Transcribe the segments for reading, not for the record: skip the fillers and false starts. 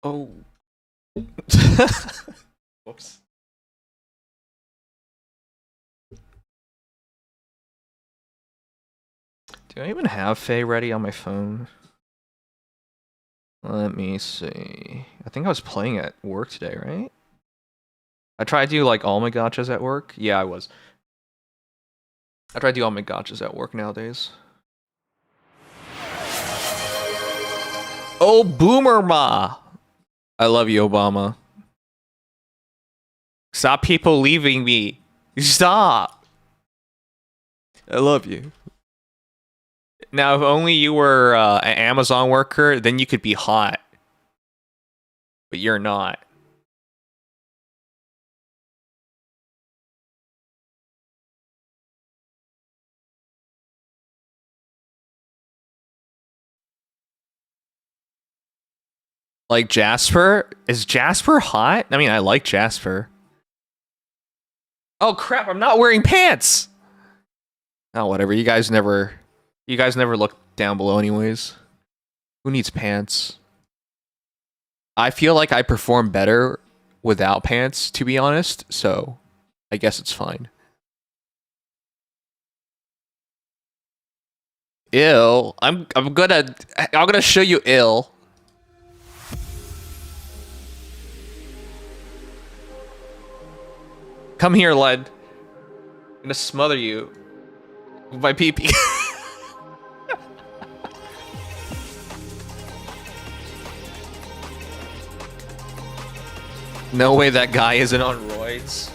Oh. Whoops. Do I even have Faye ready on my phone? Let me see. I think I was playing at work today, right? I tried to do like all my gotchas at work. Yeah, I was. I try to do all my gotchas at work nowadays. Oh, Boomer Ma! I love you, Obama. Stop people leaving me. Stop! I love you. Now, if only you were an Amazon worker, then you could be hot. But you're not. Like Jasper? Is Jasper hot? I mean, I like Jasper. Oh crap, I'm not wearing pants! Oh, whatever. You guys never look down below anyways. Who needs pants? I feel like I perform better without pants, to be honest, so I guess it's fine. Ill. I'm gonna show you ill. Come here, Led. I'm gonna smother you with my pee-pee. No way that guy isn't on roids.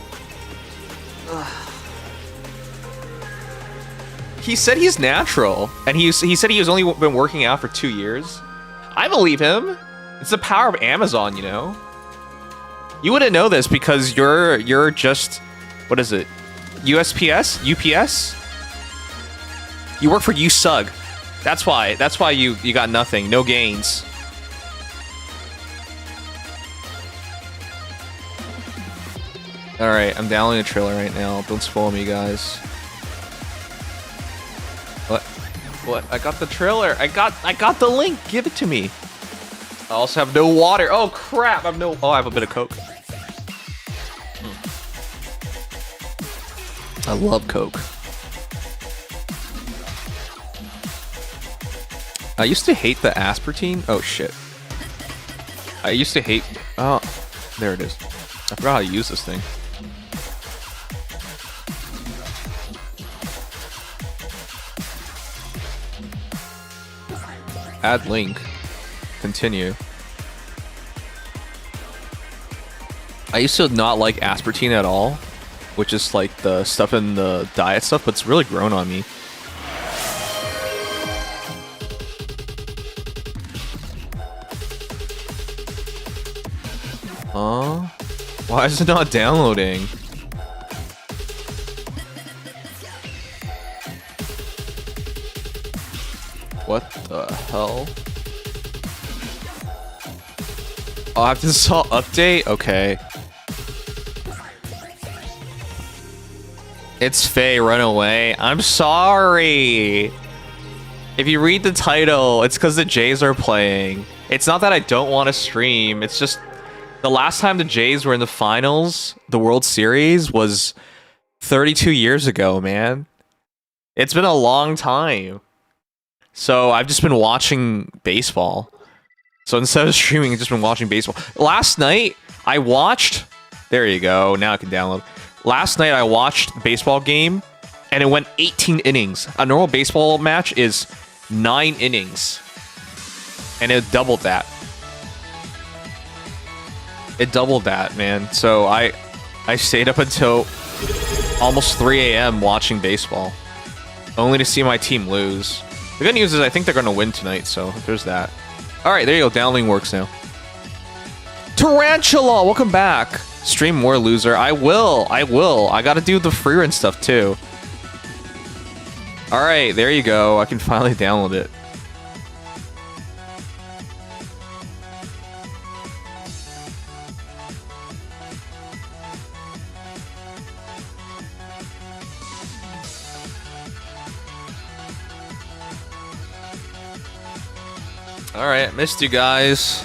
He said he's natural, and he said he was only been working out for 2 years. I believe him. It's the power of Amazon, you know. You wouldn't know this because you're just, what is it? USPS? UPS? You work for USUG. That's why you got nothing, no gains. All right, I'm downloading a trailer right now. Don't spoil me, guys. What? I got the trailer. I got the link. Give it to me. I also have no water. Oh crap! I have a bit of Coke. I love Coke. I used to hate the aspartame. Oh shit. I used to hate. Oh, there it is. I forgot how to use this thing. Add link. Continue. I used to not like aspartame at all, which is like the stuff in the diet stuff, but it's really grown on me. Huh? Why is it not downloading? What the hell? Oh, I have to install update? Okay. It's Faye, run away. I'm sorry. If you read the title, it's because the Jays are playing. It's not that I don't want to stream. It's just the last time the Jays were in the finals, the World Series, was 32 years ago, man. It's been a long time. So I've just been watching baseball. So instead of streaming, I've just been watching baseball. Last night, I watched... There you go. Now I can download. Last night, I watched the baseball game, and it went 18 innings. A normal baseball match is 9 innings. And it doubled that. It doubled that, man. So I stayed up until almost 3 a.m. watching baseball. Only to see my team lose. The good news is I think they're going to win tonight, so there's that. Alright, there you go. Downloading works now. Tarantula! Welcome back. Stream more, loser. I will. I gotta do the free run stuff, too. Alright, there you go. I can finally download it. Alright, missed you guys.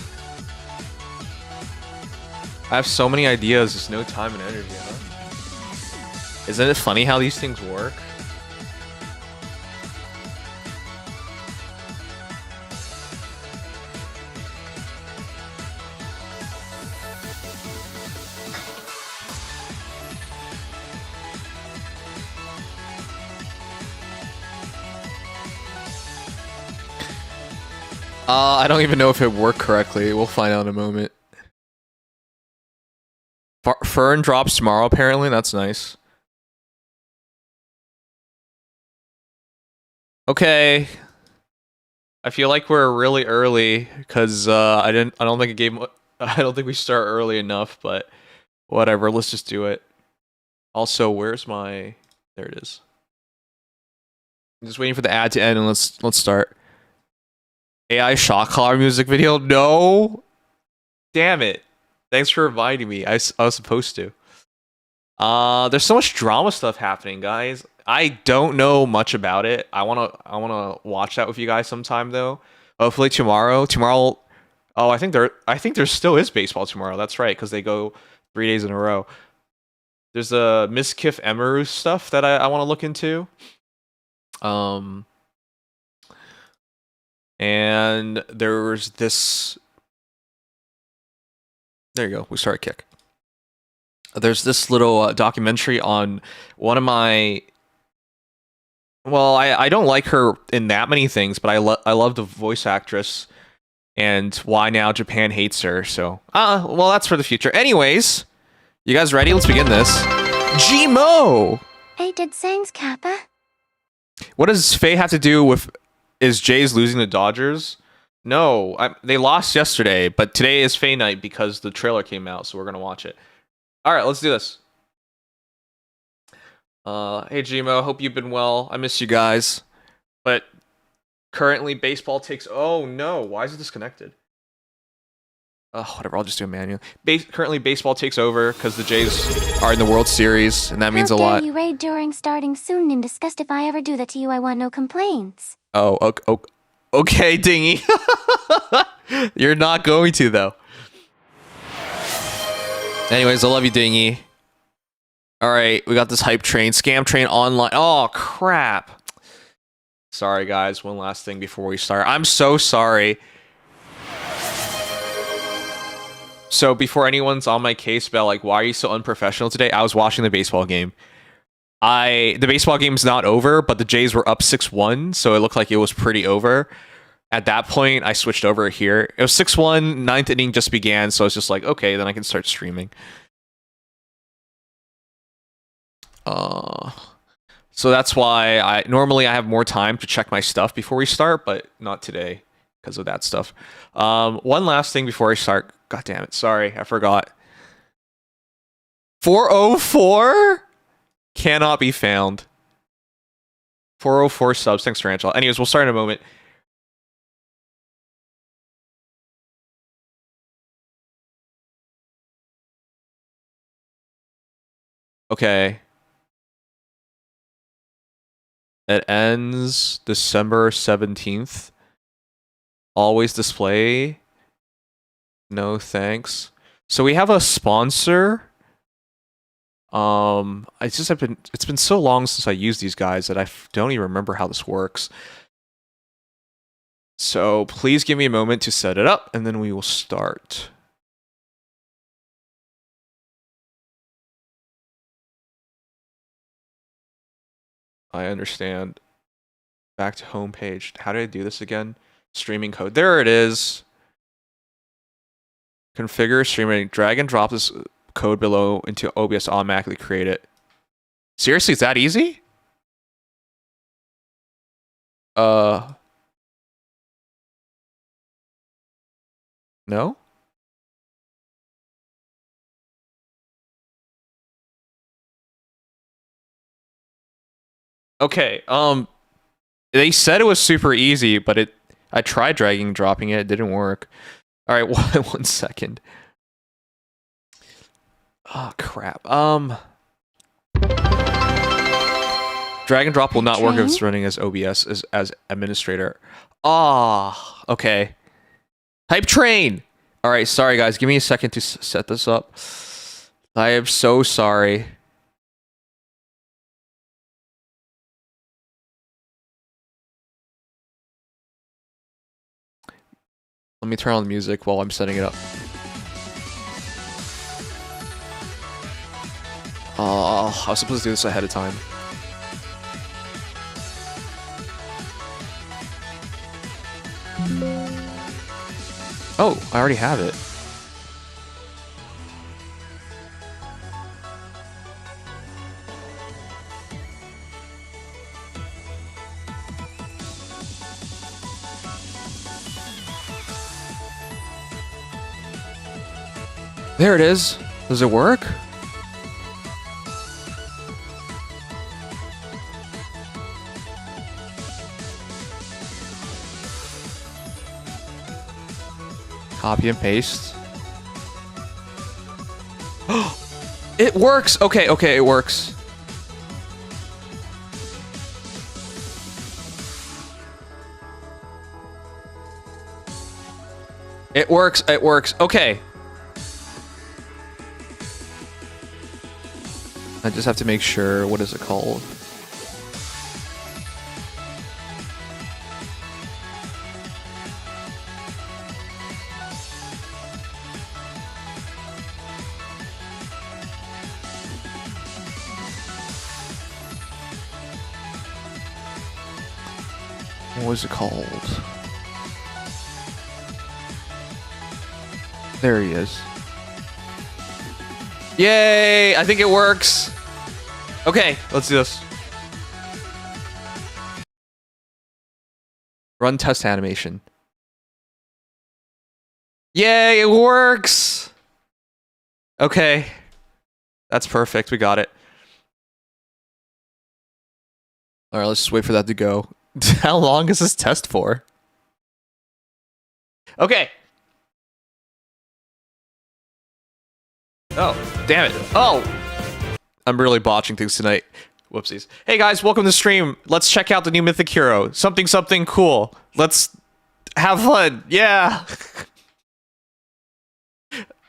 I have so many ideas, there's no time and energy, huh? Isn't it funny how these things work? I don't even know if it worked correctly. We'll find out in a moment. Fern drops tomorrow, apparently. That's nice. Okay. I feel like we're really early because I don't think we start early enough, but whatever. Let's just do it. Also, where's my? There it is. I'm just waiting for the ad to end, and let's start. AI shock collar music video? No. Damn it. Thanks for reminding me. I was supposed to. There's so much drama stuff happening, guys. I don't know much about it. I wanna watch that with you guys sometime though. Hopefully tomorrow. Tomorrow. Oh, I think there still is baseball tomorrow. That's right, because they go 3 days in a row. There's a Miss Kif Emeru stuff that I want to look into. And there's this. There you go. We start a kick. There's this little documentary on one of my. Well, I don't like her in that many things, but I love the voice actress, and why now Japan hates her. So, well, that's for the future. Anyways, you guys ready? Let's begin this. Gmo. Hey, did Sangs Kappa? What does FEH have to do with? Is Jays losing the Dodgers? No, they lost yesterday, but today is FEH night because the trailer came out, so we're gonna watch it. All right, let's do this. Hey Gmo, hope you've been well. I miss you guys, but currently baseball takes. Oh no, why is it disconnected? Whatever. I'll just do a manual. Currently baseball takes over because the Jays are in the World Series, and that means a lot. How dare you raid during starting soon and disgust if I ever do that to you. I want no complaints. Oh, okay, Dingy. You're not going to, though. Anyways, I love you, Dingy. Alright, we got this hype train. Scam train online. Oh, crap. Sorry, guys. One last thing before we start. I'm so sorry. So, before anyone's on my case about, like, why are you so unprofessional today? I was watching the baseball game. The baseball game's not over, but the Jays were up 6-1, so it looked like it was pretty over. At that point, I switched over here. It was 6-1, ninth inning just began, so it's just like, okay, then I can start streaming. So that's why normally I have more time to check my stuff before we start, but not today because of that stuff. One last thing before I start. God damn it, sorry, I forgot. 404? Cannot be found. 404 subs. Thanks, Tarantula. Anyways, we'll start in a moment. Okay. It ends December 17th. Always display. No thanks. So we have a sponsor. It's been so long since I used these guys that I don't even remember how this works. So please give me a moment to set it up, and then we will start. I understand. Back to homepage. How did I do this again? Streaming code. There it is. Configure streaming. Drag and drop this code below into OBS, automatically create it. Seriously, is that easy? No? Okay, they said it was super easy, but I tried dragging and dropping it, it didn't work. Alright, 1 second. Oh crap. Drag and drop will not work if it's running as OBS as administrator. Ah, okay. Hype train. All right, sorry guys. Give me a second to set this up. I am so sorry. Let me turn on the music while I'm setting it up. Oh, I was supposed to do this ahead of time. Oh, I already have it. There it is. Does it work? Copy and paste. It works! Okay, okay, it works. It works, it works. Okay. I just have to make sure, what is it called? What was it called? There he is. Yay! I think it works. Okay, let's do this. Run test animation. Yay, it works! Okay. That's perfect, we got it. Alright, let's just wait for that to go. How long is this test for? Okay. Oh, damn it. Oh! I'm really botching things tonight. Whoopsies. Hey guys, welcome to the stream. Let's check out the new Mythic Hero. Something cool. Let's have fun. Yeah!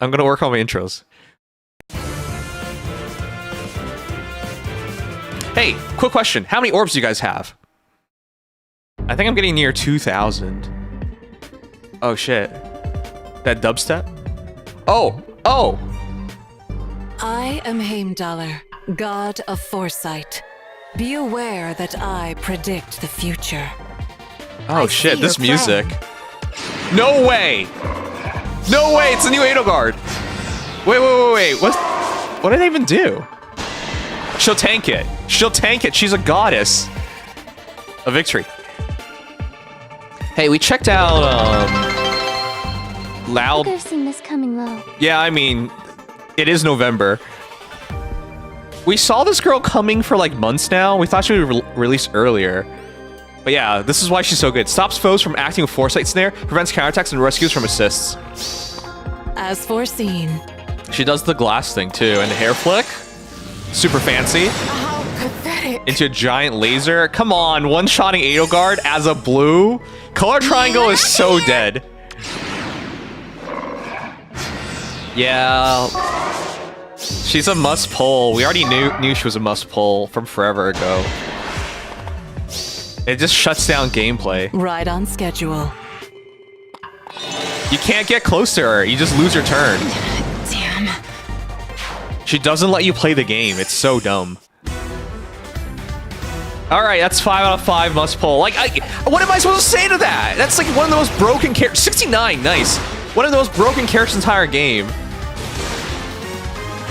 I'm gonna work on my intros. Hey, quick question. How many orbs do you guys have? I think I'm getting near 2,000. Oh shit. That dubstep? Oh! Oh! I am Heimdallr, god of foresight. Be aware that I predict the future. Oh shit, this music. No way! No way, it's a new Edelgard! Wait. What did I even do? She'll tank it. She'll tank it. She's a goddess. A victory. Hey, we checked out, Loud. I've seen this coming low. Yeah, I mean, it is November. We saw this girl coming for like months now. We thought she would release earlier. But yeah, this is why she's so good. Stops foes from acting with Foresight Snare, prevents counterattacks, and rescues from assists. As foreseen. She does the glass thing too, and the hair flick. Super fancy. How pathetic. Into a giant laser. Come on, one-shotting Edelgard as a blue. Color Triangle is so dead. Yeah. She's a must-pull. We already knew she was a must-pull from forever ago. It just shuts down gameplay. Right on schedule. You can't get close to her. You just lose your turn. Damn. She doesn't let you play the game. It's so dumb. Alright, that's 5 out of 5 must pull. Like, what am I supposed to say to that? That's like one of the most broken characters. 69, nice. One of the most broken characters in the entire game.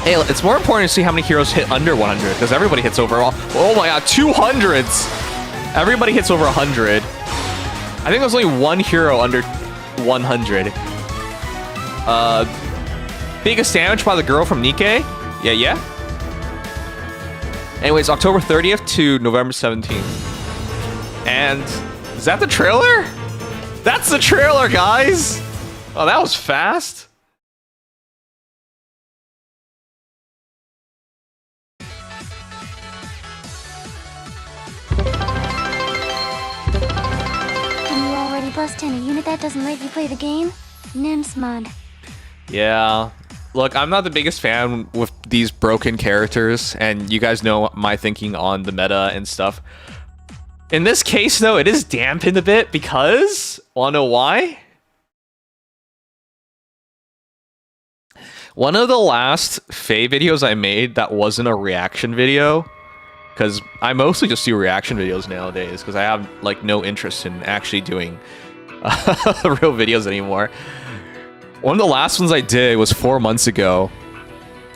Hey, it's more important to see how many heroes hit under 100, because everybody hits over all. Oh my god, 200s! Everybody hits over 100. I think there's only one hero under 100. Biggest damage by the girl from Nikkei? Yeah. Anyways, October 30th to November 17th. And is that the trailer? That's the trailer, guys! Oh, that was fast. Can you already bust in a unit that doesn't let you play the game? Nims mod. Yeah. Look, I'm not the biggest fan with these broken characters, and you guys know my thinking on the meta and stuff. In this case, though, it is dampened a bit because... Wanna know why? One of the last FEH videos I made that wasn't a reaction video, because I mostly just do reaction videos nowadays, because I have, like, no interest in actually doing real videos anymore. One of the last ones I did was 4 months ago,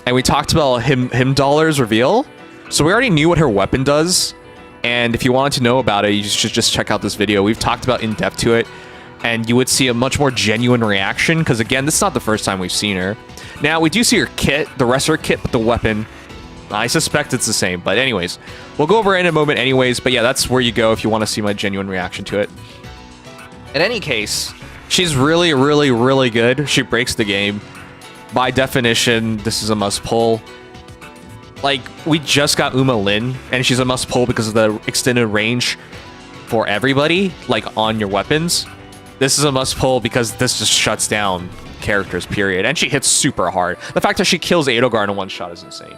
and we talked about I'mNotDEADI'veJustBeenWatchingBaseball Reveal. So we already knew what her weapon does, and if you wanted to know about it, you should just check out this video. We've talked about in depth to it, and you would see a much more genuine reaction, because again, this is not the first time we've seen her. Now, we do see her kit, the rest of her kit, but the weapon, I suspect it's the same. But anyways, we'll go over it in a moment anyways, but yeah, that's where you go if you want to see my genuine reaction to it. In any case... She's really, really, really good. She breaks the game. By definition, this is a must-pull. Like, we just got Uma Lin, and she's a must-pull because of the extended range for everybody, like, on your weapons. This is a must-pull because this just shuts down characters, period. And she hits super hard. The fact that she kills Edelgard in one shot is insane.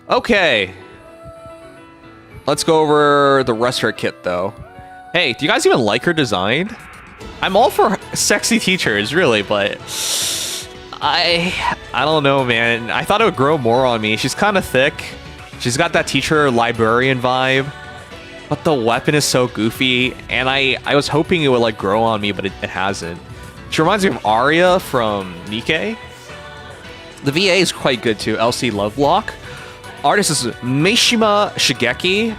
Okay. Let's go over the rest of her kit, though. Hey, do you guys even like her design? I'm all for sexy teachers, really, but... I don't know, man. I thought it would grow more on me. She's kind of thick. She's got that teacher librarian vibe. But the weapon is so goofy, and I was hoping it would, like, grow on me, but it hasn't. She reminds me of Arya from NYCT. The VA is quite good, too. LC Lovelock. Artist is Mishima Shigeki.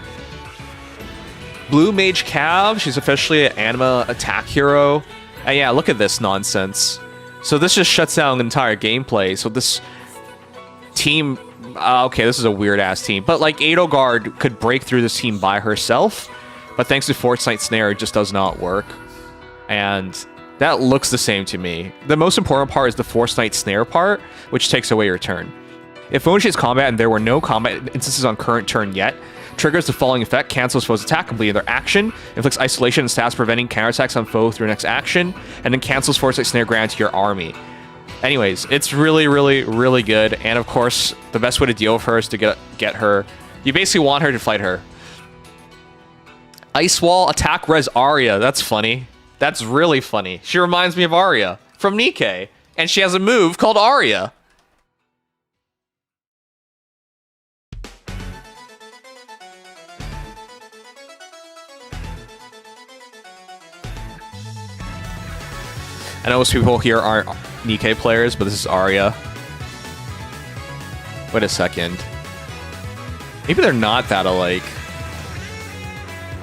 Blue Mage Cav. She's officially an anima attack hero. And yeah, look at this nonsense. So this just shuts down entire gameplay. So this team... okay, this is a weird-ass team. But, like, Edelgard could break through this team by herself. But thanks to Foresight Snare, it just does not work. And that looks the same to me. The most important part is the Foresight Snare part, which takes away your turn. If Fonichi's combat and there were no combat instances on current turn yet, triggers the following effect: cancels foe's attack, completing their action, inflicts isolation and stats preventing counterattacks on foe through next action, and then cancels Foresight Snare granted to your army. Anyways, it's really, really, really good, and of course, the best way to deal with her is to get her... You basically want her to fight her. Ice Wall, attack res Arya. That's funny. That's really funny. She reminds me of Arya from NYCT, and she has a move called Arya. I know most people here aren't NYCT players, but this is Arya. Wait a second. Maybe they're not that alike.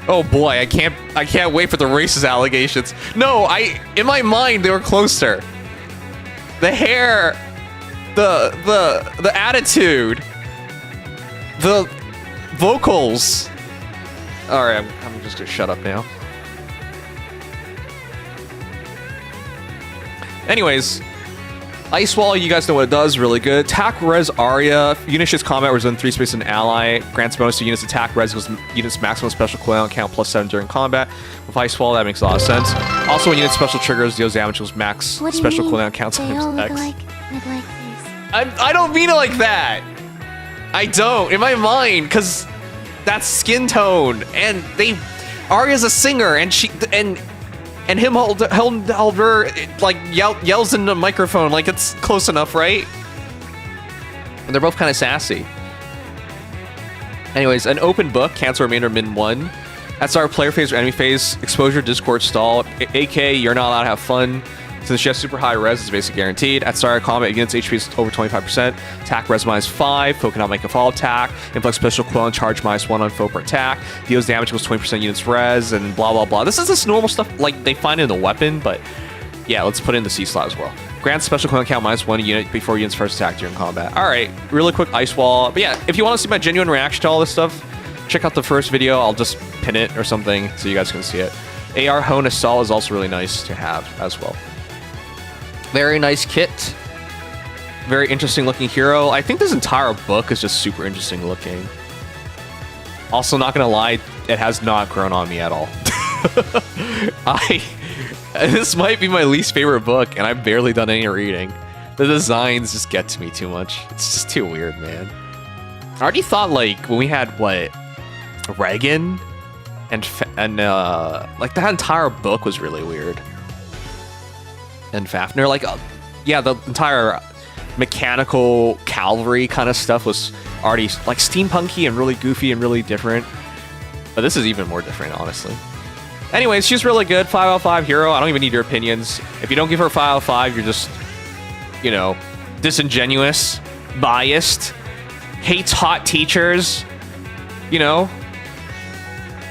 Oh boy, I can't wait for the racist allegations. No, in my mind they were closer. The hair, the attitude, the vocals. All right, I'm just gonna shut up now. Anyways, Ice Wall, you guys know what it does, really good. Attack res Arya. Unit shifts combat within 3 space an ally. Grants bonus to units attack res equals units maximum special cooldown count +7 during combat. With Ice Wall, that makes a lot of sense. Also, when unit special triggers, deals damage equals max special cooldown count times X. I don't mean it like that. I don't. In my mind, because that's skin tone, and Arya's a singer, and Himmelder like yells in the microphone, like it's close enough, right? And they're both kind of sassy. Anyways, an open book, cancel remainder min 1. That's our player phase or enemy phase. Exposure, discord, stall. AK, you're not allowed to have fun. Since she has super high res, it's basically guaranteed. At start of combat, units HP is over 25%. Attack res -5. Foe cannot make a fall attack. Inflict special cooldown charge -1 on foe per attack. Deals damage equals 20% units res, and blah blah blah. This is this normal stuff like they find in the weapon, but yeah, let's put in the C slot as well. Grants special cooldown count -1 unit before unit's first attack during combat. All right, really quick Ice Wall. But yeah, if you want to see my genuine reaction to all this stuff, check out the first video. I'll just pin it or something so you guys can see it. AR Hone Assault is also really nice to have as well. Very nice kit. Very interesting looking hero. I think this entire book is just super interesting looking. Also, not gonna lie, it has not grown on me at all. This might be my least favorite book, and I've barely done any reading. The designs just get to me too much. It's just too weird, man. I already thought, like, when we had, what, Reagan and like, that entire book was really weird. And Fafnir, like, yeah, the entire mechanical cavalry kind of stuff was already, like, steampunky and really goofy and really different. But this is even more different, honestly. Anyways, she's really good. 5 out of 5 hero. I don't even need your opinions. If you don't give her 5 out of 5, you're just, you know, disingenuous, biased, hates hot teachers, you know,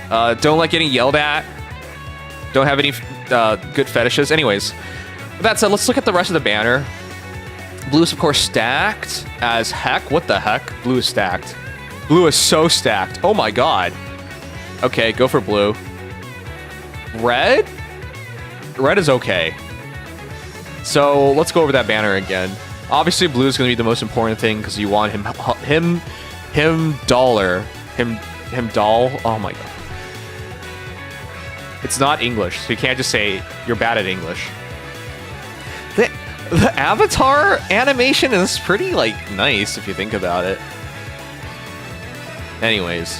don't like getting yelled at, don't have any good fetishes. Anyways, with that said, let's look at the rest of the banner. Blue is, of course, stacked as heck. What the heck? Blue is stacked. Blue is so stacked. Oh my god. Okay, go for blue. Red? Red is okay. So let's go over that banner again. Obviously, blue is going to be the most important thing because you want him doll. Oh my god. It's not English, so you can't just say you're bad at English. The avatar animation is pretty, like, nice if you think about it. Anyways,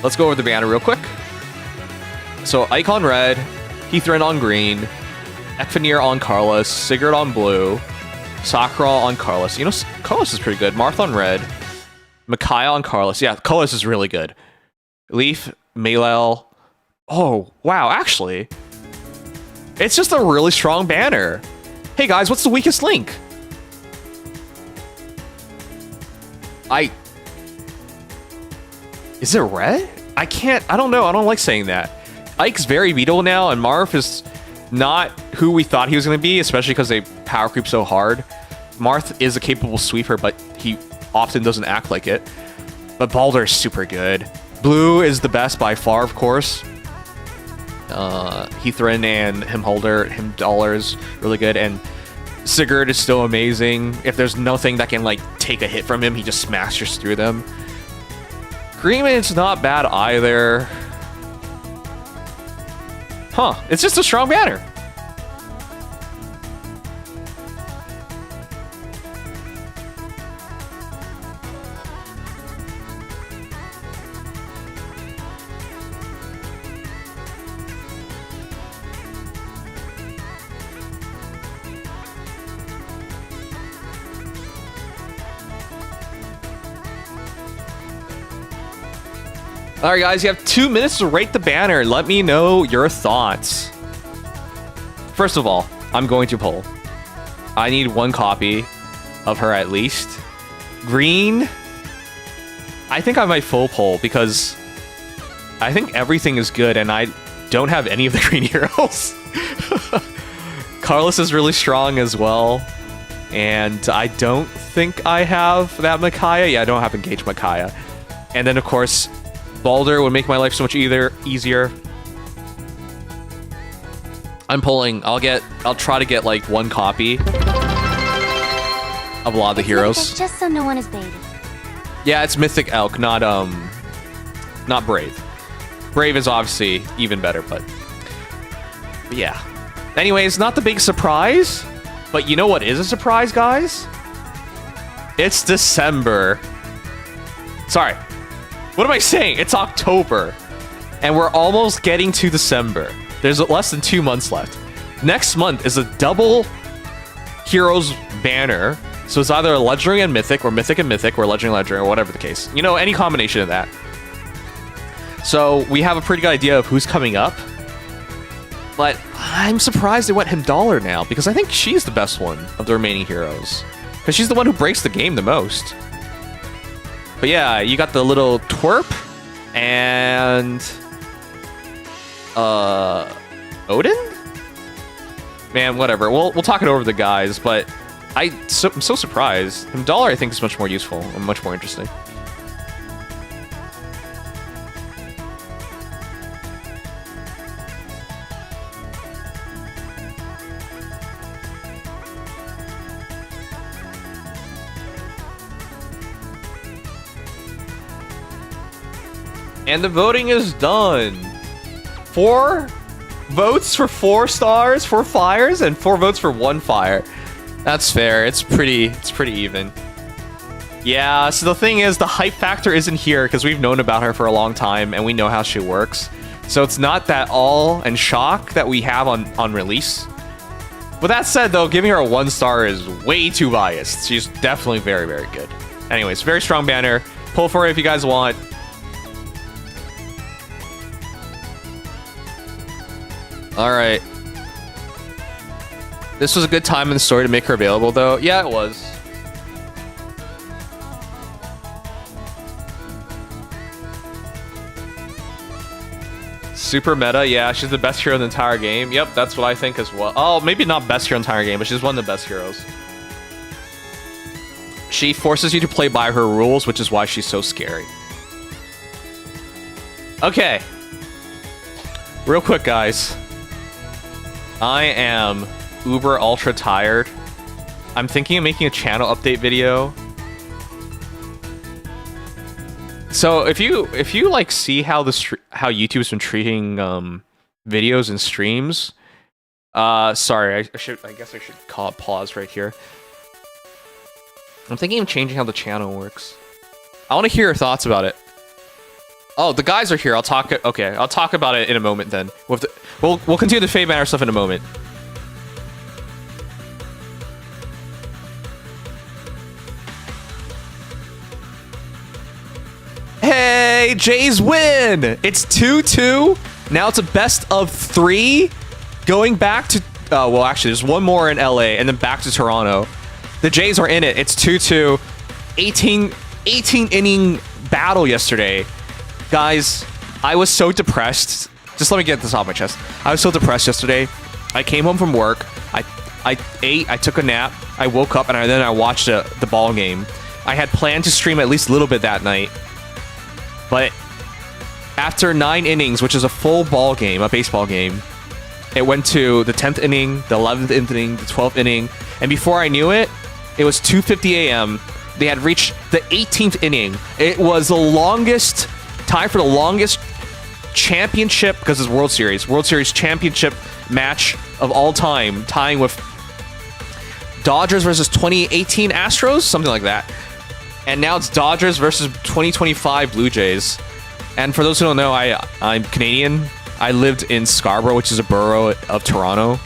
let's go over the banner real quick. So, Ike on red, Heathrin on green, Ekfanir on Carlos, Sigurd on blue, Sakura on Carlos. You know, Carlos is pretty good. Marth on red, Micaiah on Carlos. Yeah, Carlos is really good. Leaf, Malel. Oh, wow, actually, it's just a really strong banner. Hey guys, what's the weakest link? Is it red? I don't know. I don't like saying that. Ike's very beatable now, and Marth is not who we thought he was going to be, especially because they power creep so hard. Marth is a capable sweeper, but he often doesn't act like it. But Baldur is super good. Blue is the best by far, of course. Heathrin and Himdallr is really good, and Sigurd is still amazing. If there's nothing that can, like, take a hit from him, he just smashes through them. Greenman's not bad either. Huh, it's just a strong banner. Alright guys, you have 2 minutes to rate the banner. Let me know your thoughts. First of all, I'm going to poll. I need 1 copy of her at least. Green, I think I might full poll because I think everything is good and I don't have any of the green heroes. Carlos is really strong as well. And I don't think I have that Micaiah. Yeah, I don't have Engage Micaiah. And then, of course, Baldur would make my life so much easier. I'm pulling. I'll try to get like 1 copy of a lot of the heroes. Just so no one is baited. Yeah, it's Mythic Elk, not Brave. Brave is obviously even better, but yeah. Anyways, not the big surprise, but you know what is a surprise, guys? It's December. Sorry. What am I saying? It's October. And we're almost getting to December. There's less than 2 months left. Next month is a double Heroes banner. So it's either a Legendary and Mythic, or Mythic and Mythic, or Legendary and Legendary, or whatever the case. You know, any combination of that. So we have a pretty good idea of who's coming up. But I'm surprised they went Himdallr now, because I think she's the best one of the remaining heroes. Because she's the one who breaks the game the most. But yeah, you got the little twerp and Odin? Man, whatever. We'll talk it over the guys, but I'm so surprised. Himdallr, I think, is much more useful and much more interesting. And the voting is done. 4 votes for 4 stars, 4 fires, and 4 votes for 1 fire. That's fair. It's pretty even. Yeah, so the thing is, the hype factor isn't here because we've known about her for a long time and we know how she works. So it's not that awe and shock that we have on release. With that said, though, giving her a 1 star is way too biased. She's definitely very, very good. Anyways, very strong banner. Pull for it if you guys want. Alright. This was a good time in the story to make her available, though. Yeah, it was. Super meta, yeah, she's the best hero in the entire game. Yep, that's what I think as well. Oh, maybe not best hero in the entire game, but she's one of the best heroes. She forces you to play by her rules, which is why she's so scary. Okay. Real quick, guys. I am uber ultra tired. I'm thinking of making a channel update video. So if you like see how how YouTube's been treating videos and streams, sorry, I guess I should call it pause right here. I'm thinking of changing how the channel works. I want to hear your thoughts about it. Oh, the guys are here. I'll talk. Okay, I'll talk about it in a moment. Then we'll continue the Fade Banner stuff in a moment. Hey, Jays win! It's 2-2. Now it's a best of 3. Going back to... well, actually, there's one more in LA and then back to Toronto. The Jays are in it. It's 2-2. 18 inning battle yesterday. Guys, I was so depressed. Just let me get this off my chest. I was so depressed yesterday. I came home from work. I ate. I took a nap. I woke up and then I watched the ball game. I had planned to stream at least a little bit that night. But after 9 innings, which is a full ball game, a baseball game, it went to the 10th inning, the 11th inning, the 12th inning, and before I knew it, it was 2:50 a.m. They had reached the 18th inning. It was the longest tie for the longest championship, because it's World Series championship match of all time, tying with Dodgers versus 2018 Astros, something like that. And now it's Dodgers versus 2025 Blue Jays. And for those who don't know, I'm Canadian. I lived in Scarborough, which is a borough of Toronto.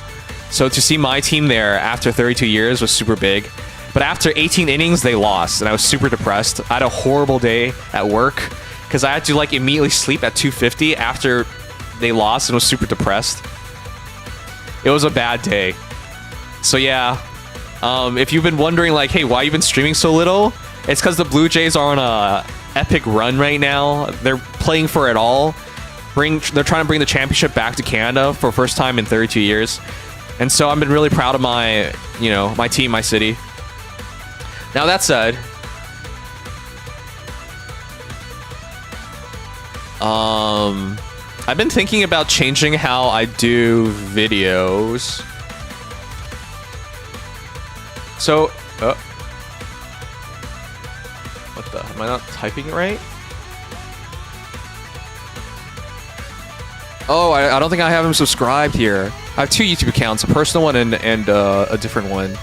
So to see my team there after 32 years was super big. But after 18 innings, they lost, and I was super depressed. I had a horrible day at work because I had to like immediately sleep at 2:50 after they lost and was super depressed. It was a bad day. So yeah, if you've been wondering like, hey, why you been streaming so little? It's because the Blue Jays are on a epic run right now. They're playing for it all. They're trying to bring the championship back to Canada for the first time in 32 years. And so I've been really proud of my, my team, my city. Now that said, I've been thinking about changing how I do videos. So, am I not typing it right? Oh, I don't think I have him subscribed here. I have 2 YouTube accounts, a personal one and a different one.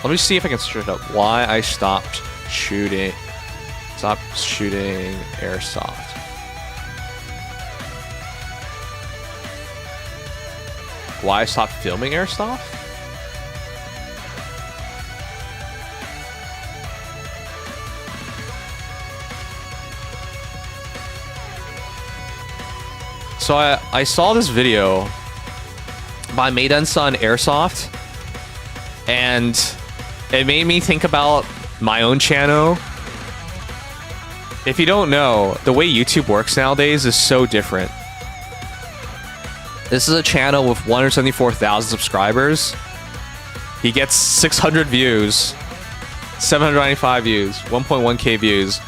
Let me see if I can search up why I stopped shooting. Stop shooting airsoft. Why I stopped filming airsoft? So I saw this video by Maidenson Airsoft, and it made me think about my own channel. If you don't know, the way YouTube works nowadays is so different. This is a channel with 174,000 subscribers. He gets 600 views, 795 views, 1.1k views.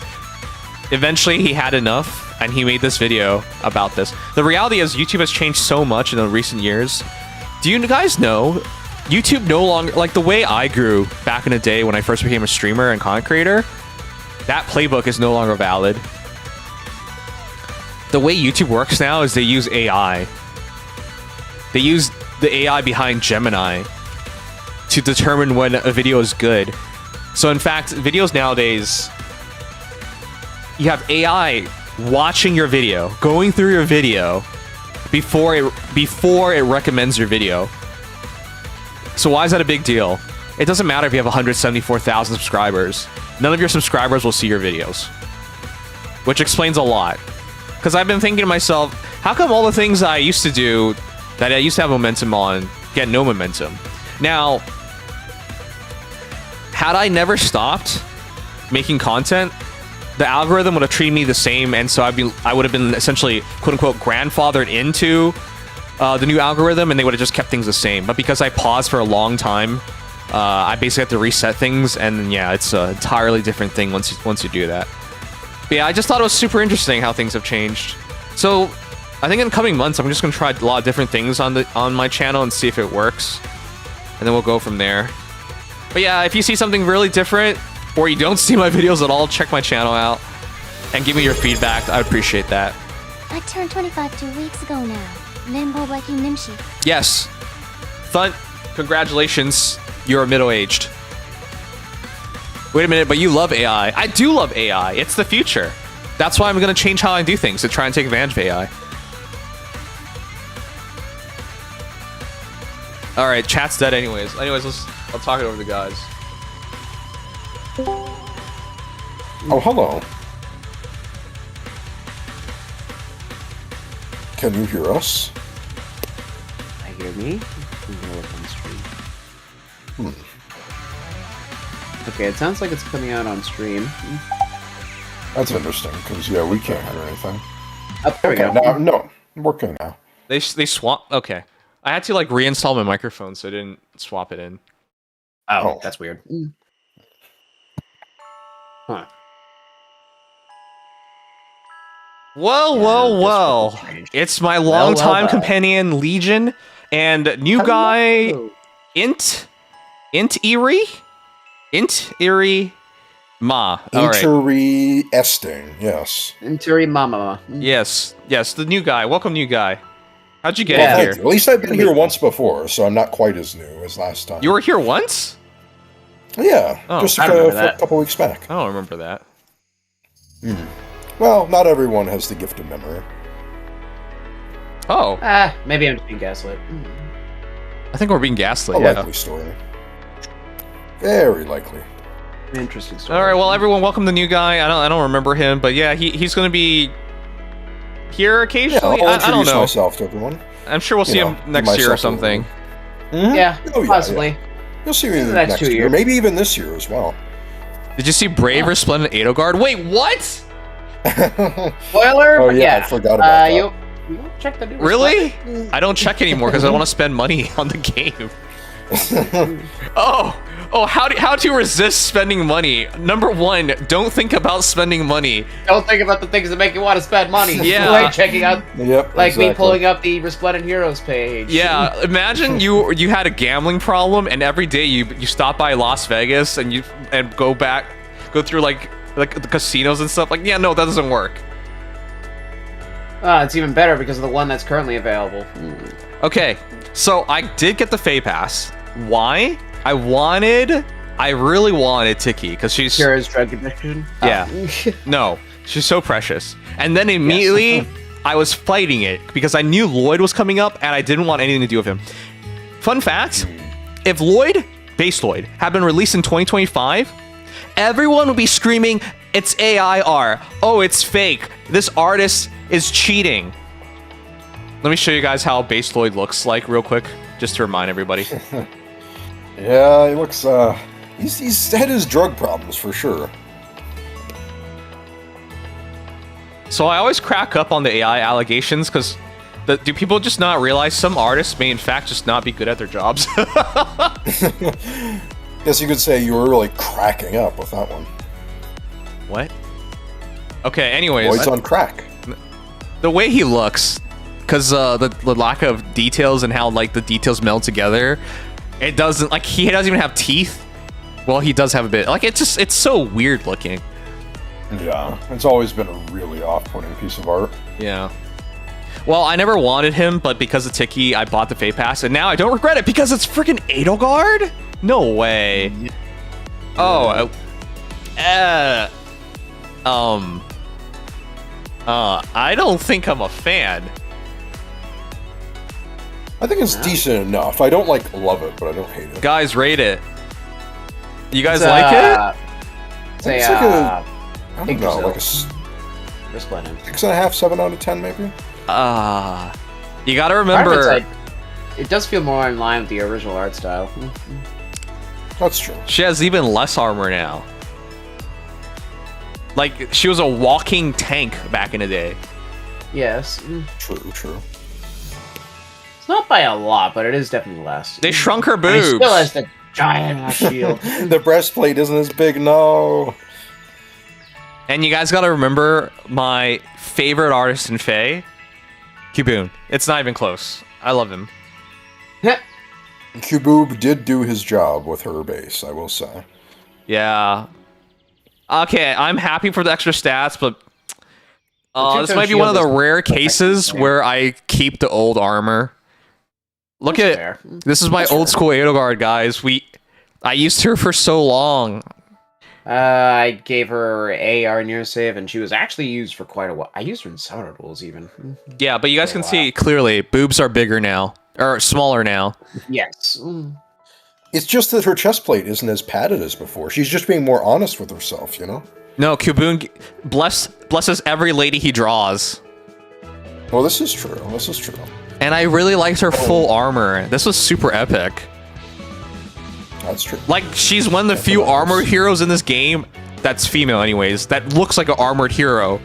Eventually he had enough and he made this video about this. The reality is YouTube has changed so much in the recent years. Do you guys know YouTube no longer, like the way I grew back in the day when I first became a streamer and content creator, that playbook is no longer valid. the way YouTube works now is they use AI. They use the AI behind Gemini to determine when a video is good. So in fact, videos nowadays, you have AI watching your video, going through your video before it recommends your video. So why is that a big deal? It doesn't matter if you have 174,000 subscribers. None of your subscribers will see your videos. Which explains a lot. Because I've been thinking to myself, how come all the things I used to do that I used to have momentum on get no momentum? Now, had I never stopped making content, the algorithm would have treated me the same, and so I would have been essentially, quote-unquote, grandfathered into the new algorithm, and they would have just kept things the same. But because I paused for a long time, I basically have to reset things, and yeah, it's an entirely different thing once you do that. But yeah, I just thought it was super interesting how things have changed. So I think in coming months, I'm just gonna try a lot of different things on my channel and see if it works, and then we'll go from there. But yeah, if you see something really different, or you don't see my videos at all, check my channel out and give me your feedback. I would appreciate that. I turned 25 2 weeks ago now. Nimbo Waking Nimshi. Yes. Thunt, congratulations. You're middle-aged. Wait a minute, but you love AI. I do love AI. It's the future. That's why I'm going to change how I do things to try and take advantage of AI. All right, chat's dead anyways. I'll talk it over to the guys. Oh, hello. Can you hear us? I hear me. I'm gonna look on stream. Okay, it sounds like it's coming out on stream. That's interesting, because, yeah, we can't hear anything. Oh, there we go. No, we're good now. They swap. Okay, I had to like reinstall my microphone so I didn't swap it in. Oh, that's weird. Huh. Whoa. It's my longtime companion, Legion, and new guy, Int Eerie Ma. All right. Interesting, yes. Inturi Mama. Yes, the new guy. Welcome, new guy. How'd you get Yeah. in here? At least I've been here once before, so I'm not quite as new as last time. You were here once? Yeah, Oh, just I a remember that. couple weeks back. I don't remember that. Well, not everyone has the gift of memory. Oh, Maybe I'm just being gaslit. I think we're being gaslit. A Yeah. likely story. Very likely. Interesting story. All right. Well, everyone, welcome the new guy. I don't remember him, but yeah, he's gonna be here Yeah, occasionally. I'll I don't introduce know. myself to everyone. I'm sure we'll see him next myself year or a something. little. Yeah, Oh, yeah, possibly. yeah. You'll see me The next next 2 year, years. maybe even this year as well. Did you see Brave Resplendent Edelgard? Wait, what? Spoiler. Oh, but yeah, I forgot about that. You check the new Really? I don't check anymore because I don't want to spend money on the game. Oh, how to resist spending money? Number one, don't think about spending money. Don't think about the things that make you want to spend money. Yeah. Like checking out, Yep, like me exactly. pulling up the Resplendent Heroes page. Yeah, imagine you had a gambling problem and every day you stop by Las Vegas and go through like the casinos and stuff. Like, yeah, no, that doesn't work. It's even better because of the one that's currently available. Okay, so I did get the Fae Pass. Why? I really wanted Tiki because she's Cures drug addiction. Yeah. No, she's so precious. And then immediately I was fighting it because I knew Lloyd was coming up and I didn't want anything to do with him. Fun fact, if Base Lloyd, had been released in 2025, everyone would be screaming, it's AIR. Oh, it's fake. This artist is cheating. Let me show you guys how Base Lloyd looks like real quick, just to remind everybody. Yeah, he looks, he's had his drug problems for sure. So I always crack up on the AI allegations because do people just not realize some artists may in fact just not be good at their jobs? Guess you could say you were really cracking up with that one. What? Okay, anyways. Lloyd's on crack. The way he looks, because the lack of details and how like the details meld together, it doesn't, like, he doesn't even have teeth. Well, he does have a bit. Like, it's so weird looking. Yeah, it's always been a really off-putting piece of art. Yeah. Well, I never wanted him, but because of Tiki, I bought the Fate Pass, and now I don't regret it because it's freaking Edelgard? No way. Oh. I don't think I'm a fan. I think it's decent enough. I don't, like, love it, but I don't hate it. Guys, rate it. You guys like it? Say, It's like a... I don't know, Yggdrasil. like a Resplendent. 6.5, 7 out of 10, maybe? You gotta Part of remember... it's like, it does feel more in line with the original art style. That's true. She has even less armor now. Like, she was a walking tank back in the day. Yes. True. It's not by a lot, but it is definitely less. They shrunk her And he boobs. still has the giant ass shield. The breastplate isn't as big, no. And you guys gotta remember my favorite artist in Fae, Cubone. It's not even close. I love him. Cuboob did do his job with her base, I will say. Yeah. Okay, I'm happy for the extra stats, but this two-tone might be one of the shield is rare perfect. cases where I keep the old armor. Look That's at fair. this is my old school Edelgard, guys. I used her for so long. I gave her AR near save, and she was actually used for quite a while. I used her in Summoner Duels, even. Yeah, but you guys For a can see clearly boobs are bigger now, or smaller now. Yes. It's just that her chest plate isn't as padded as before. She's just being more honest with herself, you know? No, Cubone blesses every lady he draws. Well, this is true. And I really liked her full armor. This was super epic. That's true. Like, she's one of the few armored heroes in this game that's female anyways, that looks like an armored hero.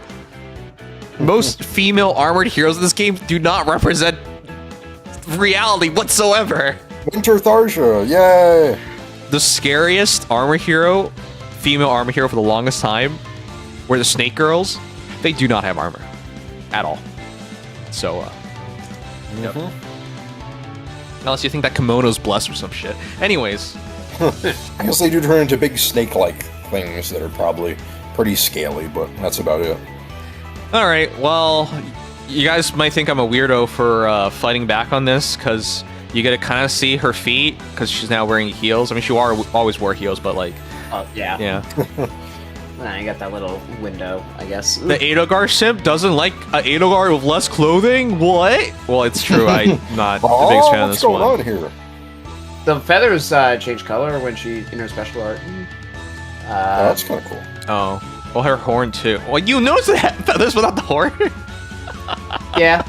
Most female armored heroes in this game do not represent reality whatsoever. Winter Tharsha, yay! The scariest armored hero, female armored hero for the longest time, were the Snake Girls. They do not have armor. At all. So, yep. Unless you think that kimono's blessed or some shit. Anyways. I guess they do turn into big snake-like things that are probably pretty scaly, but that's about it. Alright, well, you guys might think I'm a weirdo for fighting back on this, because you get to kind of see her feet, because she's now wearing heels. I mean, she always wore heels, but like... Oh, yeah. Yeah. You got that little window, I guess. The Edelgard simp doesn't like a Edelgard with less clothing? What? Well, it's true, I'm not the biggest fan of what's this going one. on here? The feathers change color when she in her special art. That's kind of cool. Oh. Well, her horn, too. Well, you notice the feathers without the horn? Yeah.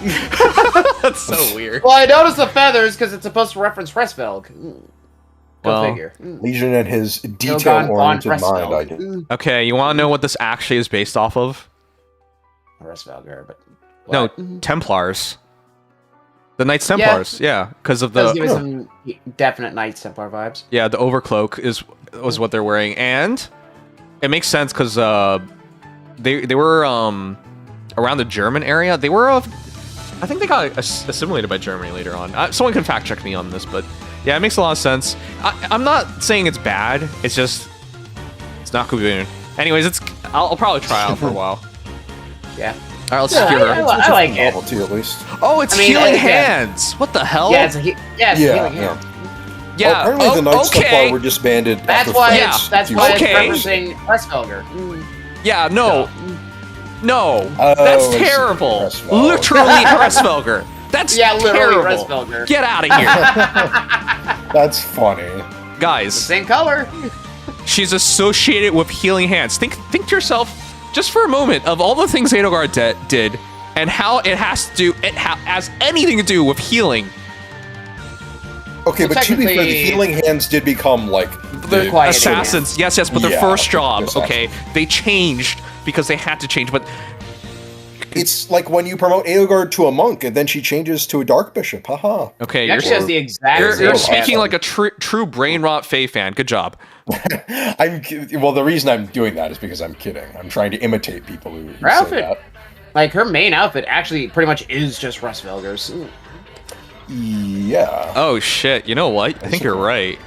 That's so weird. Well, I noticed the feathers because it's supposed to reference Frestvelg. Go Well, figure. Legion and his Ilgan detail-oriented von mind, I Frestvelg. did. Okay, you want to know what this actually is based off of? Frestvelger, but No, what? Templars. The Knights Templars, yeah, because of Does give the me some definite Knights Templar vibes. the overcloak was what they're wearing, and it makes sense because they were around the German area. They were I think they got assimilated by Germany later on. Someone can fact check me on this, but yeah, it makes a lot of sense. I'm not saying it's bad. It's just it's not Cubone. Anyways, I'll probably try out for a while. Yeah. All right, let's Yeah, hear her. I like it. Novelty, at least. Oh, it's I mean, healing again- hands. What the hell? Yeah, it's a healing Yeah. hand. Yeah, Well, apparently the Knights Templar okay. were disbanded That's after why. fights. That's why Okay. it's referencing Frestvelger. Yeah, no. No. Oh, That's I see. terrible. Frestvelg. Literally Frestvelger. That's Yeah, literally terrible. Frestvelger. Get out of here. That's funny. Guys, Same color. she's associated with healing hands. Think to yourself, just for a moment, of all the things Edelgard did, and how it has anything to do with healing. Okay, Well, but to be fair, the technically- healing hands did become, like, They're the quiet Assassins, yes, but their Yeah, first job, assassins. okay, they changed because they had to change, but It's like when you promote Edelgard to a monk, and then she changes to a dark bishop. Haha. okay, He you're, actually has the exact you're, same you're hand. speaking like a true brain rot Fae fan. Good job. Well, the reason I'm doing that is because I'm kidding. I'm trying to imitate people who Her say outfit, that. like her main outfit, actually pretty much is just Frestvelger's. Yeah, Oh shit! You know what? I think you're right.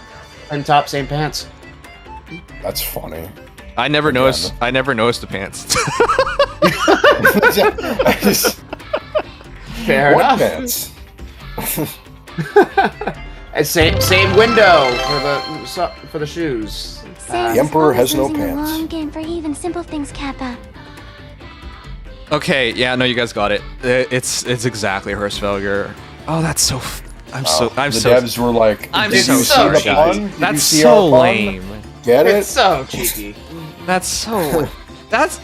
Same top, same pants. that's funny. I never noticed. I never noticed the pants. Fair What enough. pants? And same window for the shoes. Sans The Emperor is has no losing a pants. long game for even simple things, Kappa. Okay, yeah, no, you guys got it. It's exactly Hirschfelger. Oh, that's so. I'm so. The devs were like, I'm "Did so you see sorry. the pun? Did you That's see so our pun? lame. Get It's it? so cheeky. That's so. That's.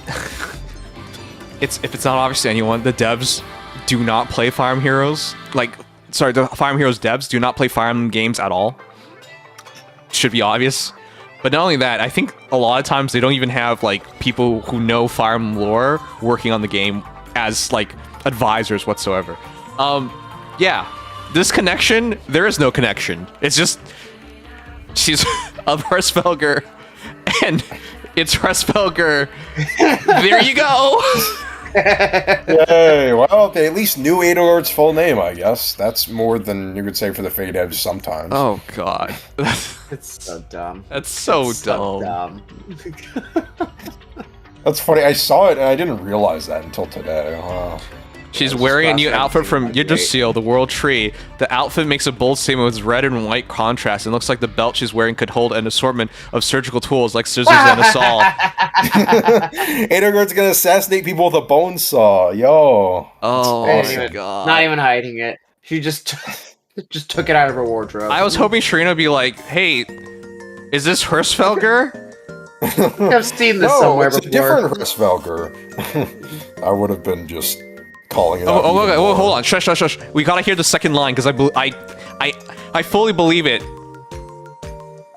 If it's not obvious to anyone, the devs do not play Fire Emblem Heroes. Like, sorry, the Fire Emblem Heroes devs do not play Fire Emblem games at all. Should be obvious. But not only that, I think a lot of times they don't even have like people who know Fire Emblem lore working on the game as like advisors whatsoever. Yeah, this connection, there is no connection. It's just she's of Hirschfelger, and it's Hirschfelger. There you go. Yay! Well, they at least knew Edelgard's full name, I guess. That's more than you could say for the FEH devs sometimes. Oh god, It's so dumb. that's so It's dumb. so dumb. That's funny. I saw it and I didn't realize that until today. Wow. She's Yeah, wearing a new Splash outfit from Mountain, Yggdrasil, the World Tree. The outfit makes a bold statement with its red and white contrast and looks like the belt she's wearing could hold an assortment of surgical tools like scissors and a saw. Edelgard's gonna assassinate people with a bone saw. Yo. Oh Not my even- god. Not even hiding it. She just just took it out of her wardrobe. I was hoping Sharina would be like, hey, is this Hirschfelger? I've seen this No, somewhere it's before. a different Hirschfelger. I would have been just calling it out. Oh, even okay. more. Oh, hold on. Shush, shush, shush. We gotta hear the second line because I fully believe it.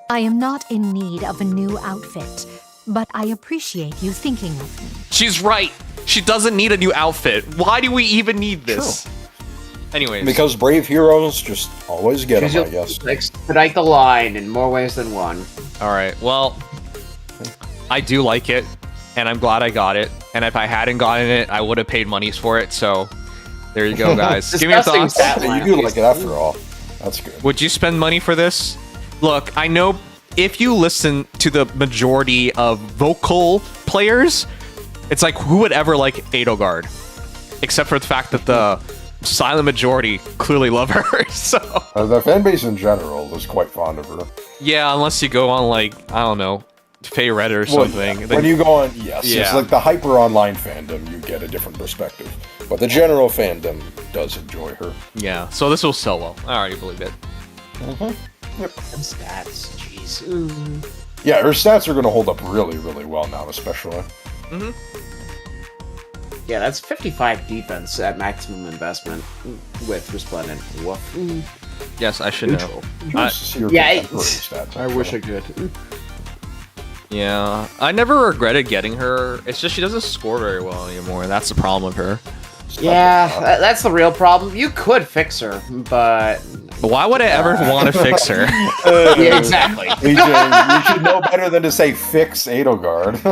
I am not in need of a new outfit, but I appreciate you thinking of me. She's right. She doesn't need a new outfit. Why do we even need this? Anyways. Because brave heroes just always get them, I guess. Expedite the line in more ways than one. Alright, well, I do like it, and I'm glad I got it. And if I hadn't gotten it, I would have paid monies for it, so there you go, guys. Give me your Disgusting thoughts. stat You line. do like it after all. That's good. Would you spend money for this? Look, I know if you listen to the majority of vocal players, it's like, who would ever like Edelgard? Except for the fact that the silent majority clearly love her, so... The fan base in general is quite fond of her. Yeah, unless you go on, like, I don't know, Fey Reddit or Well, something. yeah. Then- When you go on, yes, it's Yeah. like the hyper online fandom, you get a different perspective. But the general fandom does enjoy her. Yeah, so this will sell well. I already believe it. Them stats, jeez. Yeah, her stats are going to hold up really, really well now, especially. Yeah, that's 55 defense at maximum investment with Resplendent. Woof. Yes, I should know. Just see her yeah, contemporary stats, I wish I could. Yeah, I never regretted getting her. It's just she doesn't score very well anymore. That's the problem with her. Yeah, that's the real problem. You could fix her, but But why would I ever want to fix her? yeah, exactly. AJ, you should know better than to say fix Edelgard.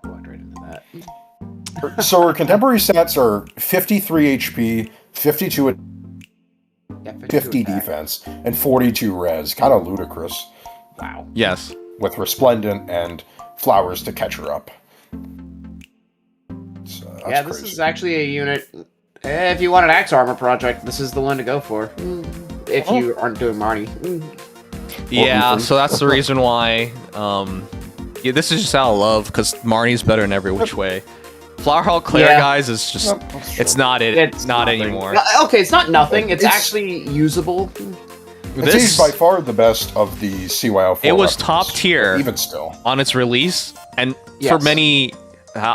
Walked right into that. So her contemporary stats are 53 HP, 52 at Yeah, 50 attack. defense, and 42 res. Kind of ludicrous. Wow. Yes. With Resplendent and Flowers to catch her up. So, that's Yeah, this crazy. is actually a unit. If you want an axe armor project, this is the one to go for. If you aren't doing Marty. Yeah, Ethan. so that's the reason why. Yeah, this is just out of love because Marnie's better in every which way. Flower Hall Claire, Yeah. guys, is just Yep, that's it's true. not it. It's not nothing. anymore. Okay, it's not nothing. It's It's- actually usable. It's This by far the best of the CYL4 It was weapons, top tier. Even still. on its release and for Yes. many,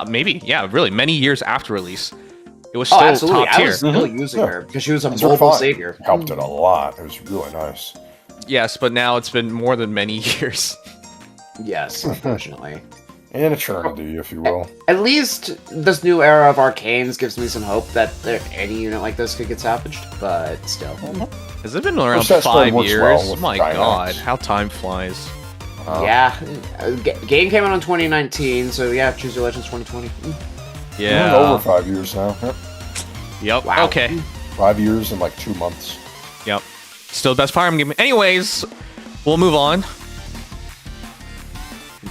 maybe really many years after release, it was Oh, still absolutely. top I tier. was still using her because she was a It's her mobile fun. savior. Helped it a lot. It was really nice. Yes, but now it's been more than many years. Yes, unfortunately. An eternity, if you will. At least this new era of arcanes gives me some hope that any unit like this could get salvaged, but still. Has it been around that spread 5 works years? well with My Dynamax. god, how time flies. Yeah. Game came out in 2019, so yeah, Choose Your Legends 2020. Yeah. Over 5 years now. Yep. Yep. Wow. Okay. 5 years and like 2 months. Yep. Still the best Fire Emblem game. Anyways, we'll move on.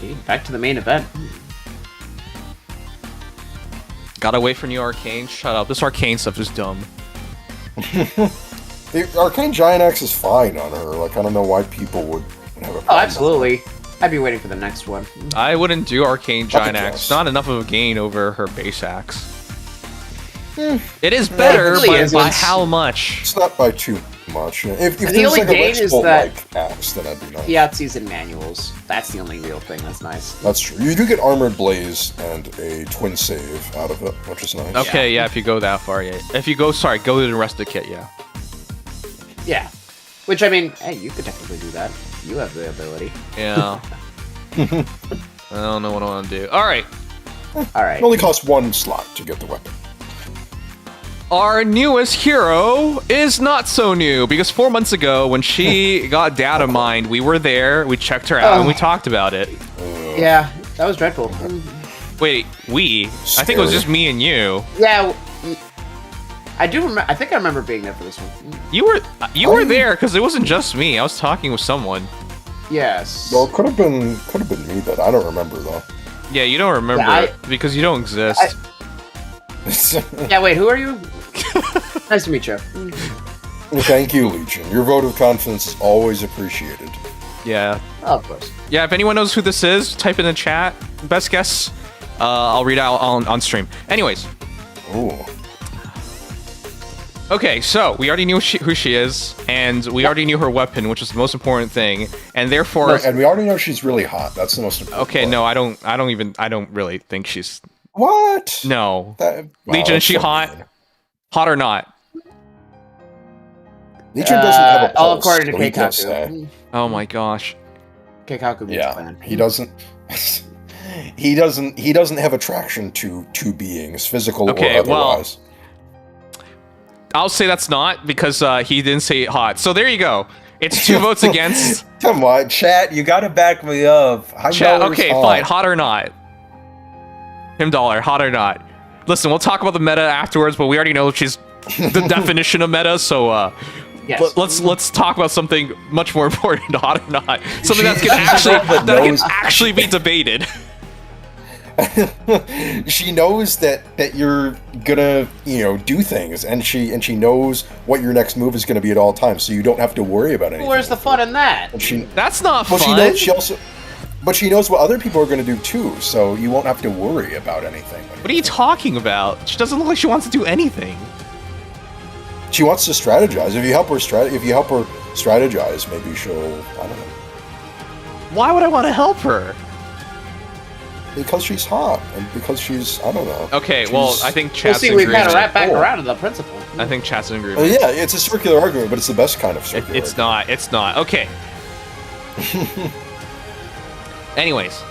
Indeed. Back to the main event. Gotta wait for new Arcane. Shut up. This Arcane stuff is dumb. The Arcane Giant Axe is fine on her. Like, I don't know why people would have a problem. Oh, absolutely. I'd be waiting for the next one. I wouldn't do Arcane Giant guess. Axe. Not enough of a gain over her base axe. It is better, really but isn't. by how much? It's not by too much. If The there's only like a gain Rex is Bolt that- like axe, then that'd be nice. Yahtzees and manuals. That's the only real thing that's nice. That's true. You do get Armored Blaze and a Twin Save out of it, which is nice. Okay, yeah, if you go that far, yeah. If you go, sorry, go to the rest of the kit, yeah. Yeah. Which, I mean, hey, you could technically do that. You have the ability. Yeah. I don't know what I want to do. Alright. Alright. It only costs 1 slot to get the weapon. Our newest hero is not so new, because 4 months ago, when she got data mined, we were there, we checked her out, and we talked about it. Yeah, that was dreadful. Wait, we? I think it was just me and you. Yeah, I do remember. I think I remember being there for this one. You were there, because it wasn't just me. I was talking with someone. Yes. Well, it could have been me, but I don't remember though. Yeah, you don't remember Yeah, it, because you don't exist. Yeah, wait, who are you? Nice to meet you. Thank you, Legion. Your vote of confidence is always appreciated. Yeah. Oh, of course. Yeah, if anyone knows who this is, type in the chat. Best guess. I'll read out on stream. Anyways. Ooh. Okay, so we already knew who she is, and we already knew her weapon, which is the most important thing, and therefore. And we already know she's really hot. That's the most important. Okay, part. no, I don't really think she's. What? No. Wow, Legion, is that's she so hot? mean. Hot or not? Legion doesn't have a pulse. all according to so he can't say. Keikaku. Oh my gosh. Keikaku means Yeah, plan. he doesn't. He doesn't have attraction to two beings, physical Okay, or well, otherwise. I'll say that's not, because he didn't say hot. So there you go. It's 2 votes against. Come on, chat, you gotta back me up. Chat, okay, fine. Hot or not? $1, hot or not? Listen, we'll talk about the meta afterwards, but we already know she's the definition of meta, so Yes. let's talk about something much more important, hot or not. Something that can actually be debated. She knows that you're gonna, do things, and she knows what your next move is gonna be at all times, so you don't have to worry about anything. Where's the fun in that? That's not fun. But she knows what other people are gonna do too, so you won't have to worry about anything. What are you talking about? She doesn't look like she wants to do anything. She wants to strategize. If you help her strategize, maybe she'll. I don't know. Why would I want to help her? Because she's hot, and because she's. I don't know. Okay, well, I think We'll chat's see, in we've got to agreement. wrap back around to the principle. I think chat's in agreement. Yeah, it's a circular argument, but it's the best kind of circular. It's not. It's not. Okay. Anyways,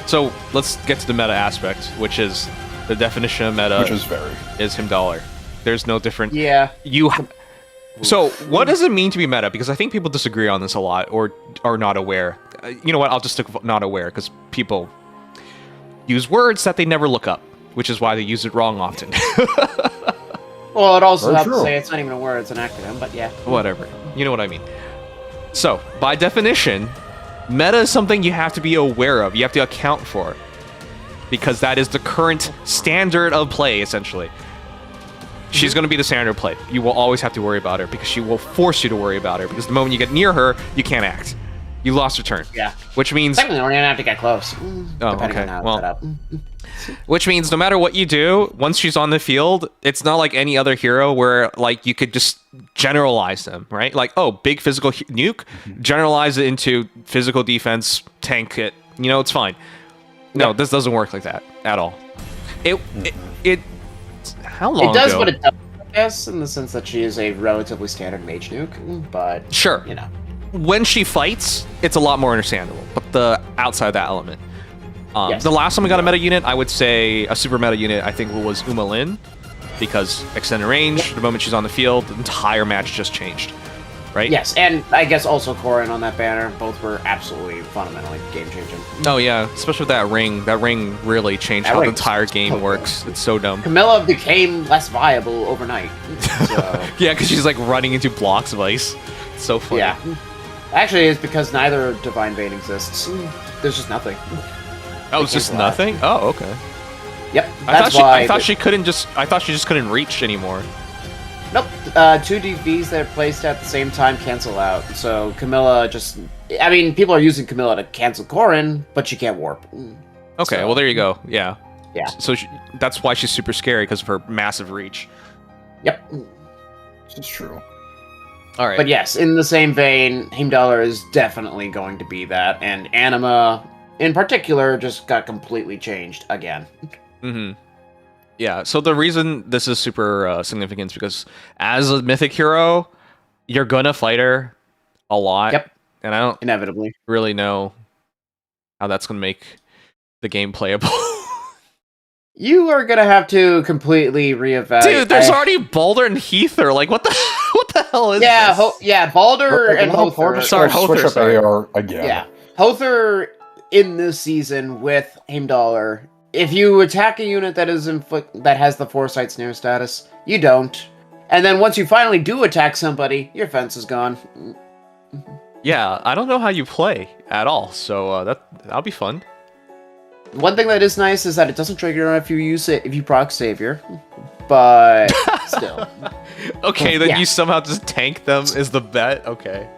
so let's get to the meta aspect, which is the definition of meta. Which is very. Is $1. There's no different. Yeah. So what does it mean to be meta? Because I think people disagree on this a lot, or are not aware. You know what? I'll just stick with not aware, because people use words that they never look up, which is why they use it wrong often. Well, it also Very helps to true. say it's not even a word, it's an acronym, but yeah. Whatever. You know what I mean. So, by definition, meta is something you have to be aware of. You have to account for. Because that is the current standard of play, essentially. She's going to be the standard of play. You will always have to worry about her, because she will force you to worry about her, because the moment you get near her, you can't act. You lost your turn. Yeah. Which means... Technically, we don't even have to get close. Oh, Depending okay. on how it's Well, set up. which means no matter what you do, once she's on the field, it's not like any other hero where like you could just generalize them, right? Like, oh, big physical nuke, generalize it into physical defense, tank it. It's fine. No, this doesn't work like that at all. It how long It does ago? what it does, I guess, in the sense that she is a relatively standard mage nuke, but... Sure. When she fights, it's a lot more understandable, but the outside of that element. Yes. The last time we got a meta unit, I would say a super meta unit, I think was Uma Lin, because extended range, the moment she's on the field, the entire match just changed, right? Yes, and I guess also Corrin on that banner, both were absolutely fundamentally game-changing. Oh yeah, especially with that ring. That ring really changed That how the ring's entire so game good. works. It's so dumb. Camilla became less viable overnight, so... Yeah, because she's like running into blocks of ice. It's so funny. Yeah. Actually, it's because neither Divine Vein exists. There's just nothing. Oh, it's just nothing? Oh, okay. Yep, I thought she just couldn't reach anymore. Nope, 2 DVs that are placed at the same time cancel out. So Camilla just... I mean, people are using Camilla to cancel Corrin, but she can't warp. Okay, So- well, there you go. Yeah. Yeah. So that's why she's super scary, because of her massive reach. Yep. This is true. All right. But yes, in the same vein, Heimdallr is definitely going to be that, and Anima, in particular, just got completely changed again. Mm-hmm. Yeah, so the reason this is super significant is because as a mythic hero, you're gonna fight her a lot. Yep. And I don't Inevitably. really know how that's gonna make the game playable. You are gonna have to completely reevaluate. Dude, there's already Baldur and Heather. Like, what the what the hell is this? Baldur and Hother. Hother. Sorry, Switch Hother, up sorry. AR again. Yeah, Hother in this season with Heimdallr. If you attack a unit that is that has the Foresight Snare status, you don't. And then once you finally do attack somebody, your fence is gone. Yeah, I don't know how you play at all, so that'll be fun. One thing that is nice is that it doesn't trigger if you proc Savior, but still. Okay, then Yeah. you somehow just tank them is the bet. Okay.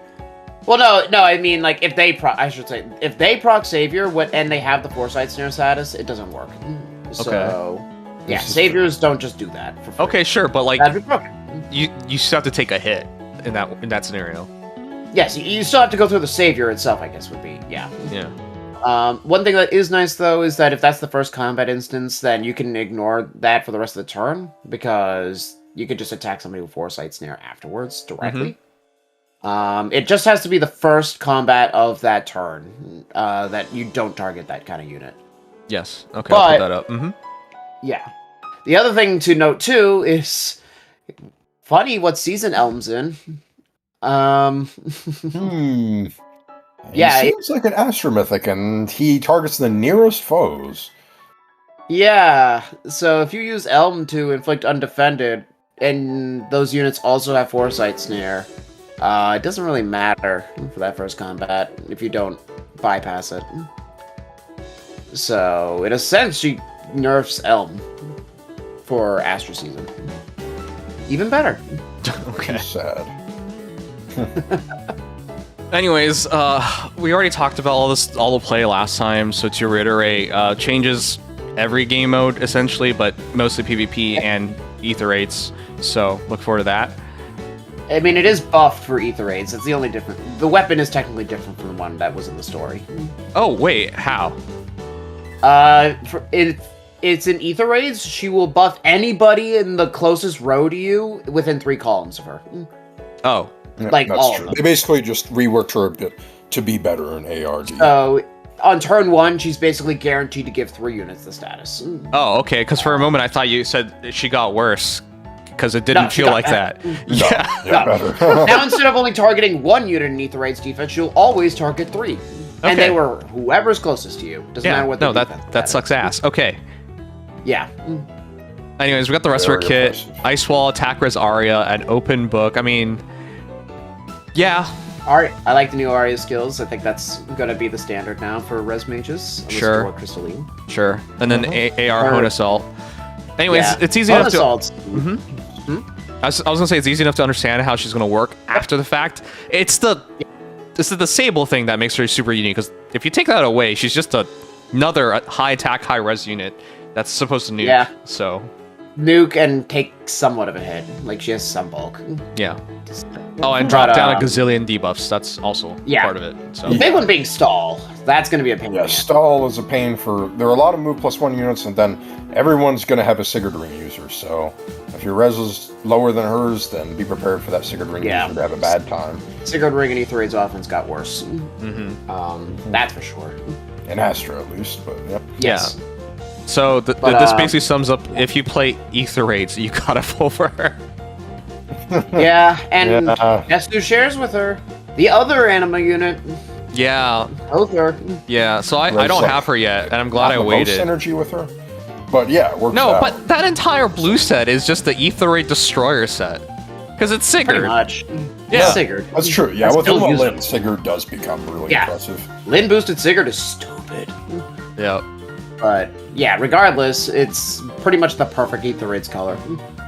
Well, no, I mean, like, if they proc Savior, and they have the Foresight Snare status, it doesn't work. So, yeah, Saviors don't just do that for free. Okay, sure, but like That'd be broken. you still have to take a hit in that scenario. Yes, you still have to go through the Savior itself, I guess, would be, yeah. Yeah. One thing that is nice, though, is that if that's the first combat instance, then you can ignore that for the rest of the turn, because you could just attack somebody with Foresight Snare afterwards, directly. It just has to be the first combat of that turn, that you don't target that kind of unit. Yes. Okay, I'll put that up. Yeah. The other thing to note, too, is... Funny what season Elm's in. Yeah, He seems like an astromythic, and he targets the nearest foes. Yeah, so if you use Elm to inflict undefended, and those units also have Foresight Snare, it doesn't really matter for that first combat if you don't bypass it. So, in a sense, she nerfs Elm for Astra season. Even better. Okay. Sad. Anyways, we already talked about all the play last time, so to reiterate, changes every game mode essentially, but mostly PvP and Ether Rates, so look forward to that. I mean, it is buffed for Ether Raids. It's the only different. The weapon is technically different from the one that was in the story. Oh, wait, how? It's in Ether Raids. She will buff anybody in the closest row to you within 3 columns of her. Oh. Yeah, Like, that's all of true. them. They basically just reworked her a bit to be better in ARD. So, on turn 1, she's basically guaranteed to give 3 units the status. Oh, okay, because for a moment I thought you said she got worse, because it didn't No, she feel got like better. that. Yeah. Yeah, better. Now, instead of only targeting 1 unit in Ether Raids defense, she'll always target 3. Okay. And they were whoever's closest to you. Doesn't matter what their defense that status sucks is. ass. Okay. Yeah. Anyways, we got the rest of her Very kit. impressive. Ice Wall, Attack Res Aria, and Open Book. I mean, yeah. Alright, I like the new Aria skills. I think that's gonna be the standard now for Res Mages. unless Sure. you want Crystalline. Sure. And then AR Or- Hone Assault. Anyways, Yeah. it's easy enough to... Assaults. I was gonna say it's easy enough to understand how she's gonna work after the fact. It's the Sable thing that makes her super unique, because if you take that away, she's just another high attack, high res unit that's supposed to nuke. Yeah. So, Nuke and take somewhat of a hit. Like, she has some bulk. yeah. Oh, and drop But, down a gazillion debuffs. That's also yeah. part of it. So, The big one being Stall. That's gonna be a pain. Yeah, stall is a pain for... There are a lot of move +1 units, and then everyone's going to have a Sigurd Ring user, so if your res is lower than hers, then be prepared for that Sigurd Ring Yeah. user to have a bad time. Sigurd Ring and Ether Raid's offense got worse. Mm-hmm. That's for sure. In Astra, at least, but yep. Yes. So But, this basically sums up: if you play Ether Raids, you gotta pull for her. Yeah, and Yeah. guess who shares with her? The other anima unit. Yeah, Othar. yeah. So I There's don't like have her yet, and I'm glad I Not the most waited. synergy with her, but yeah, it works No, out. but that entire blue set is just the Ether Raid Destroyer set, because it's Pretty Sigurd. much. Yeah. Sigurd. That's true. Yeah, That's with still Lin, usable. Sigurd does become really Yeah. impressive. Lin boosted Sigurd is stupid. Yep. But yeah, regardless, it's pretty much the perfect Ether Raids color.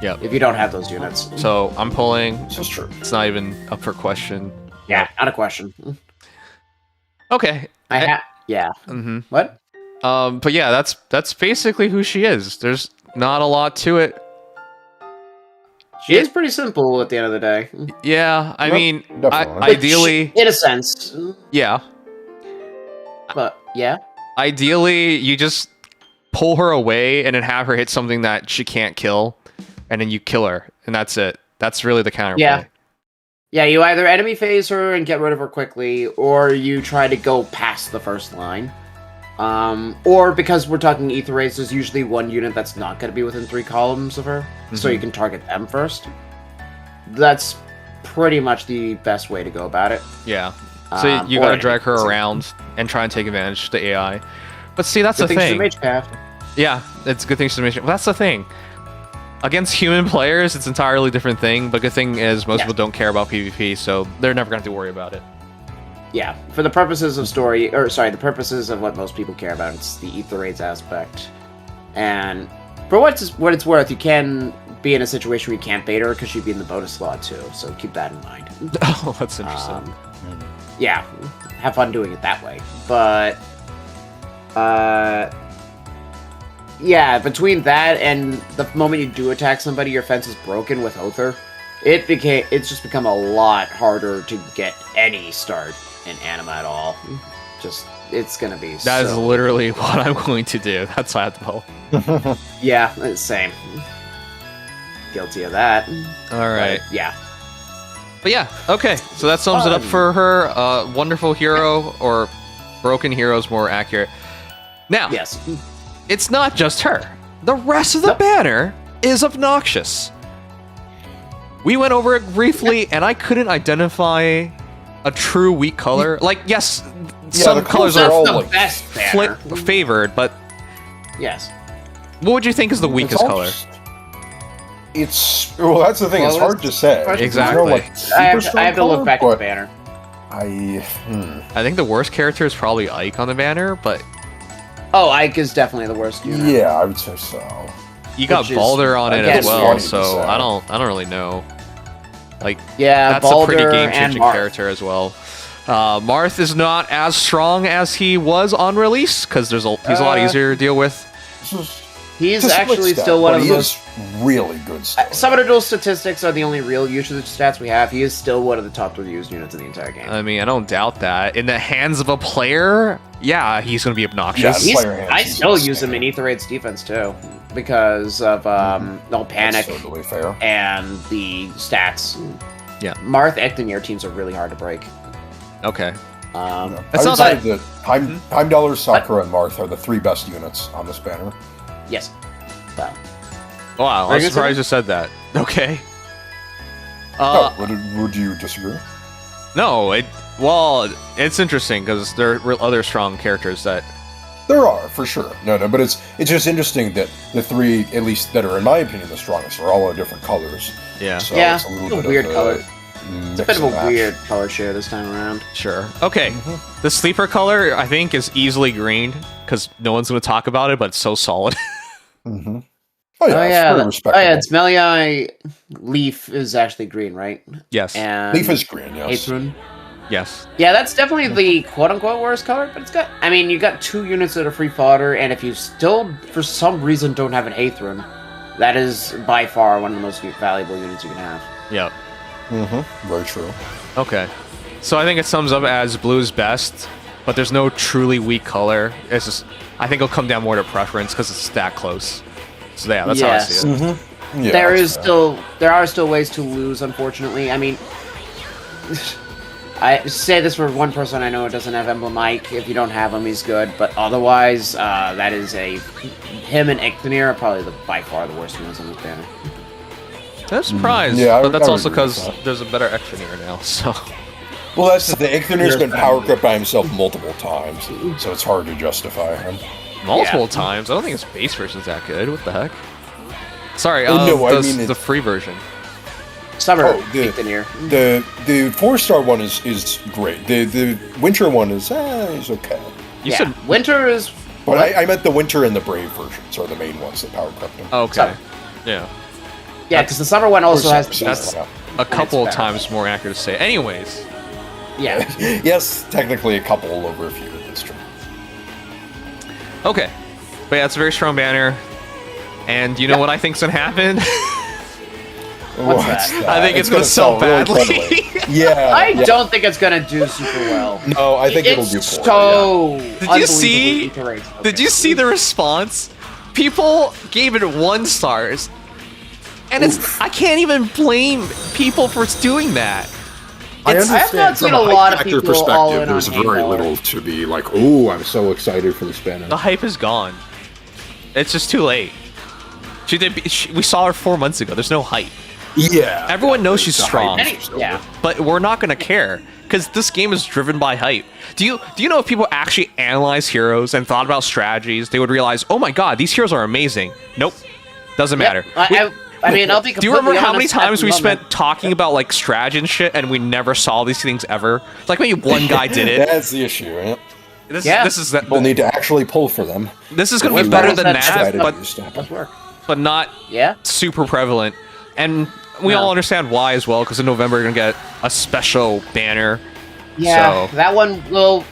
Yep. If you don't have those units. So I'm pulling. This is true. It's not even up for question. Yeah, not a question. Okay. I have. Yeah. Mm-hmm. What? But yeah, that's basically who she is. There's not a lot to it. She is pretty simple at the end of the day. Yeah, I Yep, mean, definitely. ideally, In a sense. yeah. But yeah. Ideally, you just pull her away and then have her hit something that she can't kill, and then you kill her, and that's it. That's really the counterplay. Yeah. Yeah, you either enemy phase her and get rid of her quickly, or you try to go past the first line. Or because we're talking Ether Raids, there's usually one unit that's not going to be within 3 columns of her, so you can target them first. That's pretty much the best way to go about it. Yeah. So you or gotta enemy drag her phase. around and try and take advantage of the AI. But see, that's Good the thing she's thing. a mage craft. Yeah, it's good thing she's a mission. Well, that's the thing. Against human players, it's an entirely different thing. But good thing is most people don't care about PvP, so they're never going to have to worry about it. Yeah, for the purposes of story, or sorry, the purposes of what most people care about, it's the Ether Raids aspect. And for what it's worth, you can be in a situation where you can't bait her because she'd be in the bonus slot too, so keep that in mind. Oh, that's interesting. Yeah, have fun doing it that way. But, yeah, between that and the moment you do attack somebody, your fence is broken with Oather, it's just become a lot harder to get any start in anima at all. Just, it's gonna be That is literally what I'm going to do. That's why I have to pull. Yeah, same. Guilty of that. All right. But, yeah. But yeah, okay. So that sums it up for her. Wonderful hero, or broken hero is more accurate. Now, Yes. it's not just her. The rest of the banner is obnoxious. We went over it briefly, and I couldn't identify a true weak color. Like, yes, some the colors are are all the like best banner. favored, but Yes. what would you think is the weakest It's all color? just- It's well, that's the thing. Well, it's hard to say. There's no, Exactly. like, I super have strong to look color, back at the but banner. I think the worst character is probably Ike on the banner, but Oh, Ike is definitely the worst unit. Yeah, I would say so. you got Which is, Balder on it again, as well, funny to so say. I don't really know. Like, Yeah, that's Balder a pretty and game-changing Marth. character as well. Marth is not as strong as he was on release because he's a lot easier to deal with. This is He's to some actually extent, still one but of the he most. is really good stuff. Some of the dual statistics are the only real usage stats we have. He is still one of the top 3 used units in the entire game. I mean, I don't doubt that. In the hands of a player, yeah, he's going to be obnoxious. Yeah, He's- player hands, I he's still insane. use him in Ether Raid's defense too, because of no panic That's totally fair. and the stats. Yeah. Marth Ectonir teams are really hard to break. Okay. Um, Yeah. That's I not would say bad. that Time Dollar, Sakura, and Marth are the 3 best units on this banner. Yes. But Wow, Are I'm you surprised you said that. Okay. Would you disagree? No, it's interesting because there are other strong characters that. There are, for sure. No, but it's just interesting that the 3, at least that are, in my opinion, the strongest, are all in different colors. Yeah, So Yeah, it's a little it's a bit weird of color. It's a bit of a weird color share this time around. sure. Okay, the sleeper color I think is easily green because no one's going to talk about it, but it's so solid. Mm-hmm. Oh yeah, Oh it's yeah, very respectable. it's Meliai Leaf is actually green, right? Yes. And Leaf is green, yes. Aethrun. Yes. Yeah, that's definitely the quote-unquote worst color, but it's got. I mean, you got 2 units that are free fodder, and if you still, for some reason, don't have an Aethrun, that is by far one of the most valuable units you can have. Yep. Mm-hmm. Very true. Okay. So I think it sums up as blue is best, but there's no truly weak color. It's just I think it'll come down more to preference because it's that close. So yeah, that's how I see it. Mm-hmm. Yeah, there that's fair. there are still ways to lose, unfortunately. I mean, I say this for one person I know who doesn't have Emblem Ike. If you don't have him, he's good. But otherwise, that is him and Ectonir are probably by far the worst ones on this banner. I'm surprised, Yeah, but that's I would also agree with because that. there's a better Exoneer now. So Well, that's the thing. Icthonir's been power crept by himself multiple times, so it's hard to justify him. multiple times. I don't think his base version's that good. What the heck? Sorry, No, I mean the free version. summer Oh, kicked in here. the 4-star one is great. The winter one is okay. You Yeah, said winter is. But I meant the winter and the brave versions are the main ones that power crept them. okay. Summer. Yeah. Yeah, because the summer one also has. That's a couple of times more accurate to say. Anyways, Yeah. Yes, technically a couple over a few. That's true. okay. But yeah, it's a very strong banner. And you know what I think's gonna happen? What's that? I think it's gonna sell really badly. cleverly. Yeah. I yeah. don't think it's gonna do super well. No, I think it'll do It's poorly. so. Did you see? unbelievably great. Did you see the response? People gave it 1 stars, and I can't even blame people for doing that. I I've understand not seen from a lot of hype people all in on there's very Halo. little to be like, oh, I'm so excited for this banner. The hype is gone. It's just too late. We saw her 4 months ago. There's no hype. Yeah. Everyone knows she's The hype strong. is just over. Yeah. But we're not gonna care because this game is driven by hype. Do you know if people actually analyze heroes and thought about strategies, they would realize, oh my god, these heroes are amazing. Nope, doesn't matter. I mean, I'll be. Do you remember how many completely honest, times at we the spent moment- talking about like strategy and shit, and we never saw these things ever? It's like maybe one guy did it. That's the issue, right? This is We'll need to actually pull for them. this is gonna With be better than that that, strategy. but Let's work. not Yeah. super prevalent. And we No. all understand why as well, because in November you're gonna get a special banner. Yeah, So- that one will.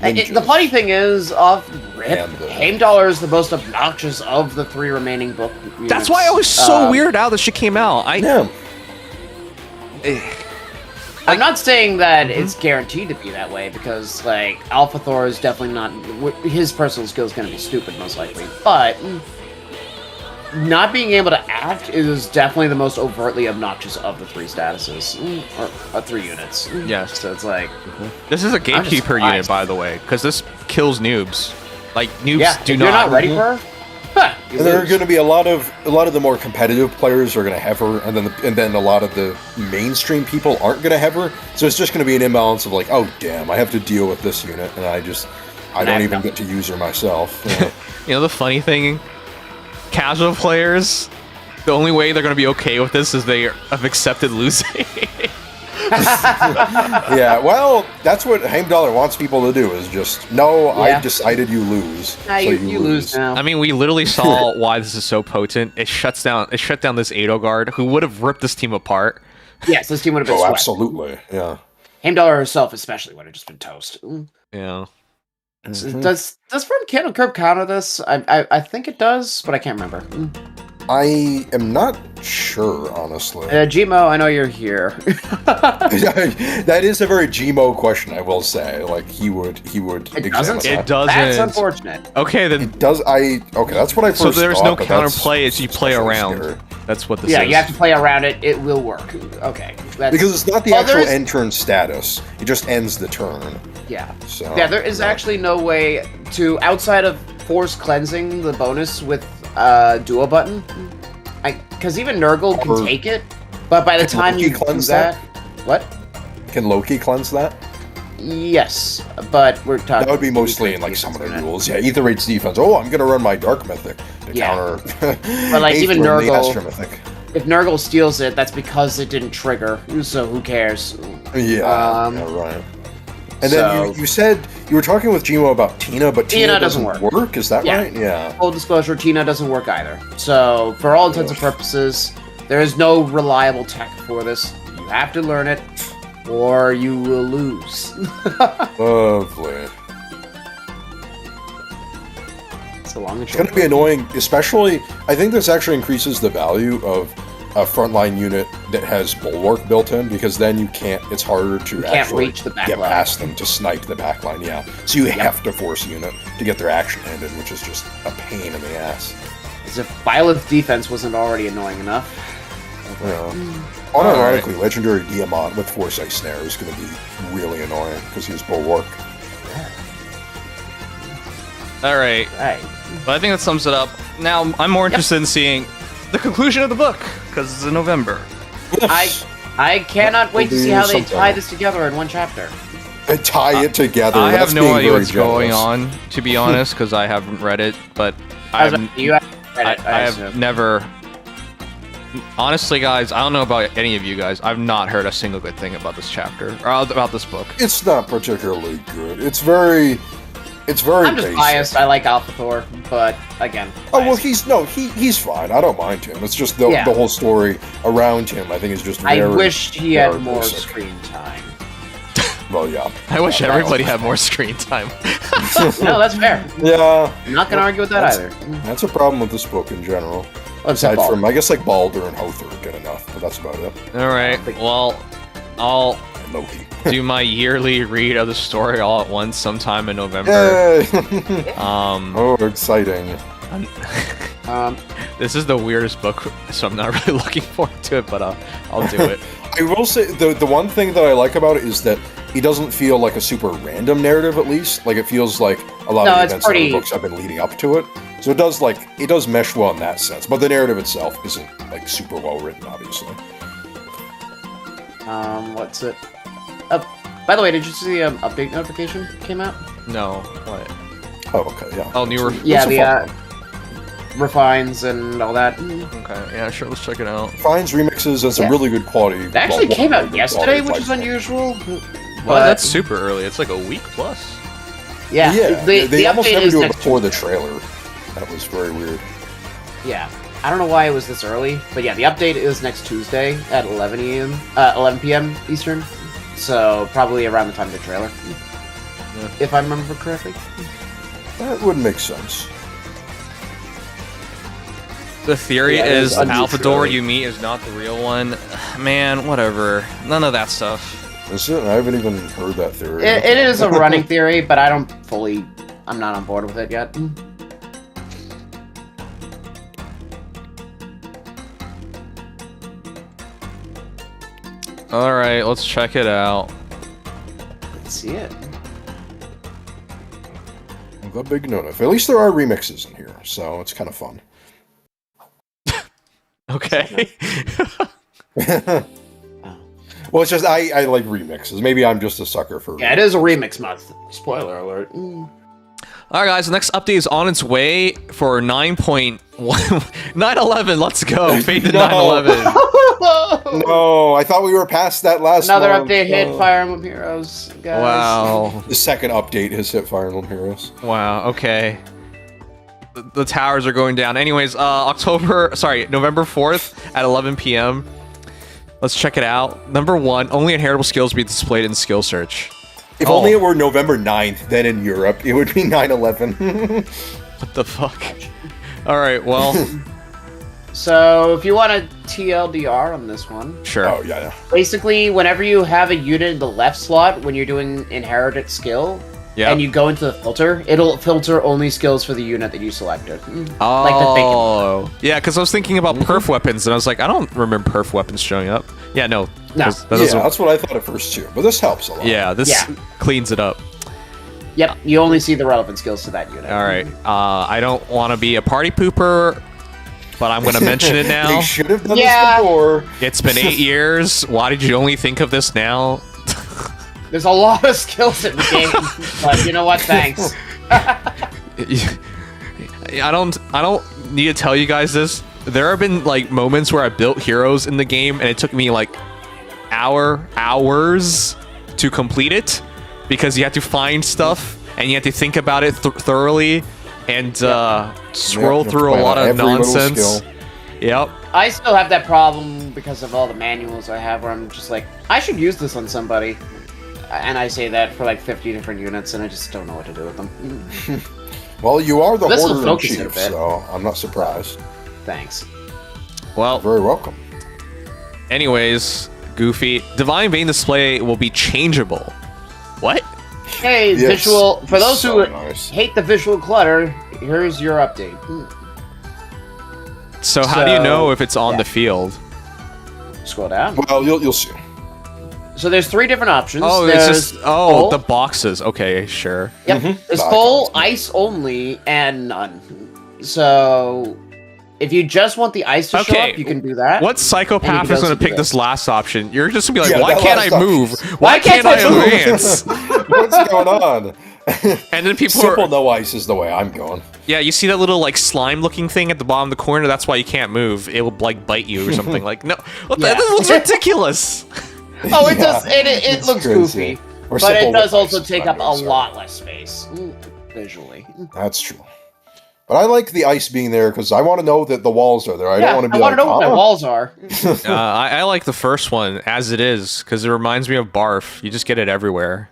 Ninjas. The funny thing is, off rip, And the- Heimdallr is the most obnoxious of the 3 remaining book units. That's why I was so weirded out that she came out. Yeah. I'm not saying that Mm-hmm. it's guaranteed to be that way because, like, Alpha Thor is definitely not. His personal skill is going to be stupid, most likely. But not being able to act is definitely the most overtly obnoxious of the 3 statuses or 3 units. Yes. So it's like, This is a gatekeeper surprised. unit, by the way, because this kills noobs. Like noobs yeah, do if you're not ready for her. Huh, you And there are lose. going to be a lot of the more competitive players are going to have her, and then a lot of the mainstream people aren't going to have her. So it's just going to be an imbalance of like, oh damn, I have to deal with this unit, and I don't even get to use her myself. Yeah. You know the funny thing? Casual players, the only way they're going to be okay with this is they have accepted losing. Yeah, well, that's what Heimdallr wants people to do is just, no, I Yeah. decided you lose. Nah, so you lose now. I mean, we literally saw why this is so potent. It shut down this Ado guard who would have ripped this team apart. Yes, this team would have been Oh, swept. absolutely, yeah. Heimdallr herself especially would have just been toast. Yeah. Does From Candle Curb counter this? I think it does, but I can't remember. I am not sure, honestly. Gmo, I know you're here. That is a very Gmo question, I will say. Like he would It examine doesn't? that. It doesn't. That's unfortunate. Okay, then. It does. Okay, that's what I first. So there's thought, no but counter that's play as you play especially around. scary. That's what this Yeah, is. you have to play around it. It will work. Okay. That's, Because it's not the Well, actual there's- end turn status. It just ends the turn. Yeah. So Yeah, there is actually no way to, outside of Force Cleansing, the bonus with duo button. Because even Nurgle Or- can take it, but by the Can time Loki you do cleanse that... What? Can Loki cleanse that? Yes, but we're talking... That would be mostly in like summoner duels. Yeah, Ether Raid's defense. Oh, I'm gonna run my Dark Mythic to Yeah. counter. But, like, even Aether and the Nurgle- Astro Mythic. If Nurgle steals it, that's because it didn't trigger, so who cares? Yeah, Um, yeah, right. And then you said you were talking with Gmo about Tina, but Tina doesn't work. Is that Yeah. right? Yeah. Full disclosure, Tina doesn't work either. So, for all intents and purposes, there is no reliable tech for this. You have to learn it, or you will lose. Lovely. It's a long and It's short. going to be annoying, especially. I think this actually increases the value of a frontline unit that has Bulwark built in, because then you can't. It's harder to can't actually reach the back get line. past them to snipe the backline. Yeah, so you have to force a unit to get their action ended, which is just a pain in the ass. As if Byleth defense wasn't already annoying enough. Yeah. Unironically, Legendary Diamant with Foresight Snare is going to be really annoying because he's Bulwark. All right. Right. But I think that sums it up. Now, I'm more interested in seeing the conclusion of the book, because it's in November. I cannot wait to We'll see do how they something. tie this together in one chapter. Tie it together. I That's have no being idea very what's going generous. on, to be honest, because I haven't read it, but You have read I it, have assume. never honestly, guys, I don't know about any of you guys. I've not heard a single good thing about this chapter or about this book. It's not particularly good. It's very I'm just basic. biased. I like Alpha Thor, but again. Oh well, biased. he's fine. I don't mind him. It's just the whole story around him. I think is just. I Very, wish he had very more basic. screen time. Well, yeah. I wish everybody had more screen time. No, that's fair. Yeah. I'm not gonna argue with that either. That's a problem with this book in general. Well, except Aside from, Baldur. I guess, like Baldur and Hother get enough, but that's about it. All right. Well, I'll And Loki. do my yearly read of the story all at once sometime in November. Yay! Oh, exciting. This is the weirdest book, so I'm not really looking forward to it, but I'll do it. I will say, the one thing that I like about it is that it doesn't feel like a super random narrative, at least. Like, it feels like a lot of the events in the books have been leading up to it. So it does mesh well in that sense. But the narrative itself isn't, like, super well written, obviously. What's it? By the way, did you see the update notification came out? No, what? Oh, okay, yeah. Oh, new Yeah, It's a fun one. refines and all that. Okay, yeah, sure, let's check it out. Finds remixes and some Yeah. really good quality. That actually well, came out good yesterday, quality which is fights. unusual. Well, that's super early. It's like a week plus. Yeah, Yeah, the they almost update never is do it next before the Tuesday. trailer. That was very weird. Yeah, I don't know why it was this early, but yeah, the update is next Tuesday at 11 p.m. Eastern. So probably around the time of the trailer, if I remember correctly. That would make sense. The theory Yeah, it is is unusual. Alpha Door you meet is not the real one. Man, whatever. None of that stuff. Is it? I haven't even heard that theory. It is a running theory, but I'm not on board with it yet. Alright, let's check it out. Let's see it. The big notif. At least there are remixes in here, so it's kind of fun. Okay. Well, it's just I like remixes. Maybe I'm just a sucker for. Yeah, it is a remix month. Spoiler alert. Alright guys, the next update is on its way for 9.1 9/11, let's go. Fate to No. 9/11. No, I thought we were past that last. Another month. update hit Fire Emblem Heroes, guys. Wow. The second update has hit Fire Emblem Heroes. Wow, okay. The towers are going down. Anyways, November 4th at 11 p.m. Let's check it out. Number 1, only inheritable skills be displayed in skill search. If only it were November 9th, then in Europe, it would be 9/11. What the fuck? Alright, well, So, if you want a TLDR on this one, sure. Oh, yeah. basically, whenever you have a unit in the left slot when you're doing inherited skill, Yeah. and you go into the filter, it'll filter only skills for the unit that you selected. Oh, Like the bacon. yeah, because I was thinking about perf weapons, and I was like, I don't remember perf weapons showing up. Yeah, no. No. That Yeah, doesn't- that's what I thought at first, too. But this helps a lot. yeah, this Yeah. cleans it up. Yep, you only see the relevant skills to that unit. Alright, I don't want to be a party pooper, but I'm going to mention it now. They should have done Yeah. this before. It's been 8 years. Why did you only think of this now? There's a lot of skills in the game, but you know what? Thanks. I don't need to tell you guys this. There have been like moments where I built heroes in the game and it took me like hours to complete it because you have to find stuff and you have to think about it thoroughly and scroll Yep, through a plan lot out of every little nonsense. skill. Yep. I still have that problem because of all the manuals I have where I'm just like, I should use this on somebody. And I say that for like 50 different units and I just don't know what to do with them. Well, you are the This will Hoarder in focus it a Chief, bit. so I'm not surprised. Thanks. Well, Very welcome. anyways, Goofy, Divine Vein display will be changeable. What? Hey, Yes. visual. For those So who nice. hate the visual clutter, here's your update. So how do you So, know if it's on yeah. the field? Scroll down. Well, you'll see. So there's 3 different options. Oh, There's it's just full. the boxes. Okay, sure. Yep. Mhm. There's The full, icons. ice only, and none. So If you just want the ice to show Okay, up, you can do that. What psychopath can is going also to pick do this last option? You're just going to be like, Yeah, why that can't last I option. move? Why can't I move?" advance? What's going on? And then people Simple are, no ice is the way I'm going. yeah, you see that little like slime looking thing at the bottom of the corner? That's why you can't move. It will like bite you or something. Like, no, Yeah. this looks ridiculous. Oh, it does. It It's looks crazy. goofy, Or but it simple does no also ice is take what up I a mean, sorry. lot less space visually. That's true. But I like the ice being there because I want to know that the walls are there. I don't want to be I want like, to know what my "Huh?" walls are. I like the first one as it is because it reminds me of Barf. You just get it everywhere.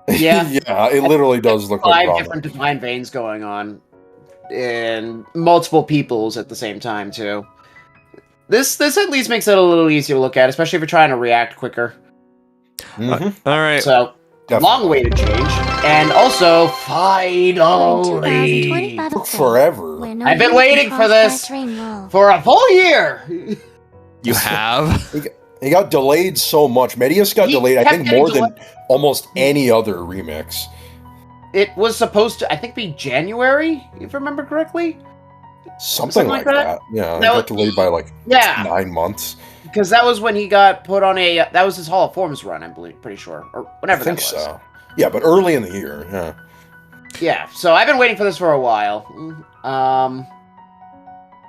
Yeah. Yeah, it literally does look like 5 ramen. different divine veins going on, and multiple peoples at the same time too. This at least makes it a little easier to look at, especially if you're trying to react quicker. Mhm. All right. So Definitely. long way to change, and also finally, 2025 Took forever. where no I've been unit waiting can for cross that this train wall. for a full year. You have? He got delayed so much. Medius got He delayed, I kept think, getting more than almost any other remix. It was supposed to, I think, be January, if I remember correctly. Something like that. Yeah, it That got was- delayed by like Yeah. 9 months. Because that was when he got put on a. That was his Hall of Forms run, I'm pretty sure, or I whenever think that was. so. Yeah, but early in the year, yeah. Yeah. So I've been waiting for this for a while.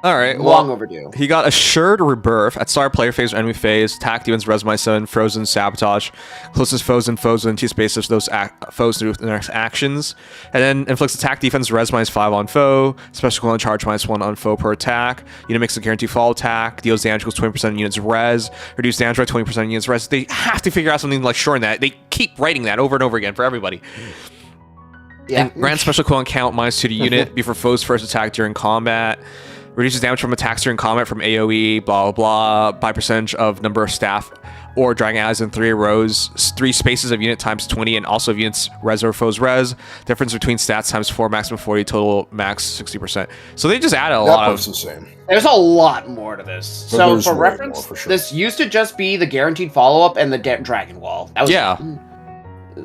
All right. Long Well, overdue. he got Assured Rebirth at start player phase or enemy phase. Attack demons, Resume 7, Frozen, Sabotage. Closest foes and foes within 2 spaces. Those foes do their next actions. And then inflicts attack defense, Resume 5 on foe. Special equivalent charge -1 on foe per attack. Unit makes a guaranteed fall attack. Deals damage equals 20% of units res. Reduce damage by 20% of units res. They have to figure out something like shorten that. They keep writing that over and over again for everybody. Yeah. And grant special equivalent count -2 to unit before foe's first attack during combat. Reduces damage from attacks during combat from AoE, blah, blah, blah, by percentage of number of staff or dragon allies in 3 rows, 3 spaces of unit times 20, and also of units res or foes res. Difference between stats times 4, maximum 40, total max 60%. So they just added a That lot part's of... the same. There's a lot more to this. But So there's for way reference, more, for sure. this used to just be the guaranteed follow-up and the dragon wall. That was Yeah.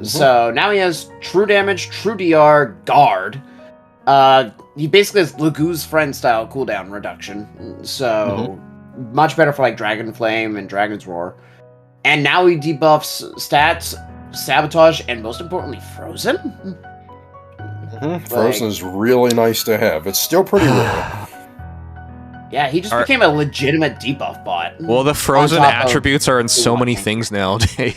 So now he has true damage, true DR, guard. He basically has Lagoo's friend style cooldown reduction. So much better for like Dragon Flame and Dragon's Roar. And now he debuffs stats, sabotage, and most importantly, Frozen. Frozen is really nice to have. It's still pretty rare. Yeah, he just Alright. became a legitimate debuff bot. Well, the Frozen On top of attributes are in so many watching. things nowadays.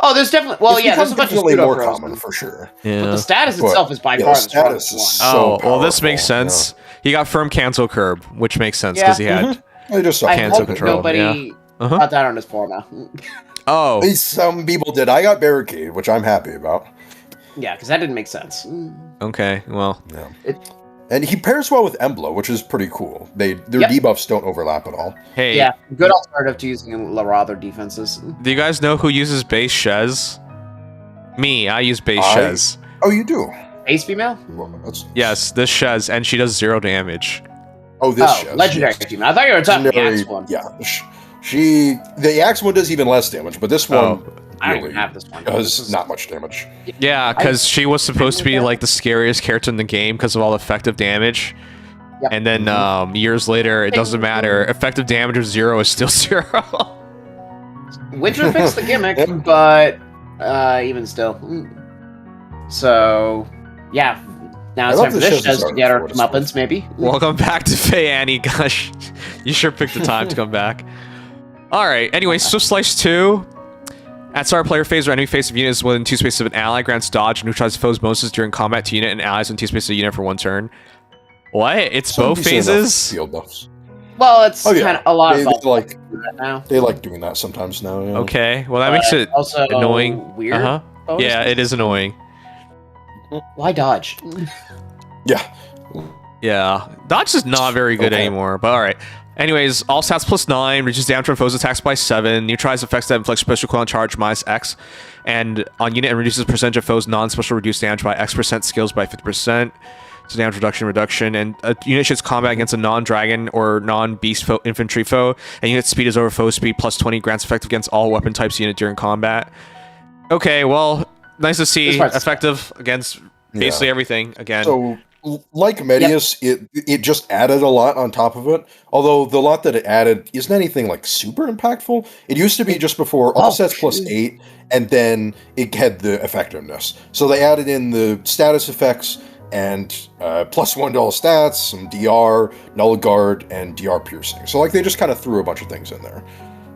Oh, there's definitely. Well, It's yeah, there's a become bunch of definitely pseudo more Frozen. common for sure. But Yeah. the status But, itself is by yeah, far the the strongest status one. is so Oh, well, this powerful, makes sense. He got firm cancel curb, which makes sense Yeah. because he had... I just saw I cancel hope control, nobody Uh-huh. got that on his form now. Oh, Some people did. I got barricade, which I'm happy about. Yeah, because that didn't make sense. okay. Well, Yeah. And he pairs well with Emblem, which is pretty cool. Their Yep. debuffs don't overlap at all. hey, Yeah, good alternative to using Larather defenses. do you guys know who uses base Shez? Me, I use base I- Shez. Oh, you do? Ace female? Well, that's, Yes, this Shez, and she does 0 damage. oh, this Oh, Shez, legendary yes. female. I thought you were talking about the Legendary- Axe one. Yeah. The axe one does even less damage, but this one Oh. I don't really even have this one. does This is- not much damage. Yeah, because she was supposed to be like the scariest character in the game because of all the effective damage. Yep. And then years later, it doesn't matter. Effective damage of 0 is still 0. Winter fixed the gimmick, Yep. but even still. So, yeah. Now it's I time for love the this shows Shez to that get are her for what it's worth. comeuppance, maybe. Welcome back to Faye Annie. Gosh, you sure picked the time to come back. All right. Anyway, Swift Slice 2. At start player phase or enemy phase of units within 2 spaces of an ally grants dodge and neutralizes foes' bonuses during combat to unit and allies in 2 spaces of a unit for 1 turn. What? It's Some both decent enough phases? Field buffs. Well, it's Oh, yeah. kind of a lot They of like that now. they like doing that sometimes now. Yeah. Okay. Well, that makes it also annoying. weird. Uh-huh. bonus Yeah, it is annoying. Why dodge? Yeah. Yeah. Dodge is not very good Okay. anymore, but alright. Anyways, all stats +9, reduces damage from foes' attacks by 7, neutralizes effects that inflict special equivalent charge -X, and on unit and reduces percentage of foes' non-special reduced damage by X% skills by 50%. So damage reduction, and a unit shoots combat against a non-dragon or non-beast infantry foe, and unit speed is over foe speed +20, grants effective against all weapon types unit during combat. Okay, well, nice to see This part's- effective against basically everything again. So like Medius, it just added a lot on top of it. Although the lot that it added isn't anything like super impactful. It used to be just before all sets plus 8, and then it had the effectiveness. So they added in the status effects and +1 to all stats, some DR, null guard, and DR piercing. So like they just kind of threw a bunch of things in there.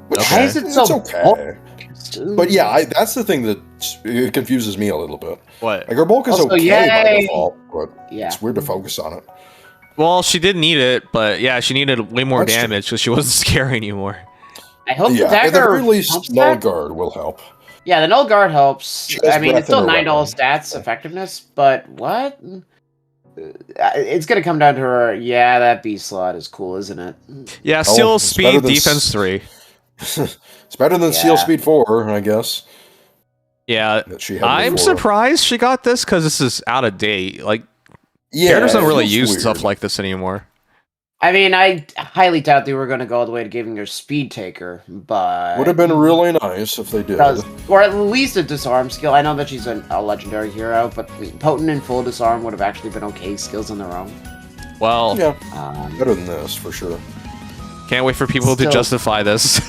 Which Why is it so it's okay. But yeah, that's the thing that it confuses me a little bit. What? Like her bulk is Also, okay by yay! default, but Yeah. it's weird to focus on it. Well, she did need it, but yeah, she needed way more That's true. damage because she wasn't scary anymore. I hope the Yeah, at the dagger very least, helps null that. guard will help. Yeah, the null guard helps. She has I mean, breath it's still in her $9 weapon. stats effectiveness, but what? It's gonna come down to her. Yeah, that B slot is cool, isn't it? Yeah, Oh, seal it's better speed, than defense 3. It's better than Seal Yeah. Speed 4, I guess. Yeah, That she had I'm before. surprised she got this because this is out of date. Like, Yeah, characters don't it really feels use weird. stuff like this anymore. I mean, I highly doubt they were going to go all the way to giving her speed taker, but Would have been really nice if they did. or at least a disarm skill. I know that she's a legendary hero, but potent and full disarm would have actually been okay skills on their own. Well, Yeah, Um, better than this for sure. can't wait for people to Still- justify this.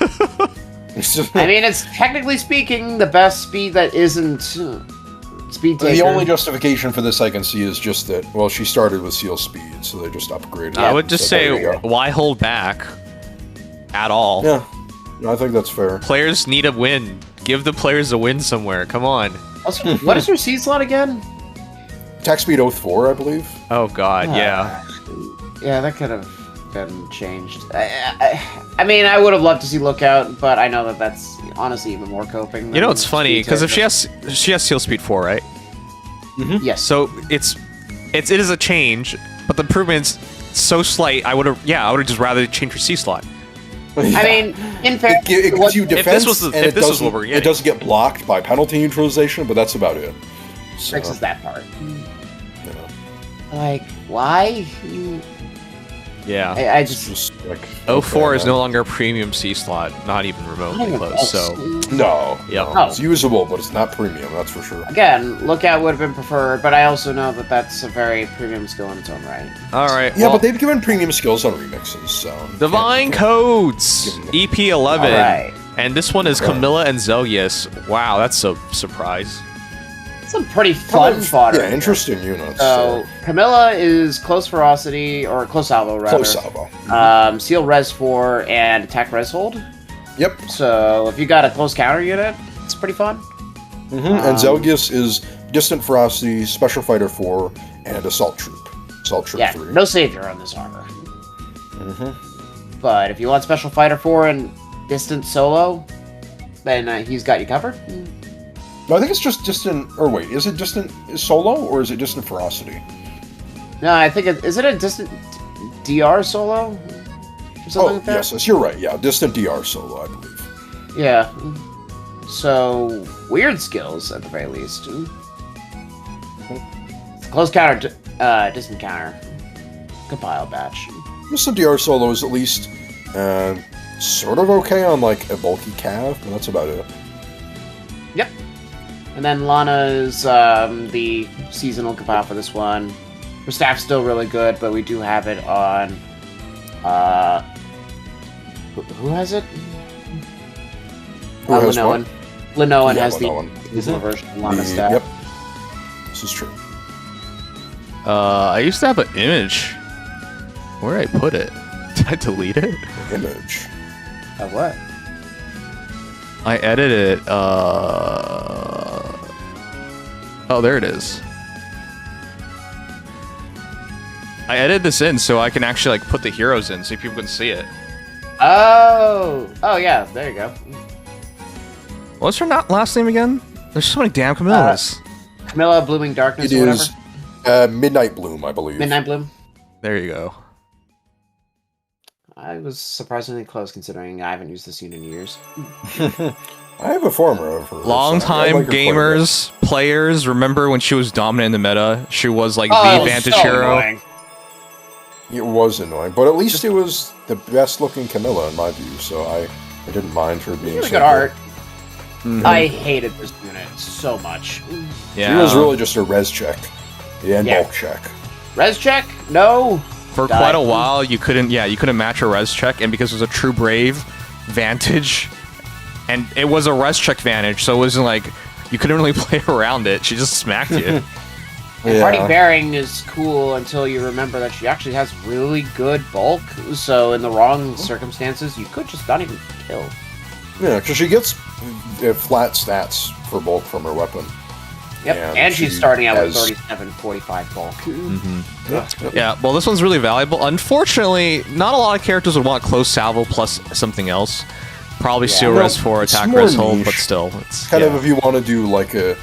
I mean, it's technically speaking the best speed that isn't speed taker. The only justification for this I can see is just that, well, she started with Seal Speed, so they just upgraded it. I would just So there say, you go. why hold back at all? Yeah, no, I think that's fair. Players need a win. Give the players a win somewhere. Come on. Also, what is her C slot again? Attack Speed 04, I believe. Oh god, yeah. Yeah, that could have been changed. I mean, I would have loved to see Lookout, but I know that that's honestly even more coping. You know, than it's funny Speed because if Taker. she has seal speed 4, right? Yes. So it is a change, but the improvement's so slight. I would have just rather change her C slot. I mean, in fact, It gives you defense, was the- and if it this was doesn't, what we're it getting. doesn't get blocked by penalty neutralization, but that's about it. So, fixes that part. yeah. Like, why? Yeah. I It's just just like 04 is okay, no longer a premium C slot, not even remotely close. So No, Yep. no, it's usable, but it's not premium. That's for sure. again, Lookout would have been preferred, but I also know that that's a very premium skill in its own right. all right. Yeah, well, but they've given premium skills on remixes, so Divine Codes EP11, All right. and this one is Camilla and Zelgius. Wow, that's a surprise. Some pretty fun fodder. Yeah, interesting units. So Camilla is close ferocity or close salvo rather. Close salvo. Seal res 4 and attack res hold. Yep. So if you got a close counter unit, it's pretty fun. And Zelgius is distant ferocity, special fighter 4, and assault troop. Assault troop Yeah, 3. no savior on this armor. But if you want special fighter 4 and distant solo, then he's got you covered. No, I think it's just distant. Or wait, is it distant solo or is it distant ferocity? No, I think is it a distant DR solo? Or something like that? yes, you're right. Yeah, distant DR solo, I believe. Yeah. So weird skills at the very least. Close counter, distant counter. Compile batch. Distant DR solo is at least sort of okay on like a bulky cav, but that's about it. Yep. And then Lana is the seasonal compile for this one. Her staff's still really good, but we do have it on. Who has it? Who has Linoan. what? Linoan Yeah, has Linoan. the seasonal version of Lana's The- staff. Yep. This is true. I used to have an image. Where did I put it? Did I delete it? Image. Of what? I edited it. Oh, there it is. I edited this in so I can actually like put the heroes in so people can see it. Oh yeah, there you go. What's her last name again? There's so many damn Camillas. Camilla, Blooming Darkness, It or is whatever. Midnight Bloom, I believe. Midnight Bloom. There you go. I was surprisingly close considering I haven't used this unit in years. I have a former of her. Long so I time like her quite a bit. gamers, players, remember when she was dominant in the meta? She was like Oh, the advantage so hero. annoying. It was annoying, but at least it was the best looking Camilla in my view, so I didn't mind her being Really so good art. Mhm. I hated this unit so much. Yeah. She was really just a res check and Yeah. bulk check. Res check? No. For Die. quite a while, you couldn't match a res check, and because it was a True Brave Vantage, and it was a res check Vantage, so it wasn't like you couldn't really play around it. She just smacked you. And Party Bearing is cool until you remember that she actually has really good bulk, so in the wrong circumstances, you could just not even kill. Yeah, because she gets flat stats for bulk from her weapon. Yep, and she's starting out with 37, 45 bulk. Yeah, well, this one's really valuable. Unfortunately, not a lot of characters would want close salvo plus something else. Probably Seal Res 4, Attack Res Hold, but still. It's kind of if you want to do like a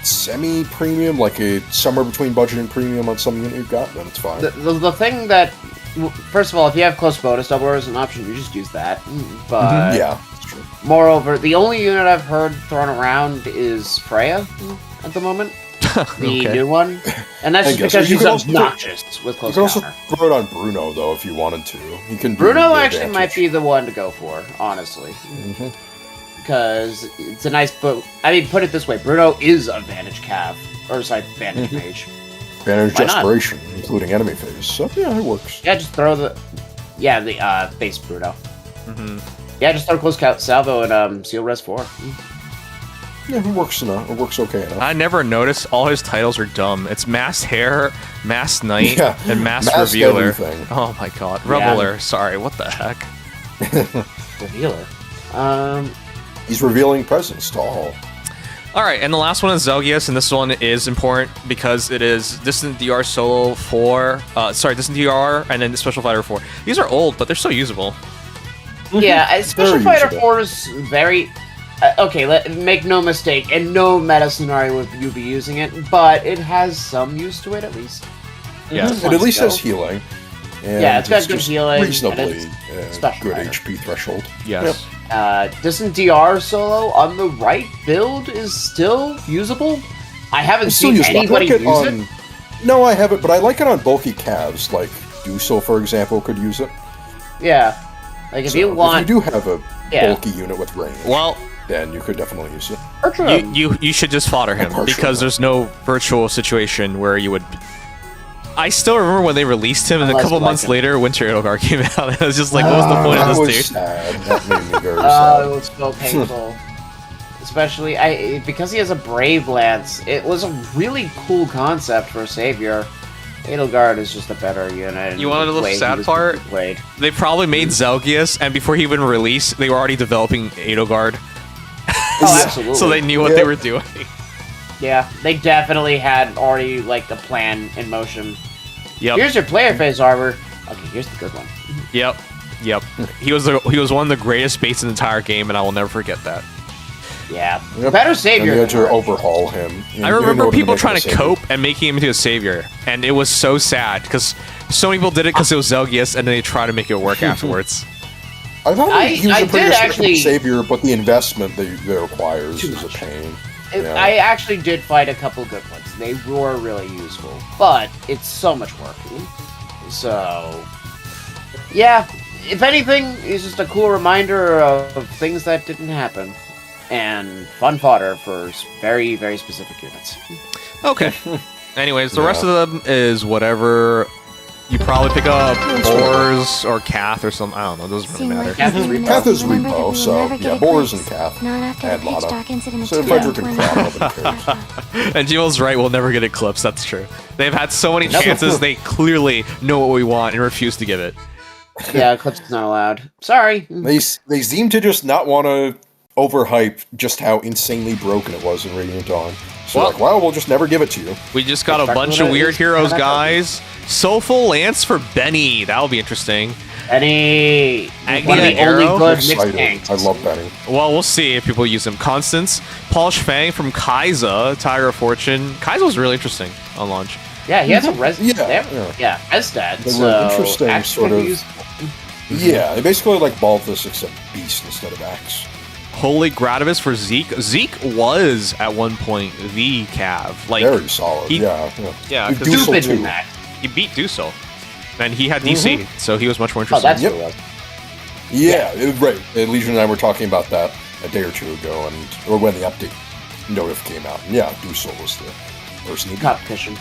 semi-premium, like a somewhere between budget and premium on some unit you've got, then it's fine. The thing that, first of all, if you have close bonus doubler as an option, you just use that. But yeah, that's true. Moreover, the only unit I've heard thrown around is Freya at the moment. The new one. And that's just because she's obnoxious with close counter. You counter. can also throw it on Bruno, though, if you wanted to. You can Bruno actually might be the one to go for, honestly. Because it's a nice... But I mean, put it this way. Bruno is a Vantage Cav. Or, sorry, Vantage Mage. Vantage Desperation, including enemy phase. So, yeah, it works. Yeah, just throw the... Yeah, the base Bruno. Yeah, just throw close salvo and Seal Res 4. Yeah, it works enough. It works okay enough. I never noticed all his titles are dumb. It's Masked Hair, Masked Knight, and Masked Revealer. Everything. Oh my god. Revealer, sorry, what the heck? Revealer? He's revealing presence to all. Alright, and the last one is Zelgius, and this one is important because it is Distant DR Solo 4, Distant DR, and then Special Fighter 4. These are old, but they're still usable. Yeah, Special Fighter 4 is very... okay, make no mistake, in no meta scenario would you be using it, but it has some use to it at least. Yeah, it at least has healing. And yeah, it's got good healing. Reasonably good HP threshold. Yes. Distant DR Solo on the right build is still usable. I haven't seen anybody use it. No, I haven't, but I like it on bulky calves, like Duso, for example, could use it. Yeah. Like if you want... If you do have a bulky unit with range, well, then you could definitely use it. You should just fodder him, because there's no virtual situation where you would... I still remember when they released him, and a couple months later, Winter Edelgard came out, and I was just like, what was the point of this dude? Sad. That made me very sad. It was so painful. Especially, because he has a Brave Lance, it was a really cool concept for a savior. Edelgard is just a better unit. You wanted a little sad part? They probably made Zelgius, and before he even released, they were already developing Edelgard. Oh, absolutely. So they knew what they were doing. Yeah, they definitely had already, like, a plan in motion. Yep. Here's your player phase armor. Okay, here's the good one. Yep. He was one of the greatest baits in the entire game, and I will never forget that. Yeah. Better savior. And you had to overhaul him. I remember people trying to cope and making him into a savior, and it was so sad, because so many people did it because it was Zelgius, and then they tried to make it work afterwards. I thought he was a pretty actually savior, but the investment that it requires is a pain. I actually did fight a couple good ones. They were really useful, but it's so much work. So, yeah, if anything, it's just a cool reminder of things that didn't happen. And fun fodder for very, very specific units. Okay. Anyways, the rest of them is whatever. You probably pick up Boars or Cath or something. I don't know. It doesn't really matter. Cath is repo, so yeah, Boars and Cath. Add Lotto. So Frederick can crop And Jimel's right, we'll never get Eclipse. That's true. They've had so many chances, they clearly know what we want and refuse to give it. Yeah, Eclipse is not allowed. Sorry. They seem to just not want to overhype just how insanely broken it was in Radiant Dawn. So we'll just never give it to you. We just got a bunch of weird heroes, guys. Soulful Lance for Benny. That'll be interesting. Benny. Agni Arrow. I love Benny. Well, we'll see if people use him. Constance. Polish Fang from Kai'Sa. Tiger of Fortune. Kai'Sa was really interesting on launch. Yeah, he has a res. res stat. They were interesting, sort of. Yeah, they basically like Balthus except Beast instead of Axe. Holy Gradivis for Zeke. Zeke was at one point the Cav. Like very solid. Yeah. Stupid in that. He beat Duso, and he had DC, so he was much more interesting. Oh, that's what it was. Yeah, right. Legion and I were talking about that a day or two ago, or when the update notif came out. And yeah, Duso was the person. Competition.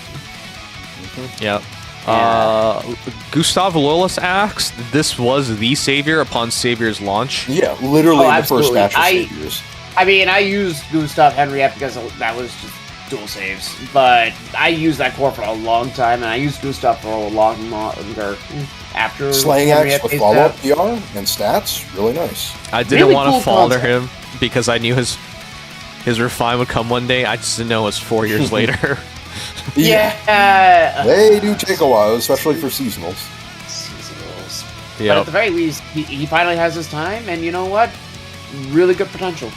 Yeah. Gustav Lolis asks, this was the Savior upon Savior's launch. Yeah, literally in the first absolutely. match of Saviors. I mean, I used Gustav Henriette because that was just dual saves, but I used that core for a long time, and I used Gustav for a long longer after Slaying Axe Henriette with phased follow-up out. PR and stats, really nice. I didn't Really want cool to falter concept. him because I knew his refine would come one day. I just didn't know it was 4 years later. Yeah. They do take a while, especially for seasonals. Seasonals. But Yep. at the very least, he finally has his time, and you know what? Really good potential.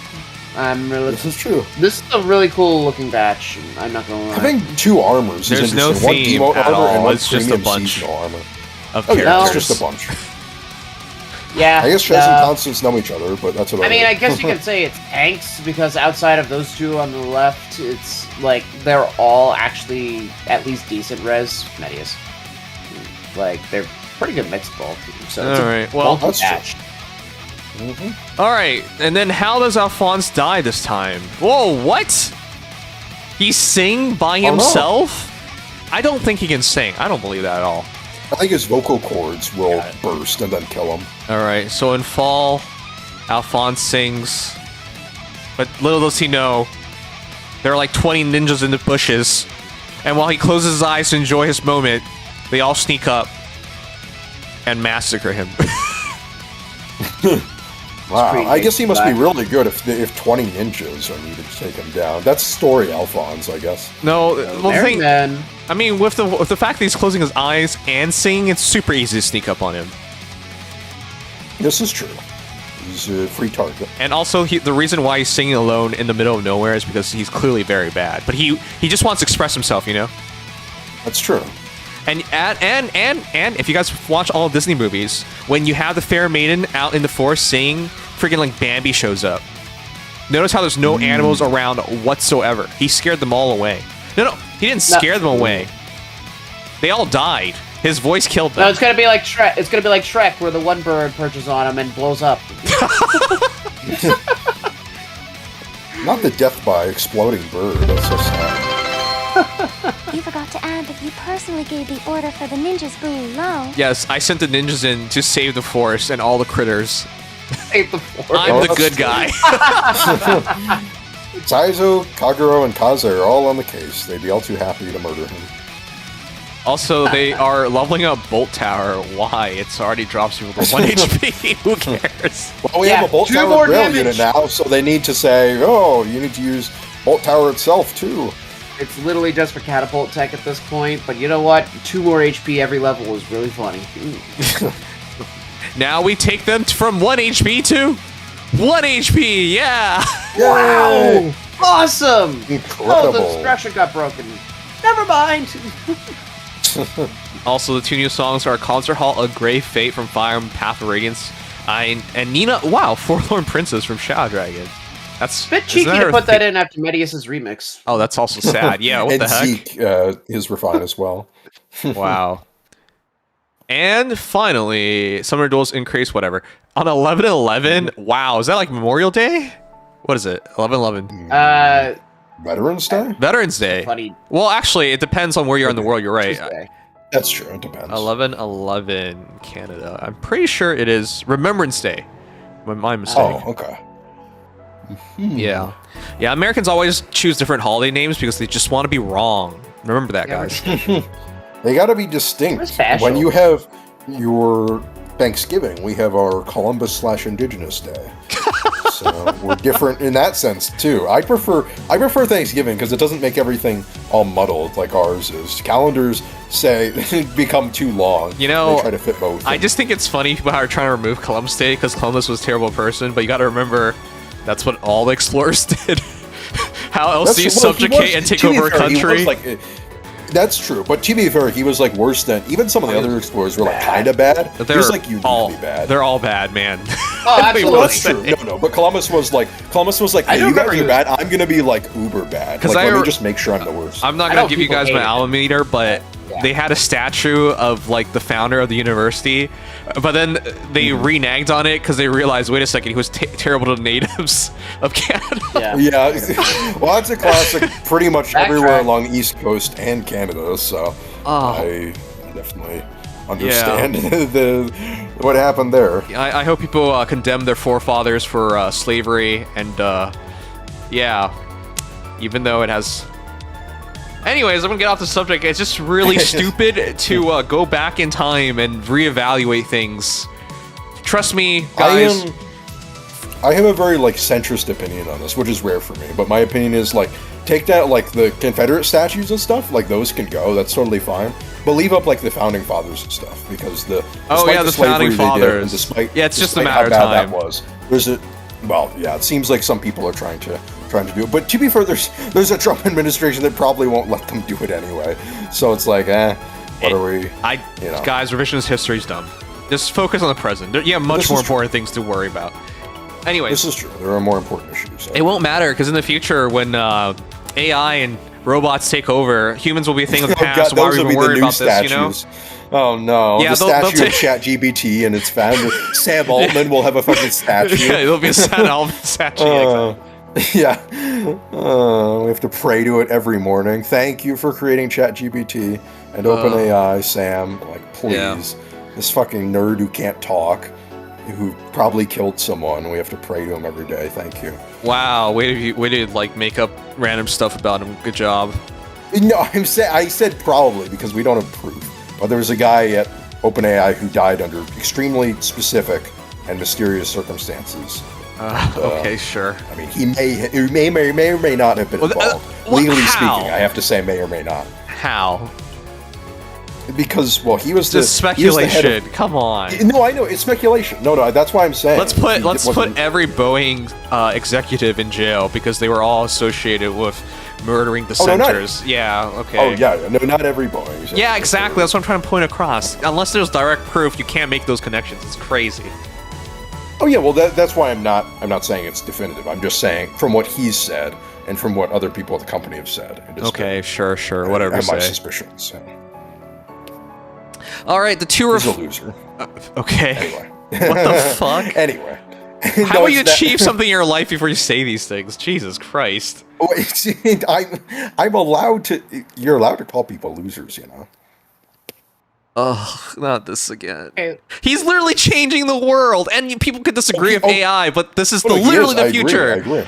I'm really. This is true. This is a really cool looking batch. I'm not gonna lie. Having two armors There's is no interesting. theme One demote at armor all. and one It's just a premium bunch seasonal armor. of Oh yeah, characters. it's just a bunch. Yeah. I guess Chess and Constance know each other, but that's about I mean, it. I guess you could say it's tanks because outside of those two on the left, it's like they're all actually at least decent res Medius. Like they're pretty good mixed bulk. So it's All right, well, bulky that's true. batch. All right, and then how does Alphonse die this time? Whoa, what? He sing by Oh, no. himself? I don't think he can sing. I don't believe that at all. I think his vocal cords will burst and then kill him. All right, so in fall, Alphonse sings, but little does he know, there are like 20 ninjas in the bushes, and while he closes his eyes to enjoy his moment, they all sneak up and massacre him. Wow, pretty I guess he must be big. really good if 20 ninjas are needed to take him down. That's story Alphonse, I guess. No, well, the There, thing, man. I mean, with the fact that he's closing his eyes and singing, it's super easy to sneak up on him. This is true. He's a free target. And also, the reason why he's singing alone in the middle of nowhere is because he's clearly very bad. But he just wants to express himself, you know. That's true. And if you guys watch all Disney movies, when you have the fair maiden out in the forest singing, freaking like Bambi shows up. Notice how there's no animals around whatsoever. He scared them all away. No, he didn't scare them away. They all died. His voice killed them. No, it's gonna be like Shrek. It's gonna be like Shrek, where the one bird perches on him and blows up. Not the death by exploding bird. That's so sad. You forgot to add that you personally gave the order for the ninjas being low. Yes, I sent the ninjas in to save the forest and all the critters. Save the forest. I'm Oh, the that's good true. guy. Taizo, Kagero, and Kaze are all on the case. They'd be all too happy to murder him. Also, they are leveling up Bolt Tower. Why? It's already drops people to 1 HP. Who cares? Well, we Yeah, have a Bolt 2 Tower more rail damage. unit now, so they need to say, oh, you need to use Bolt Tower itself, too. It's literally just for catapult tech at this point, but you know what? 2 more HP every level is really funny. Now we take them from 1 HP to 1 HP. Yeah. Yay! Awesome! Incredible. Oh, the structure got broken. Never mind. Also, the 2 new songs are Concert Hall, A Grave Fate from Fire and Path of Radiance, and Nina, wow, Forlorn Princess from Shadow Dragon. That's Bit cheeky to put that in after Medius's remix. Oh, that's also sad. Yeah, what And the heck? Zeke, his refine as well. Wow. And finally, Summer Duels increase, whatever. On 11/11, wow, is that like Memorial Day? What is it? 11/11. Veterans Day? Veterans Day. Funny. Well, actually, it depends on where you're in the world. You're right. Tuesday. That's true, it depends. 11/11, Canada. I'm pretty sure it is Remembrance Day. My mistake. Oh, okay. Yeah. Yeah, Americans always choose different holiday names because they just want to be wrong. Remember that, Yeah, guys. They gotta be distinct. We're special. When you have your Thanksgiving, we have our Columbus/Indigenous Day. So we're different in that sense too. I prefer Thanksgiving because it doesn't make everything all muddled like ours is. Calendars say become too long. You know, they try to fit both. I just think it's funny people are trying to remove Columbus Day because Columbus was a terrible person, but you got to remember that's what all the explorers did. How else do you subjugate and take over a country? That's true, but to be fair, he was like worse than even some of the other explorers were like kind of bad. But He was like uniquely bad. They're all bad, man. Oh, They absolutely. will That's true. say. No, but Columbus was like, I hey, do you guys remember he are was- bad. I'm gonna be like uber bad. 'Cause Like, let I- me just make sure I'm the worst. I'm not I gonna know give you people guys my hated alma mater, but Yeah. they had a statue of like the founder of the university, but then they reneged on it because they realized, wait a second, he was terrible to the natives of Canada. Yeah. Yeah, well, that's a classic. Pretty much Backtrack. everywhere along East Coast and Canada. So Oh. I definitely understand what happened there. I hope people condemn their forefathers for slavery and yeah, even though it has. Anyways, I'm gonna get off the subject. It's just really stupid to go back in time and reevaluate things. Trust me, guys. I have a very like centrist opinion on this, which is rare for me. But my opinion is like, take that like the Confederate statues and stuff, like those can go. That's totally fine. But leave up like the founding fathers and stuff, because the founding fathers. It's just a matter of time. That was. It seems like some people are trying to do it. But to be fair, there's a Trump administration that probably won't let them do it anyway. So it's like, what are we? Guys, revisionist history is dumb. Just focus on the present. You have much more important things to worry about. Anyways, this is true. There are more important issues. It won't matter, because in the future, when AI and robots take over, humans will be a thing of the past. Why are we even worried about statues. this? Oh no! Yeah, the statue of ChatGPT and its founder Sam Altman will have a fucking statue. Yeah, it'll be a Sam Altman statue. Yeah. We have to pray to it every morning. Thank you for creating ChatGPT and OpenAI, Sam. Like, please, this fucking nerd who can't talk, who probably killed someone. We have to pray to him every day. Thank you. Wow, way to like make up random stuff about him. Good job. No, I said probably because we don't have proof. But there was a guy at OpenAI who died under extremely specific and mysterious circumstances. Okay, sure. I mean, he may or may not have been involved. Legally speaking, I have to say may or may not. How? Because, he was just speculation. Come on. No, I know it's speculation. No, that's why I'm saying. Let's put every Boeing executive in jail because they were all associated with murdering dissenters. Okay. Oh yeah, no, not every Boeing. Yeah, exactly. That's what I'm trying to point across. Unless there's direct proof, you can't make those connections. It's crazy. Oh yeah, well that's why I'm not saying it's definitive. I'm just saying from what he's said and from what other people at the company have said. Okay, sure, whatever you say. My suspicions. All right, the two He's a loser. Okay. Anyway. What the fuck? Anyway. How will you achieve something in your life before you say these things? Jesus Christ. I'm allowed to. You're allowed to call people losers, you know. Ugh, not this again. He's literally changing the world, and people could disagree with AI, but this is literally the future. I agree.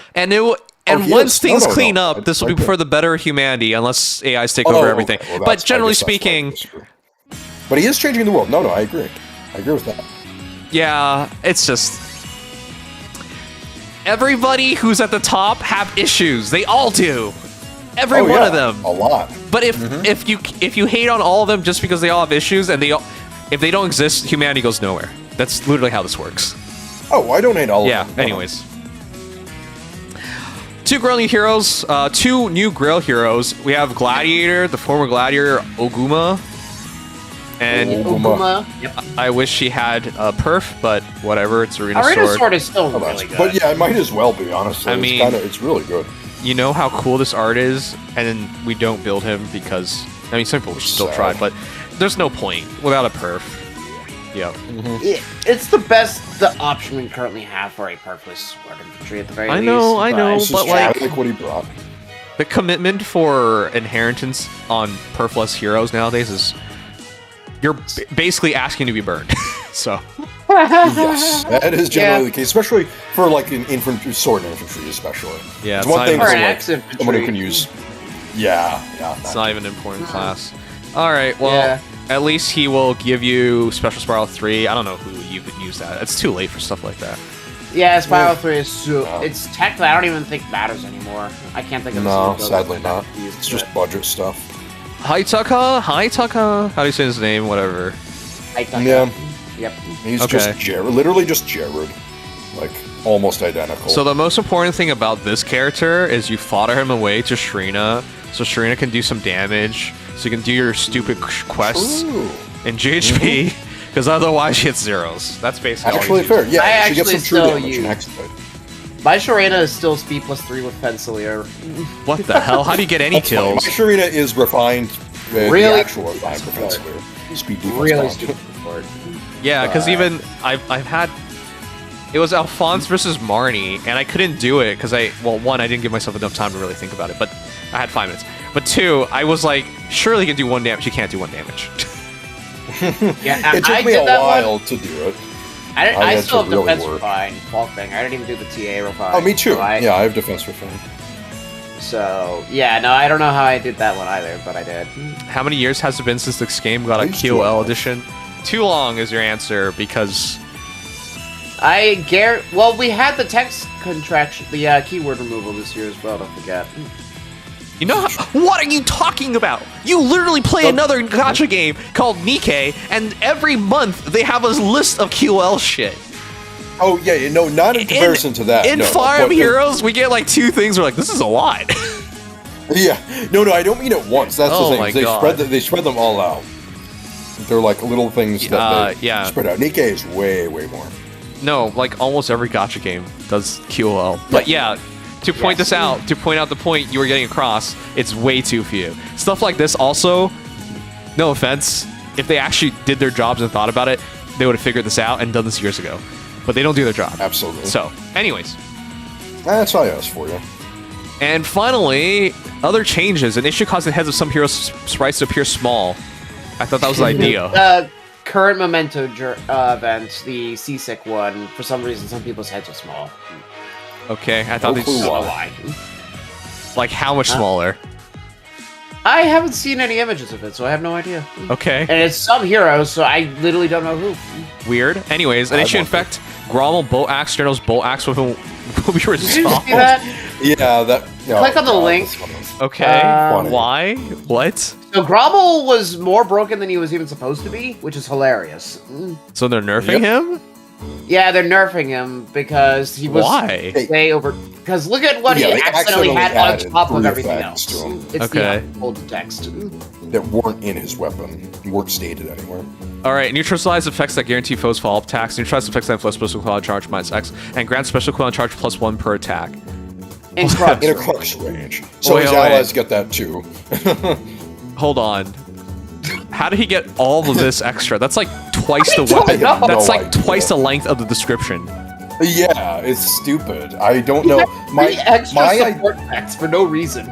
And once things clean up, this will be for the better of humanity, unless AIs take over everything. Okay. Well, but generally speaking, but he is changing the world. No, I agree. I agree with that. Yeah, it's just everybody who's at the top have issues. They all do. Every one of them. A lot. But if you hate on all of them just because they all have issues and if they don't exist, humanity goes nowhere. That's literally how this works. Oh, I don't hate all of them. Yeah, anyways. Two new Grail heroes. We have Gladiator, the former Gladiator, Oguma. And Oguma. Yep. I wish she had a perf, but whatever, it's Arena Sword. Arena Sword is still really good. But yeah, it might as well be, honestly. I mean, it's really good. You know how cool this art is, and then we don't build him because, I mean, some people still try, but there's no point without a perf. Yep. It's the option we currently have for a perfless sword infantry at the very least. I know, but like, I like what he brought. The commitment for inheritance on perfless heroes nowadays is you're basically asking to be burned. So. Yes, that is generally the case, especially for like an infantry, sword infantry, especially. Yeah, it's one thing for like someone who can use. Yeah. It's not even an important class. All right, well, at least he will give you Special Spiral 3. I don't know who you could use that. It's too late for stuff like that. Yeah, Spiral 3 is it's technically I don't even think matters anymore. I can't think of no, sadly not. It's just budget stuff. Haitaka. How do you say his name? Whatever. Haitaka. Yeah. Yep. He's just Jared, literally just Jared, like almost identical. So the most important thing about this character is you fodder him away to Shrina, so Shrina can do some damage, so you can do your stupid quests in GHP, because otherwise she hits zeros. That's basically actually fair. Yeah, she gets some true damage use. in exploit. My Sharena is still speed +3 with Fencelir. What the hell? How do you get any kills? My Sharena is refined. Really? The actual refined Fencelir. Speed defense. Really stupid support. Yeah, because even I've had it was Alphonse versus Marnie, and I couldn't do it because one, I didn't give myself enough time to really think about it, but I had 5 minutes. But 2, I was like, surely he can do 1 damage. He can't do 1 damage. Yeah, It took I me did a that while one. to do it. I had still to have really defense work. refine, Falk thing. I didn't even do the TA refine. Oh, me too. So I Yeah, I have defense refine. So, yeah, no, I don't know how I did that one either, but I did. How many years has it been since this game got a At least QOL 12. edition? Too long is your answer because Well, we had the text contraction, the keyword removal this year as well, don't forget. you know what are you talking about? You literally play another gacha game called Nikkei, and every month they have a list of QOL shit. Oh yeah, no, not in comparison to that. In no, Fire but Emblem Heroes, we get like 2 things. We're like, this is a lot. Yeah, no, I don't mean it once. That's Oh the my thing. God. They spread them all out. They're like little things that they yeah. spread out. Nikkei is way more. No, like almost every gacha game does QOL. But yeah, to point this out, to point out the point you were getting across, it's way too few. Stuff like this also, no offense, if they actually did their jobs and thought about it, they would have figured this out and done this years ago. But they don't do their job. Absolutely. So, anyways. That's all I asked for you. And finally, other changes. An issue caused the heads of some heroes' sprites to appear small. I thought that was the idea. Current Memento event, the Seasick one, for some reason some people's heads are small. Okay, I thought No these... clue I don't know why. why. Like, how much smaller? I haven't seen any images of it, so I have no idea. Okay. And it's some heroes, so I literally don't know who. Weird. Anyways, an I issue want infect Grommel Bolt Axe Journal's Bolt Axe weapon will be Did you resolved. see that? Yeah, that. Click on the link. that's funny. Okay. Funny. Why? What? So Grommel was more broken than he was even supposed to be, which is hilarious. So they're nerfing him? Yeah, they're nerfing him because he was Why? way over. Because look at what Yeah, he they accidentally had on added top of three everything effects else. to him. It's Okay. the old text. That weren't in his weapon. Weren't stated anywhere. Alright, neutralize effects that guarantee foes follow-up attacks, neutralize effects that inflict special cooldown charge -X, and grant special cooldown charge +1 per attack. In Crux. In a crux range. So Wait, his wait. allies get that too. Hold on. How did he get all of this extra? That's like twice the don't weapon. know. That's No like idea. twice the length of the description. Yeah, it's stupid. I don't know. Three extra my support packs for no reason.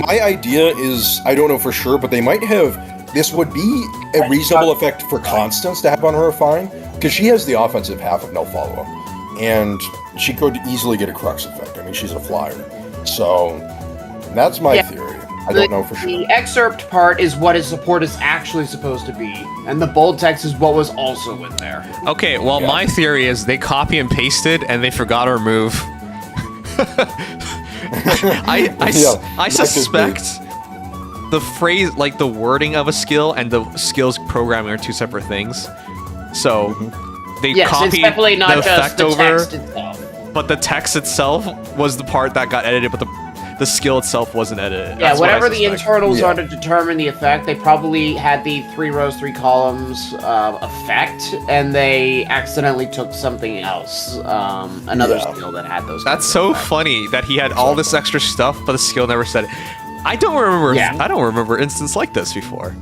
My idea is, I don't know for sure, but they might have, this would be a reasonable effect for Constance to have on her Refine, because she has the offensive half of no follow-up, and she could easily get a Crux effect. I mean, she's a flyer. So, that's my theory. I don't know for sure. The excerpt part is what his support is actually supposed to be, and the bold text is what was also in there. Okay, well, Yeah. my theory is they copy and pasted and they forgot to remove. I that could be. suspect the phrase, like the wording of a skill and the skills programming are 2 separate things. So they Yes, it's copied definitely not the just effect the over, text itself. but the text itself was the part that got edited, but the skill itself wasn't edited. Yeah, That's what I whatever the suspect. internals Yeah. are to determine the effect, they probably had the 3 rows, 3 columns effect, and they accidentally took something else, another Yeah. skill that had those. That's kinds so of effects. funny that he had all this extra stuff, but the skill never said it. I don't remember. Yeah. I don't remember instance like this before.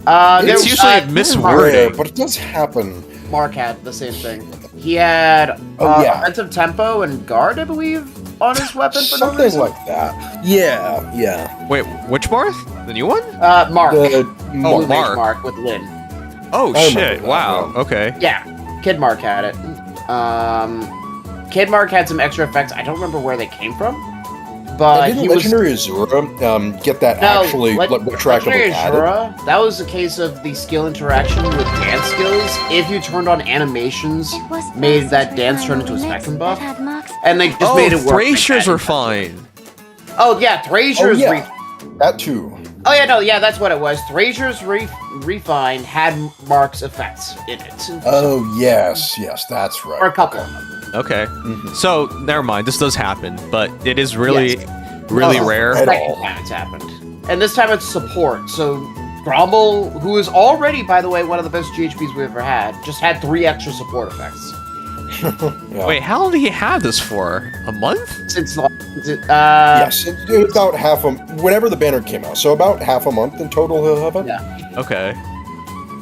There It's was, usually misworded. Rare, but it does happen. Mark had the same thing. He had yeah. offensive tempo and guard, I believe, on his weapon for no Something reason. like that. Yeah. Wait, which Marth? The new one? Mark. The Oh, Blue Mage Mark. Mark with Lynn. Oh I remember shit! that, Wow. yeah. Okay. Yeah, Kid Mark had it. Kid Mark had some extra effects. I don't remember where they came from, but didn't he was Legendary Azura get that actually retractable Legendary added? Azura, that was a case of the skill interaction with dance skills. If you turned on animations, It was made that passage dance turn into a refining spectrum mix buff, that had Mox and they just Oh, made it work. like Thrashers that. were fine. Oh yeah, Thrashers. Oh, yeah. That too. Oh yeah, no, yeah, that's what it was. Thrashers Refine had Mark's effects in it. Oh yes, that's right. Or a couple of them. Okay. So never mind. This does happen, but it is really, really Oh, rare. at Second all. time it's happened. And this time it's support. So Grommel, who is already, by the way, one of the best GHPs we've ever had, just had 3 extra support effects. Yeah. Wait, how long did he have this for? A month? Since Yes, it's about half a. Whenever the banner came out, so about half a month in total he'll have it. Yeah. Okay.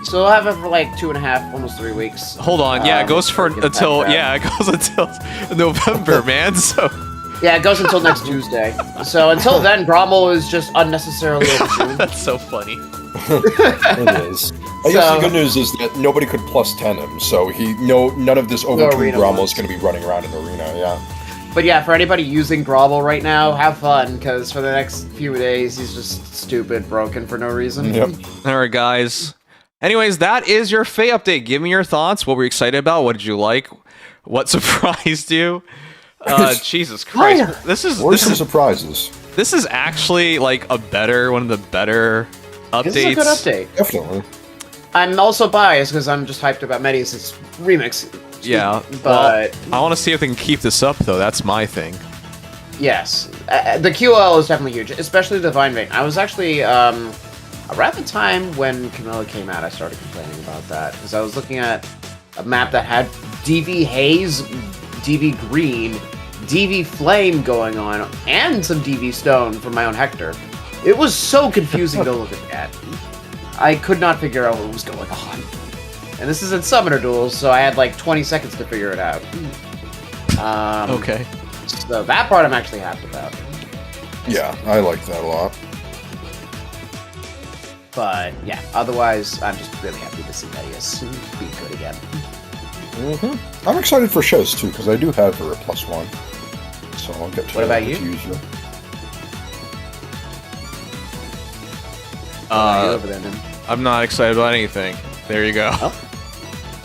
So I'll have it for like 2.5, almost 3 weeks. Hold on. Yeah, it goes for get back until that. yeah, it goes until November, man. So Yeah, it goes until next Tuesday. So until then, Grommel is just unnecessarily overtuned. that's so funny. It is. I guess the good news is that nobody could plus 10 him, so none of this overtuned Grommel is going to be running around in the arena, yeah. But yeah, for anybody using Grommel right now, have fun, because for the next few days, he's just stupid, broken for no reason. Yep. Alright, guys. Anyways, that is your FEH update. Give me your thoughts. What were you excited about? What did you like? What surprised you? Jesus Christ. This is surprises. This is actually like one of the better updates. This is a good update. Definitely. I'm also biased because I'm just hyped about Metis' remix. Yeah, but well, I want to see if they can keep this up, though. That's my thing. Yes, the QL is definitely huge, especially the Divine Vein. I was actually around the time when Camilla came out, I started complaining about that because I was looking at a map that had DV Haze, DV Green, DV Flame going on, and some DV Stone from my own Hector. It was so confusing to look at. I could not figure out what was going on. And this is in Summoner Duels, so I had like 20 seconds to figure it out. Okay. So that part I'm actually happy about. Yeah, I like that a lot. But yeah, otherwise, I'm just really happy to see Metis be good again. I'm excited for shows too, because I do have her at +1. So I'll get to What about you? use her. Over there, then. I'm not excited about anything. There you go. Oh.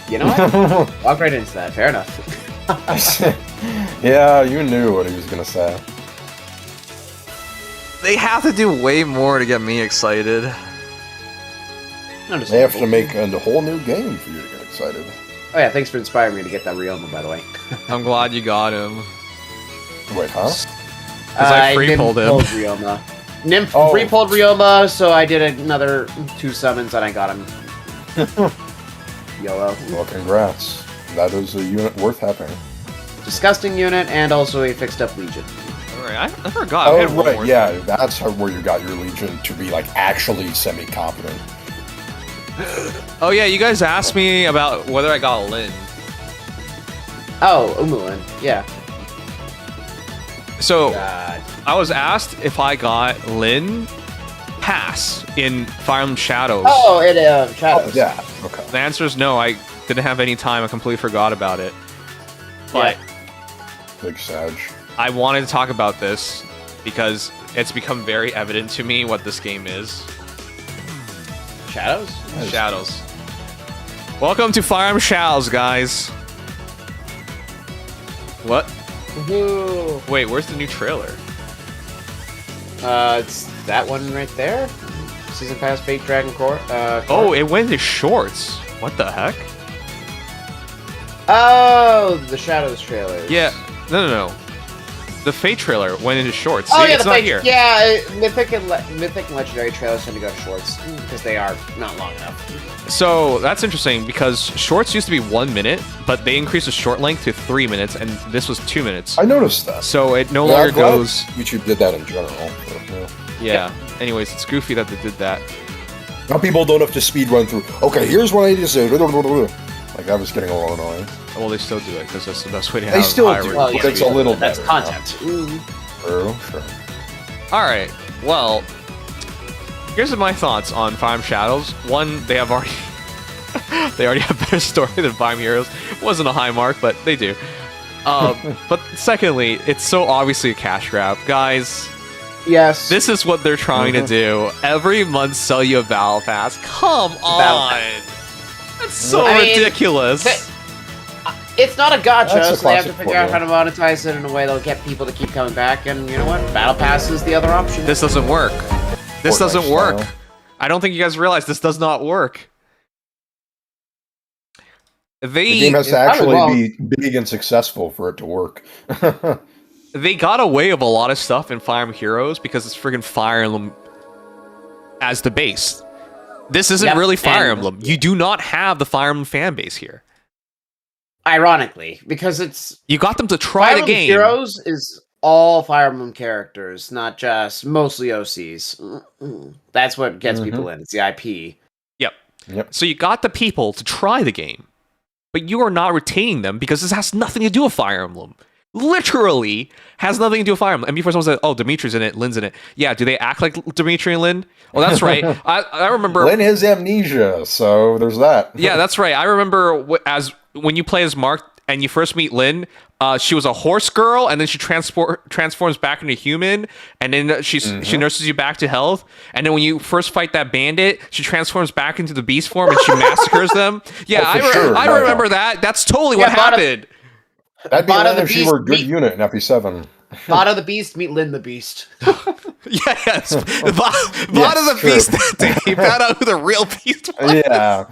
You know what? Walk right into that. Fair enough. Yeah, you knew what he was gonna say. They have to do way more to get me excited. They have to make a whole new game for you to get excited. Oh yeah, thanks for inspiring me to get that Ryoma, by the way. I'm glad you got him. Wait, huh? Because I free-pulled him. Ryoma. Nymph free-pulled Ryoma, so I did another 2 summons and I got him. YOLO. Well, congrats. That is a unit worth having. Disgusting unit, and also a fixed-up Legion. Alright, I forgot. Oh, right, yeah, that's where you got your Legion to be, like, actually semi-competent. Oh yeah, you guys asked me about whether I got Lin. Oh, Umulin, yeah. So, God. I was asked if I got Lin pass in Fire Emblem Shadows. Oh, it Shadows. Oh, yeah, okay. The answer is no, I didn't have any time, I completely forgot about it. But Big Sag. I wanted to talk about this because it's become very evident to me what this game is. Shadows? Shadows. Welcome to Fire Emblem Shadows, guys. What? Woohoo! Wait, where's the new trailer? It's that one right there. Season Pass Fate Dragon Core. Oh, it went into shorts. What the heck? Oh, the Shadows trailers. Yeah, no. The Fate trailer went into shorts. Oh See, yeah, it's the not Fate. here. Yeah, Mythic and Legendary trailers tend to go to shorts because they are not long enough. So that's interesting because shorts used to be 1 minute, but they increased the short length to 3 minutes, and this was 2 minutes. I noticed that. So it no Yeah, longer I'm glad goes. YouTube did that in general. But, Yeah. Anyways, it's goofy that they did that. Now people don't have to speed run through. Okay, here's what I need to say. Like that was getting a little annoying. Well, they still do it because that's the best way to They have still higher do, rating. Well, but yeah, it's a little that's better. content. True. All right. Well, here's my thoughts on Fire Emblem Shadows. One, they already have better story than Fire Emblem Heroes. Wasn't a high mark, but they do. But secondly, it's so obviously a cash grab, guys. Yes. This is what they're trying to do. Every month, sell you a battle pass. Come on. That's so ridiculous. It's not a gacha, That's a so they have to classic figure out how to monetize it in a way that'll get people to keep coming back. And you know what? Battle Pass is the other option. This doesn't work. This Fortnite doesn't work. style. I don't think you guys realize this does not work. The game has to probably actually be big and successful for it to work. They got away with a lot of stuff in Fire Emblem Heroes because it's friggin' Fire Emblem as the base. This isn't really Fire Emblem. You do not have the Fire Emblem fan base here. Ironically, because it's You got them to try Fire the Emblem game. Heroes is all Fire Emblem characters, not just mostly OCs. That's what gets people in. It's the IP. Yep. So you got the people to try the game, but you are not retaining them because this has nothing to do with Fire Emblem. literally has nothing to do with Fire Emblem. And before someone said, "Oh, Dimitri's in it, Lynn's in it," yeah, do they act like Dimitri and Lynn? Oh, that's right. I remember Lynn has amnesia, so there's that. Yeah, that's right. I remember when you play as Mark and you first meet Lynn, she was a horse girl, and then she transforms back into human, and then she nurses you back to health. And then when you first fight that bandit, she transforms back into the beast form and she massacres them. Yeah, I remember that. That's totally what happened. That'd be Lynn if she were a good unit in FE7. Vada the Beast, meet Lynn the Beast. Yes. Vada the Beast that day. He found out who the real Beast was. Yeah.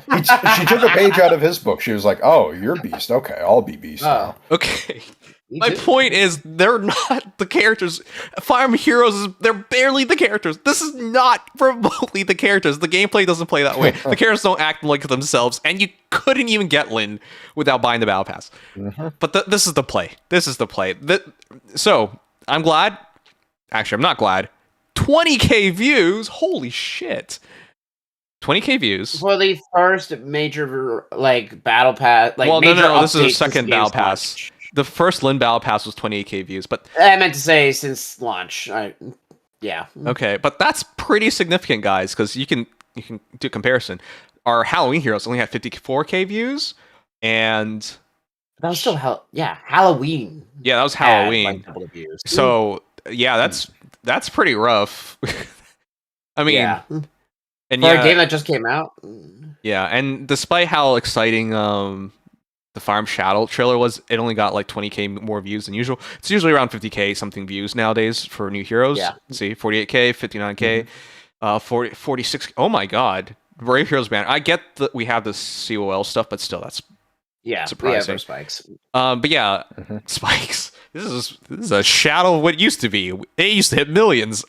She took a page out of his book. She was like, "Oh, you're Beast. Okay, I'll be Beast." Oh. Okay. My point is, they're not the characters. Fire Emblem Heroes, they're barely the characters. This is not remotely the characters. The gameplay doesn't play that way. The characters don't act like themselves, and you couldn't even get Lynn without buying the Battle Pass. But this is the play. This is the play. So, I'm glad. Actually, I'm not glad. 20k views? Holy shit. 20k views. For the first major, battle pass, well, major no, this is the update second since battle game's pass. launch. The first Lynn Battle Pass was 28k views, but I meant to say since launch. Yeah. okay, but that's pretty significant, guys, because you can do a comparison. Our Halloween Heroes only had 54k views, and that was still Halloween. Yeah, that was Halloween. Had, a couple of views. So yeah, that's pretty rough. I mean, and for a game that just came out. Yeah, and despite how exciting the Farm Shadow trailer was, it only got like 20k more views than usual. It's usually around 50k something views nowadays for new heroes. Yeah. Let's see, 48k, 59k, 46. Oh my god, Brave Heroes Banner. I get that we have the COL stuff, but still, that's surprising. Spikes. But yeah, spikes. This is a shadow of what it used to be. It used to hit millions.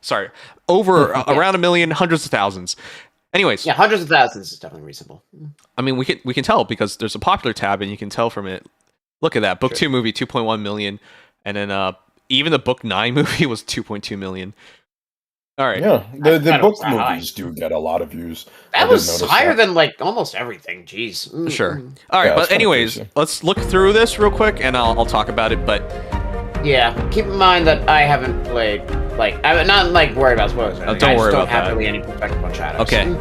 Sorry, over around 1 million, hundreds of thousands. Anyways, yeah, hundreds of thousands is definitely reasonable. I mean, we can tell because there's a popular tab, and you can tell from it. Look at that, Book 2 movie, 2.1 million, and then even the Book 9 movie was 2.2 million. All right, yeah, the book movies do get a lot of views. That was higher than almost everything. Jeez. Sure. All right, but anyways, let's look through this real quick, and I'll talk about it. But yeah, keep in mind that I haven't played. I'm not worried about spoilers. Don't worry about that. I don't have really any perspective on Shadows. Okay.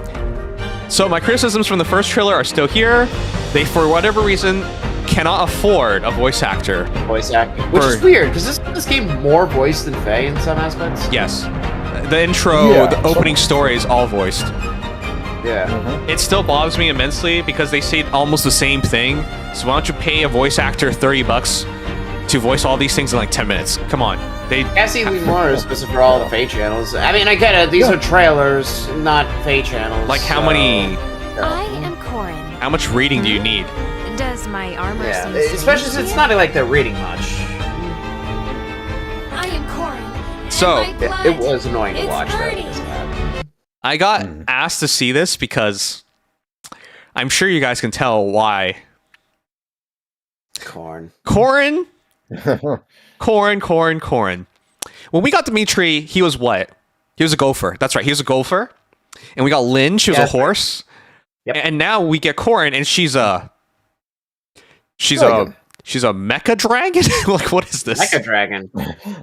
So my criticisms from the first trailer are still here. They, for whatever reason, cannot afford a voice actor. Which is weird, because this game more voiced than Faye in some aspects. Yes. The intro, the opening story is all voiced. Yeah. It still bothers me immensely because they say almost the same thing. So why don't you pay a voice actor $30 to voice all these things in 10 minutes? Come on. Cassie Lee Moore is supposed for all the Faye channels. I mean, I get it. These are trailers, not Faye channels. How many... I am Corin. How much reading do you need? Does my armor seem especially since it's not they're reading much. I am Corin. So, it was annoying to watch that. I got asked to see this because I'm sure you guys can tell why. Corin. When we got Dimitri, he was what? He was a gopher. That's right, he was a gopher. And we got Lynn, she was a horse. Yep. And now we get Corin, and she's a mecha dragon? What is this? Mecha dragon.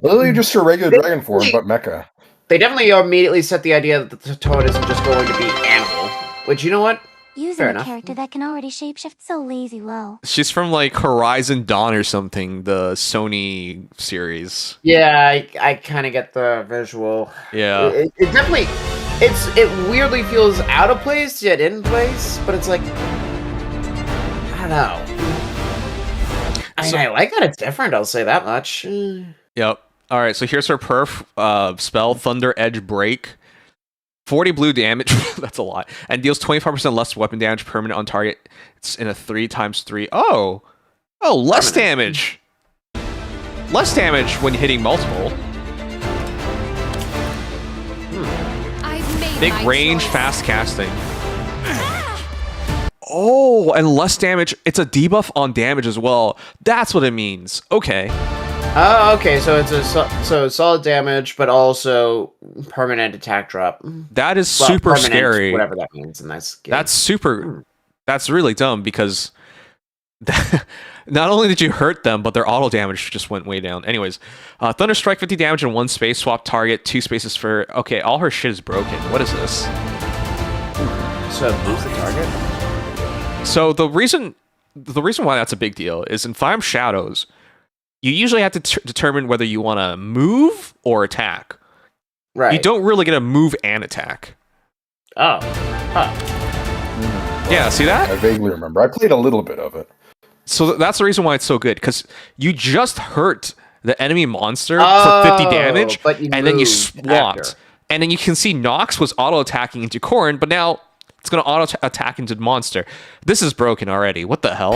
Literally just a regular dragon form, but mecha. They definitely immediately set the idea that the toad isn't just going to be animal. Which, you know what? Using a character that can already shapeshift so lazy low. She's from Horizon Dawn or something, the Sony series. Yeah, I kind of get the visual. Yeah. It definitely, it weirdly feels out of place yet in place, but it's I don't know. I like that it's different, I'll say that much. Yep. All right, so here's her perf spell, Thunder Edge Break. 40 blue damage, that's a lot, and deals 25% less weapon damage permanent on target. It's in a 3x3. Oh, less damage. Less damage when hitting multiple. Big range, fast casting. Oh, and less damage. It's a debuff on damage as well. That's what it means. Okay. Oh, okay. So it's solid damage, but also permanent attack drop. That is super scary. Whatever that means in this game. That's super. That's really dumb because Not only did you hurt them, but their auto damage just went way down. Anyways, Thunder Strike 50 damage in 1 space, swap target, 2 spaces for... Okay, all her shit is broken. What is this? So lose the target? So the reason why that's a big deal is in Fire Emblem Shadows, you usually have to determine whether you want to move or attack. Right. You don't really get to move and attack. Oh. Huh. Yeah, see that? I vaguely remember. I played a little bit of it. So that's the reason why it's so good, because you just hurt the enemy monster for 50 damage, but you and then you moved swapped. after. And then you can see Nox was auto-attacking into Corrin, but now it's going to auto-attack into the monster. This is broken already. What the hell?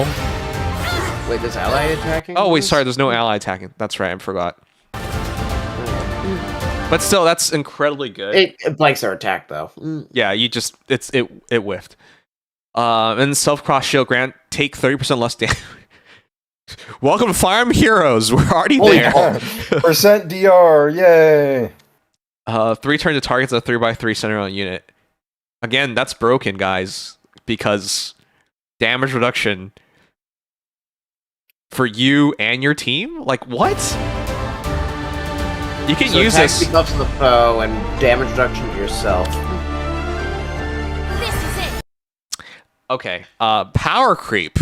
Wait, there's ally attacking? Oh, wait, sorry, there's no ally attacking. That's right, I forgot. But still, that's incredibly good. It blanks our attack, though. Yeah, you just... It whiffed. And self-cross shield grant, take 30% less damage. Welcome to Fire Emblem Heroes. We're already there. Percent DR, yay! 3 turn to targets a 3x3 center on unit. Again, that's broken, guys, because damage reduction for you and your team? Like, what? You can use this. Buffs the foe and damage reduction to yourself. This is it. Okay, power creep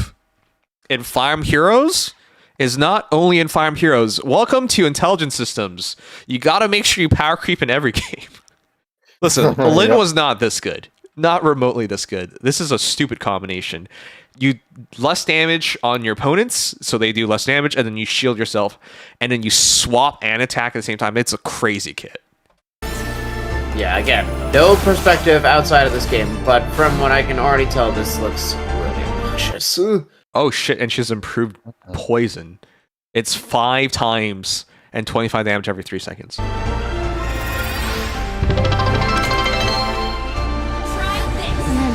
in Fire Emblem Heroes is not only in Fire Emblem Heroes. Welcome to Intelligent Systems. You gotta make sure you power creep in every game. Listen, Lyn was not this good. Not remotely this good. This is a stupid combination. You less damage on your opponents, so they do less damage, and then you shield yourself, and then you swap and attack at the same time. It's a crazy kit. Yeah, again, no perspective outside of this game, but from what I can already tell, this looks really obnoxious. Oh shit, and she's improved poison. It's 5 times and 25 damage every 3 seconds. Remember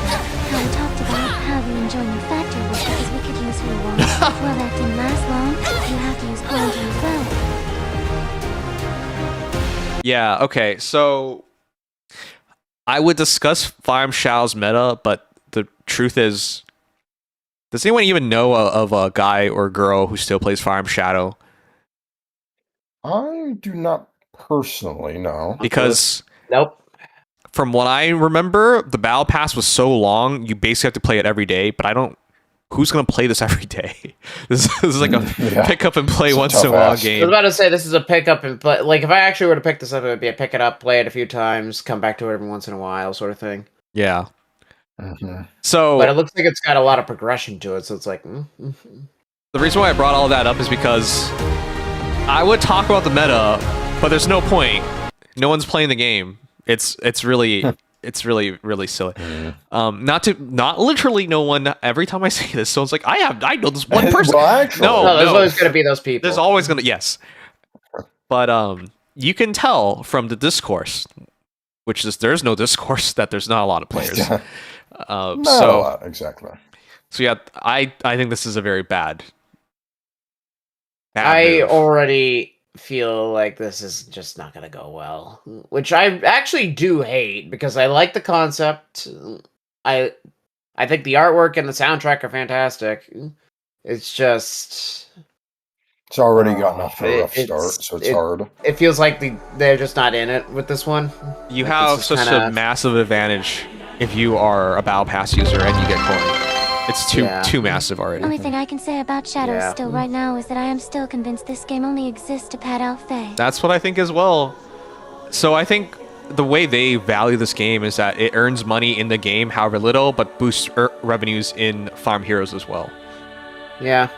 how I talked about how you enjoy new factory work because we could use her one. Well, that didn't last long. You have to use quarantine as well. Yeah, okay, so I would discuss Fire Emblem Shadow's meta, but the truth is, does anyone even know of a guy or girl who still plays Fire Emblem Shadow? I do not personally know. Because Nope. from what I remember, the battle pass was so long, you basically have to play it every day, but I don't... Who's going to play this every day? This is like a pick up and play It's a once in a tough while ask. I was game. about to say, this is a pick up and play. Like, if I actually were to pick this up, it would be a pick it up, play it a few times, come back to it every once in a while sort of thing. Yeah. Mhm. So... But it looks like it's got a lot of progression to it, so it's like... The reason why I brought all that up is because I would talk about the meta, but there's no point. No one's playing the game. It's really really silly. Not literally no one. Every time I say this, someone's like, I know this one person. Well, actually, No, there's always going to be those people. There's always gonna yes, but you can tell from the discourse, which is there's no discourse that there's not a lot of players. not a So lot, exactly. yeah, I think this is a very bad. I move. already feel like this is just not going to go well, which I actually do hate because I like the concept. I think the artwork and the soundtrack are fantastic. It's just It's already gotten off to a rough it's- start, so it's hard. it feels like they're just not in it with this one. You Like, have this is such kinda- a massive advantage if you are a Battle Pass user and you get Corrin. It's too massive already. Only thing I can say about Shadows Yeah. still right now is that I am still convinced this game only exists to pad out Faye. That's what I think as well. So I think the way they value this game is that it earns money in the game, however little, but boosts revenues in Farm Heroes as well. Yeah.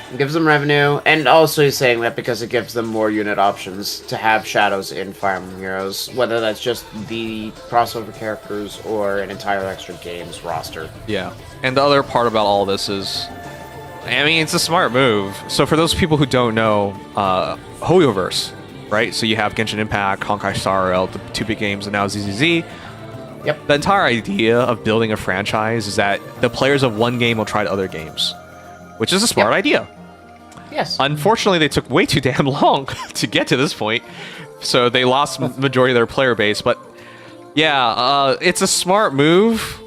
It gives them revenue, and also he's saying that because it gives them more unit options to have Shadows in Fire Emblem Heroes, whether that's just the crossover characters or an entire extra games roster. Yeah. And the other part about all this is, I mean, it's a smart move. So for those people who don't know, Hoyoverse, right? So you have Genshin Impact, Honkai Star Rail, the 2 big games, and now ZZZ. Yep. The entire idea of building a franchise is that the players of one game will try to other games, which is a smart idea. Yes. Unfortunately, they took way too damn long to get to this point, so they lost majority of their player base. But yeah, it's a smart move.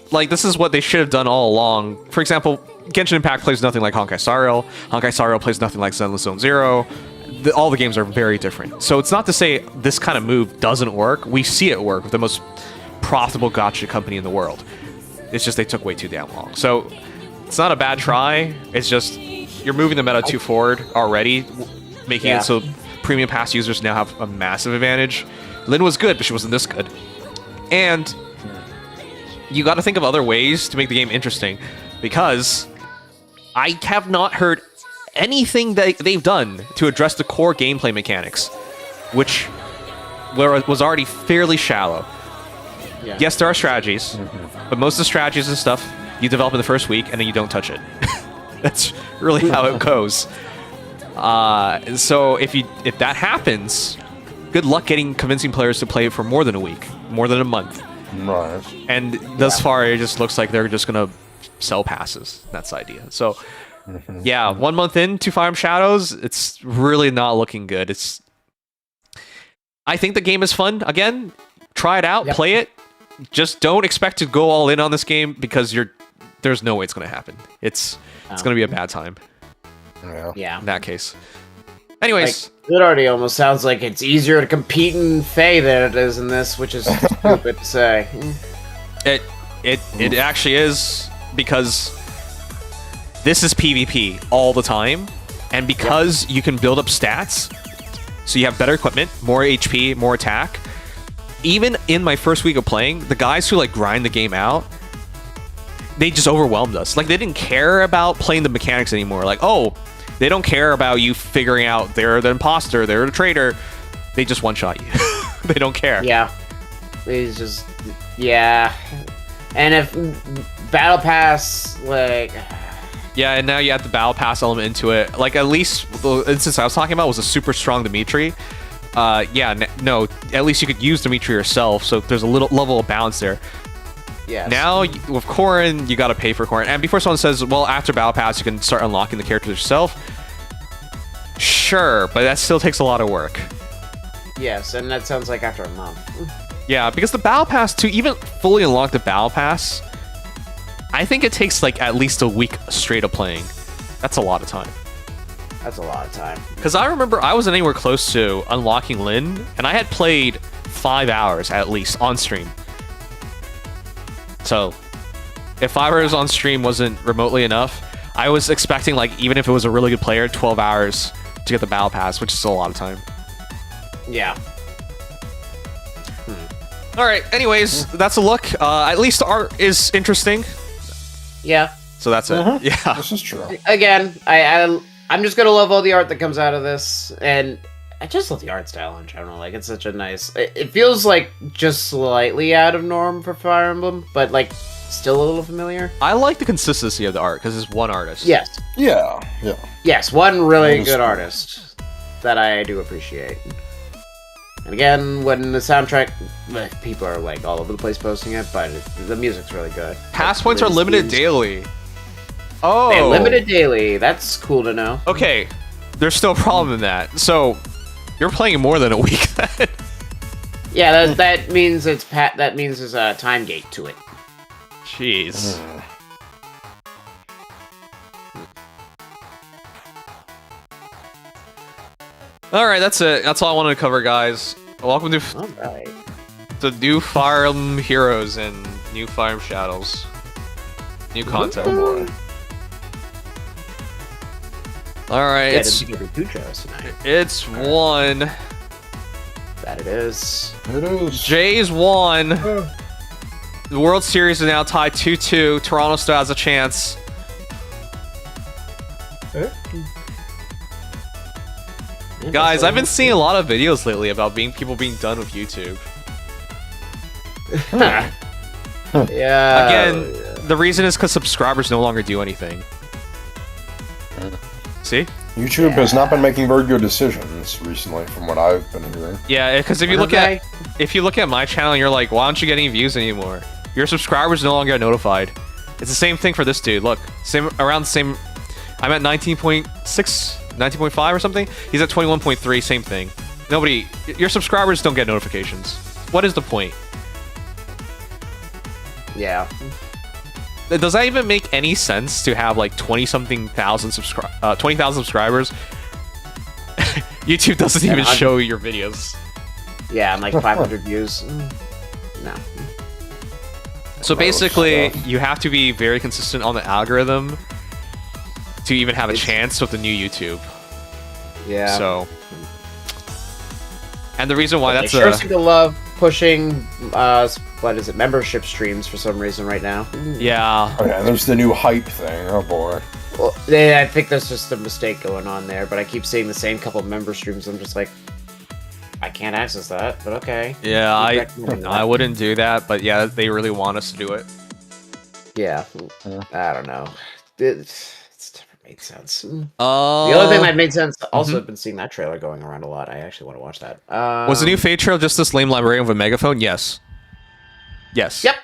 Like, this is what they should have done all along. For example, Genshin Impact plays nothing like Honkai Star Rail. Honkai Star Rail plays nothing like Zenless Zone Zero. All the games are very different. So it's not to say this kind of move doesn't work. We see it work with the most profitable gacha company in the world. It's just they took way too damn long. So it's not a bad try. It's just you're moving the meta too forward already, making it so premium pass users now have a massive advantage. Lyn was good, but she wasn't this good. And you got to think of other ways to make the game interesting, because I have not heard anything that they've done to address the core gameplay mechanics, which was already fairly shallow. Yeah. Yes, there are strategies, but most of the strategies and stuff you develop in the first week and then you don't touch it. That's really how it goes. So if that happens, good luck getting convincing players to play it for more than a week, more than a month. Right. And thus far, it just looks like they're just gonna sell passes. That's the idea. So, yeah, 1 month into Fire Emblem Shadows, it's really not looking good. I think the game is fun. Again, try it out, play it. Just don't expect to go all in on this game, because there's no way it's gonna happen. It's gonna be a bad time. Yeah. In that case. Anyways, it already almost sounds like it's easier to compete in FEH than it is in this, which is stupid to say. It actually is, because this is PvP all the time, and because you can build up stats, so you have better equipment, more HP, more attack. Even in my first week of playing, the guys who like grind the game out, they just overwhelmed us. Like, they didn't care about playing the mechanics anymore. Like, oh, they don't care about you figuring out they're the imposter, they're the traitor. They just one-shot you. They don't care. Yeah. It's just... Yeah. And if Battle Pass, like... Yeah, and now you add the Battle Pass element into it. Like, at least the instance I was talking about was a super strong Dimitri. No, at least you could use Dimitri yourself, so there's a little level of balance there. Yes. Now, with Corrin, you gotta pay for Corrin. And before someone says, well, after Battle Pass, you can start unlocking the characters yourself. Sure, but that still takes a lot of work. Yes, and that sounds like after a month. Yeah, because the Battle Pass, to even fully unlock the Battle Pass, I think it takes like at least a week straight of playing. That's a lot of time. That's a lot of time. Because I remember I wasn't anywhere close to unlocking Lyn, and I had played 5 hours at least on stream. So, if 5 hours on stream wasn't remotely enough, I was expecting, like, even if it was a really good player, 12 hours to get the Battle Pass, which is still a lot of time. Yeah. Alright, anyways, that's a look. At least the art is interesting. Yeah. So that's it. Yeah. This is true. Again, I'm just gonna love all the art that comes out of this, and I just love the art style in general. Like, it's such a nice... It feels like just slightly out of norm for Fire Emblem, but, like, still a little familiar. I like the consistency of the art, because it's one artist. Yes. Yeah. Yes, one really good artist that I do appreciate. And again, when the soundtrack... People are, like, all over the place posting it, but the music's really good. Pass points are limited daily. Oh. They're limited daily. That's cool to know. Okay. There's still a problem in that. So, you're playing more than a week then. Yeah, that means that means there's a time gate to it. Jeez. Alright, that's it. That's all I wanted to cover, guys. Welcome to the new Fire Emblem Heroes and new Fire Emblem Shadows. New content. Alright, it's won. That it is. Jays won. The World Series is now tied 2-2. Toronto still has a chance. Guys, I've been seeing a lot of videos lately about people being done with YouTube. Yeah. Again, the reason is because subscribers no longer do anything. See? YouTube has not been making very good decisions recently, from what I've been hearing. Yeah, because if you look at my channel, and you're like, why aren't you getting views anymore? Your subscribers no longer get notified. It's the same thing for this dude. Look, around the same. I'm at 19.6, 19.5 or something. He's at 21.3. Same thing. Your subscribers don't get notifications. What is the point? Yeah. does that even make any sense to have like 20,000 subscribers? YouTube doesn't even show your videos. Yeah, and like 500 views. No. So basically, you have to be very consistent on the algorithm to even have a chance with the new YouTube. Yeah. So, and the reason why that's they sure seem to love pushing, what is it, membership streams for some reason right now. Yeah. Oh, yeah, there's the new hype thing. Oh boy. Well, I think there's just a mistake going on there, but I keep seeing the same couple of member streams. I'm just like, I can't access that, but okay. Yeah, I wouldn't do that, but yeah, they really want us to do it. Yeah, I don't know. It's never made sense. The The other thing that made sense, also I've been seeing that trailer going around a lot. I actually want to watch that. Was the new Fate trailer just this lame librarian with a megaphone? Yes. Yes. Yep.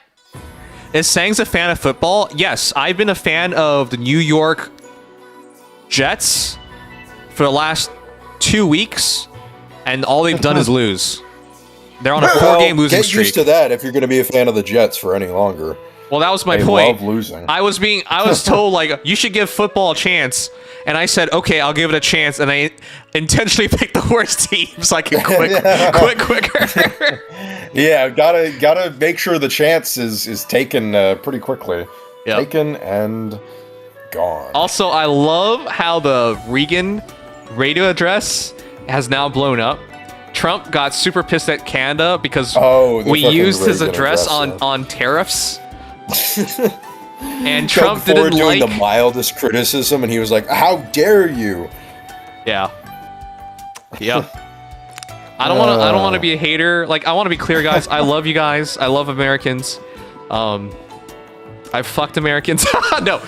Is Sang's a fan of football? Yes, I've been a fan of the New York Jets for the last 2 weeks, and all they've done is lose. They're on a 4-game losing streak. Get used to that if you're going to be a fan of the Jets for any longer. Well, that was my they point. Love losing. I was told like you should give football a chance, and I said okay, I'll give it a chance, and I intentionally picked the worst team so I can quit quicker. Yeah, gotta make sure the chance is taken pretty quickly. Yep. Taken and gone. Also, I love how the Reagan radio address has now blown up. Trump got super pissed at Canada because we used his address on tariffs. And Trump didn't doing like the mildest criticism, and he was like, "How dare you?" Yeah. Yep. I don't want to be a hater. Like, I want to be clear, guys. I love you guys. I love Americans. I fucked Americans. No.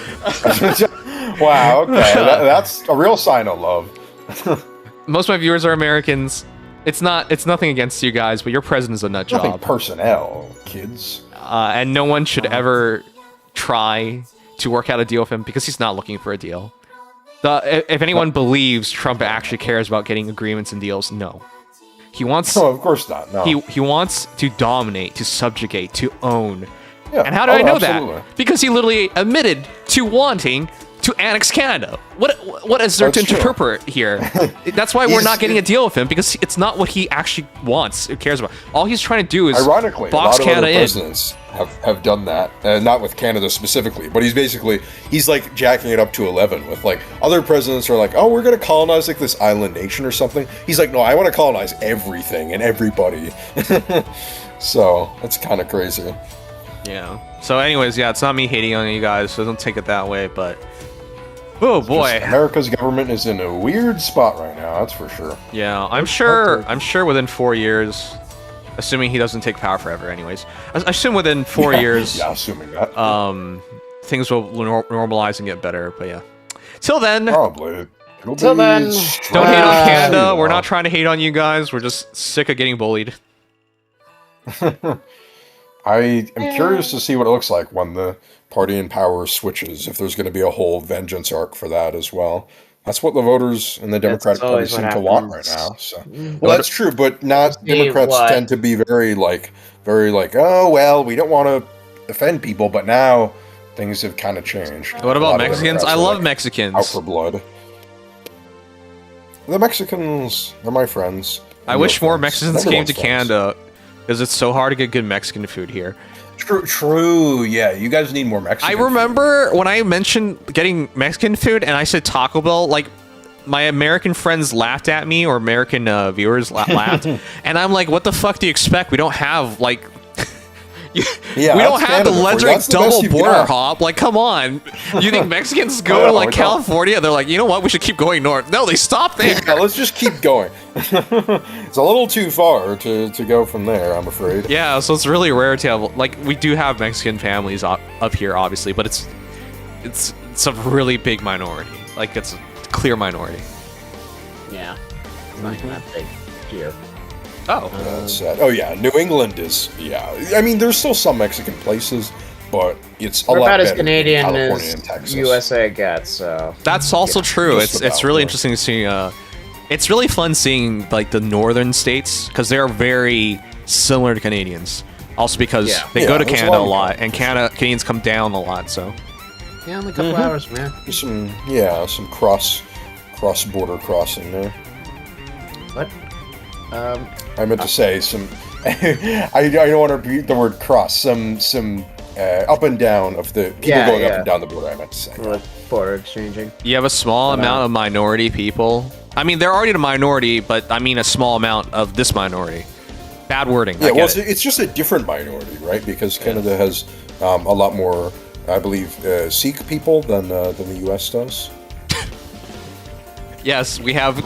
Wow. Okay, that's a real sign of love. Most of my viewers are Americans. It's nothing against you guys, but your president's a nut job. Nothing personnel, kids. And no one should ever try to work out a deal with him because he's not looking for a deal. If anyone believes Trump actually cares about getting agreements and deals, no. He wants. No, of course not. No. He wants to dominate, to subjugate, to own. Yeah. And how do I know absolutely. that? Because he literally admitted to wanting to annex Canada. What is there to interpret here? That's why we're not getting a deal with him, because it's not what he actually wants, who cares about. All he's trying to do is ironically, box a lot Canada of other in. presidents have done that, not with Canada specifically, but he's like jacking it up to 11 with like other presidents are like, oh, we're gonna colonize like this island nation or something. He's like, no, I want to colonize everything and everybody. So that's kind of crazy. Yeah. So anyways, yeah, it's not me hating on you guys, so don't take it that way, but oh boy, America's government is in a weird spot right now, that's for sure. Yeah, I'm sure within 4 years, assuming he doesn't take power forever anyways, I assume within 4 years, yeah, assuming that, things will normalize and get better, but yeah. Till then, probably. Till then, don't hate on Canada. We're not trying to hate on you guys. We're just sick of getting bullied. I am curious to see what it looks like when the party in power switches, if there's going to be a whole vengeance arc for that as well. That's what the voters in the Democratic Party seem to want right now. So, well, that's true, but not Democrats tend to be very like, oh, well, we don't want to offend people, but now things have kind of changed. What about Mexicans? I love Mexicans. Out for blood. The Mexicans, they're my friends. I wish more Mexicans came to Canada, because it's so hard to get good Mexican food here. True. Yeah, you guys need more Mexican I remember when I mentioned getting Mexican food and I said Taco Bell, like, my American friends laughed at me, or American viewers laughed, and I'm like, what the fuck do you expect? We don't have, like... we don't have the legendary double border hop. Like, come on. You think Mexicans go to, like, California? They're like, you know what? We should keep going north. No, they stop there. Yeah, let's just keep going. It's a little too far to go from there, I'm afraid. Yeah, so it's really rare to have... Like, we do have Mexican families up here, obviously, but it's a really big minority. Like, it's a clear minority. Yeah. It's not even that big here. Oh. That's sad. Oh, yeah. New England is... Yeah. I mean, there's still some Mexican places, but it's a lot about as better Canadian than California as and Texas. USA gets, so... That's also true. It's really interesting to see... it's really fun seeing, like, the northern states, because they're very similar to Canadians. Also because Yeah. they go to there's a Canada a lot lot, of and Canadians come down a lot, so. Yeah, only a couple hours, man. There's some cross-border crossing there. What? I meant to say some. I don't want to repeat the word cross. Some up and down of the people going up and down the border. I meant to say. Well, border exchanging. You have a small amount of minority people. I mean, they're already a minority, but I mean a small amount of this minority. Bad wording. Yeah, I well, get it. it's just a different minority, right? Because Canada has a lot more, I believe, Sikh people than the U.S. does. Yes, we have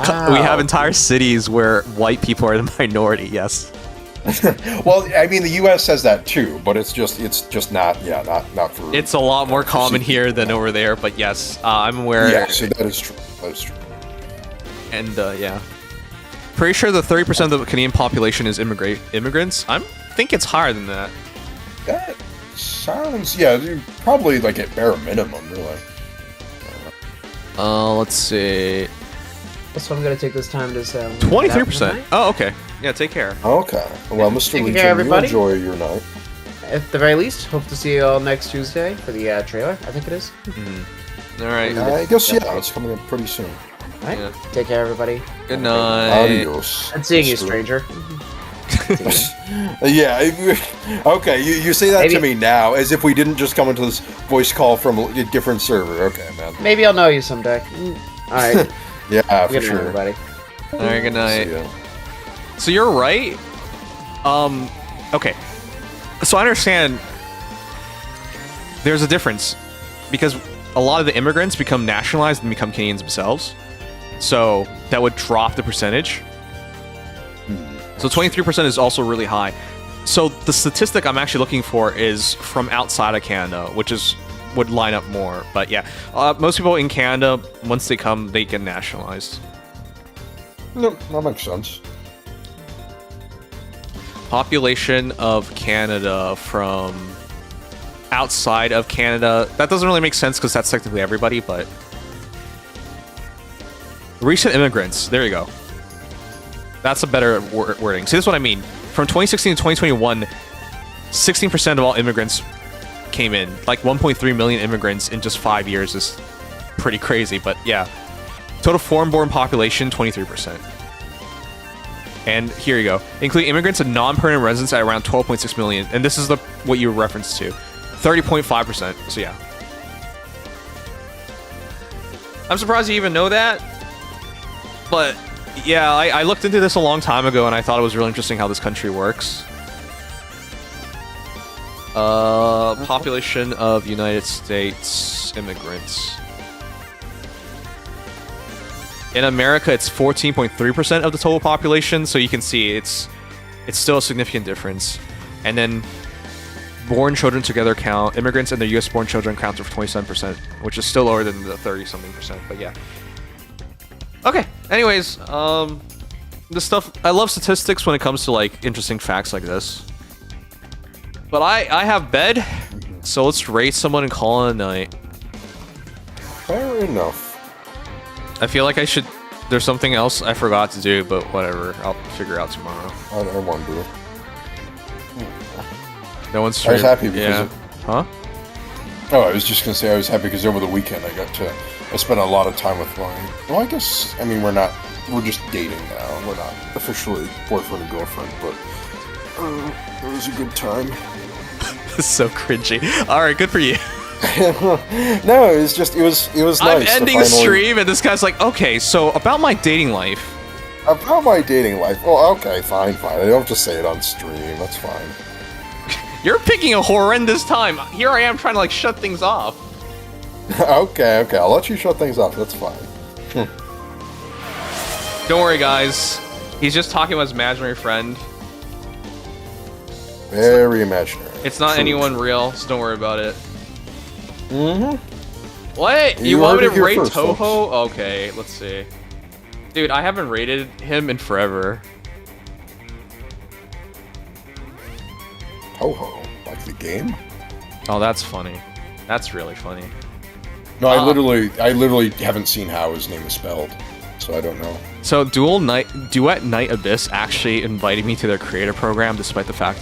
entire cities where white people are the minority. Yes. Well, I mean, the U.S. has that too, but it's just not for. It's a lot more common Sikh here than people. over there, but yes, I'm aware. Yeah, so that is true. That is true. And yeah, pretty sure the 30% of the Canadian population is immigrants. I think it's higher than that. That sounds probably like at bare minimum, really. Let's see. So I'm gonna take this time to 23%. Oh, okay. Yeah, take care. Okay. Well, Mr. Take Legion, care, everybody. you enjoy your night. At the very least, hope to see you all next Tuesday for the trailer. I think it is. All right. I guess it's coming up pretty soon. All right. Yeah. Take care, everybody. Good night. Adios. And seeing you, Mr. stranger. Yeah. Okay. You say that Maybe- to me now, as if we didn't just come into this voice call from a different server. Okay, man. Maybe I'll know you someday. All right. Yeah, for Good night, sure. everybody. All right. Good night. See ya. So you're right. Okay. So I understand there's a difference because a lot of the immigrants become nationalized and become Canadians themselves. So that would drop the percentage. So 23% is also really high. So the statistic I'm actually looking for is from outside of Canada, which would line up more. But yeah, most people in Canada, once they come, they get nationalized. No, that makes sense. Population of Canada from outside of Canada. That doesn't really make sense because that's technically everybody, but recent immigrants. There you go. That's a better wording. See, this is what I mean. From 2016 to 2021, 16% of all immigrants came in. Like 1.3 million immigrants in just 5 years is pretty crazy, but yeah. Total foreign-born population, 23%. And here you go. Including immigrants and non-permanent residents at around 12.6 million. And this is what you referenced to. 30.5%. So yeah. I'm surprised you even know that. But yeah, I looked into this a long time ago and I thought it was really interesting how this country works. Population of United States immigrants. In America, it's 14.3% of the total population, so you can see it's still a significant difference. And then born children together count. Immigrants and their U.S.-born children count for 27%, which is still lower than the 30-something%, but yeah. Okay, anyways, this stuff, I love statistics when it comes to, like, interesting facts like this. But I have bed, so let's rate someone and call it a night. Fair enough. I feel like there's something else I forgot to do, but whatever. I'll figure out tomorrow. I don't want to do it. No one's I was stream- happy because Yeah. Huh? Oh, I was just gonna say I was happy because over the weekend I spent a lot of time with my. Well, I guess we're just dating now. We're not officially boyfriend and girlfriend, but it was a good time. This is so cringy. Alright, good for you. No, it was nice. I'm to ending finally- stream and this guy's like, okay, so about my dating life. About my dating life. Well, okay, fine. I don't have to say it on stream. That's fine. You're picking a horrendous time. Here I am trying to, like, shut things off. Okay. I'll let you shut things off. That's fine. Don't worry, guys. He's just talking about his imaginary friend. Very imaginary. It's not True. anyone real, so don't worry about it. Mm-hmm. What? You You want me heard to it here rate first, Toho? folks. Okay, let's see. Dude, I haven't rated him in forever. Toho, like the game? Oh, that's funny. That's really funny. No, I literally haven't seen how his name is spelled, so I don't know. So Duet Night Abyss actually invited me to their creator program, despite the fact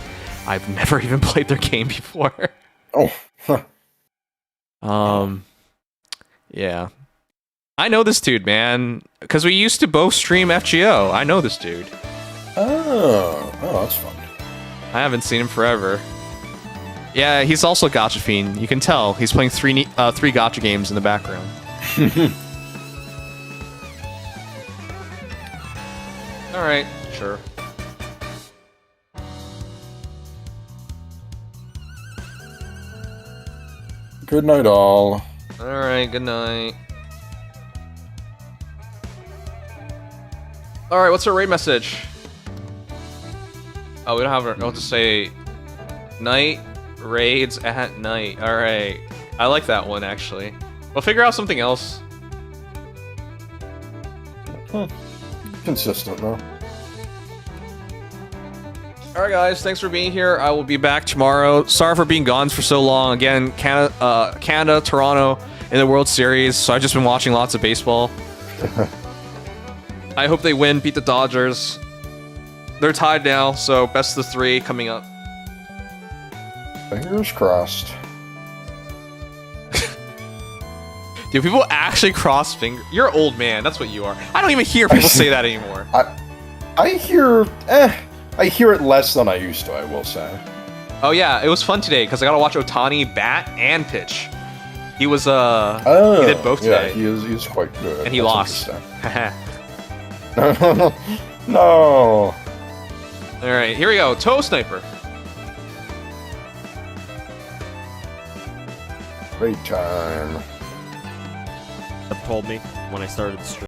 I've never even played their game before. Oh. Huh. Yeah. I know this dude, man, because we used to both stream FGO. I know this dude. Oh, that's fun. I haven't seen him forever. Yeah, he's also Gacha Fiend. You can tell he's playing three Gacha games in the background. All right, sure. Good night, all. All right, good night. All right, what's our raid message? Oh, we don't have our. I'll just say night raids at night. All right, I like that one actually. We'll figure out something else. Consistent, though. All right, guys, thanks for being here. I will be back tomorrow. Sorry for being gone for so long. Again, Canada, Toronto in the World Series, so I've just been watching lots of baseball. I hope they win, beat the Dodgers. They're tied now, so best of 3 coming up. Fingers crossed. Do people actually cross fingers? You're an old man, that's what you are. I don't even hear people say that anymore. I hear it less than I used to, I will say. Oh yeah, it was fun today because I got to watch Ohtani bat and pitch. He was he did both today. Yeah, he's quite good. And he lost. No. All right, here we go. Toe Sniper. Great time. Told me when I started the stream.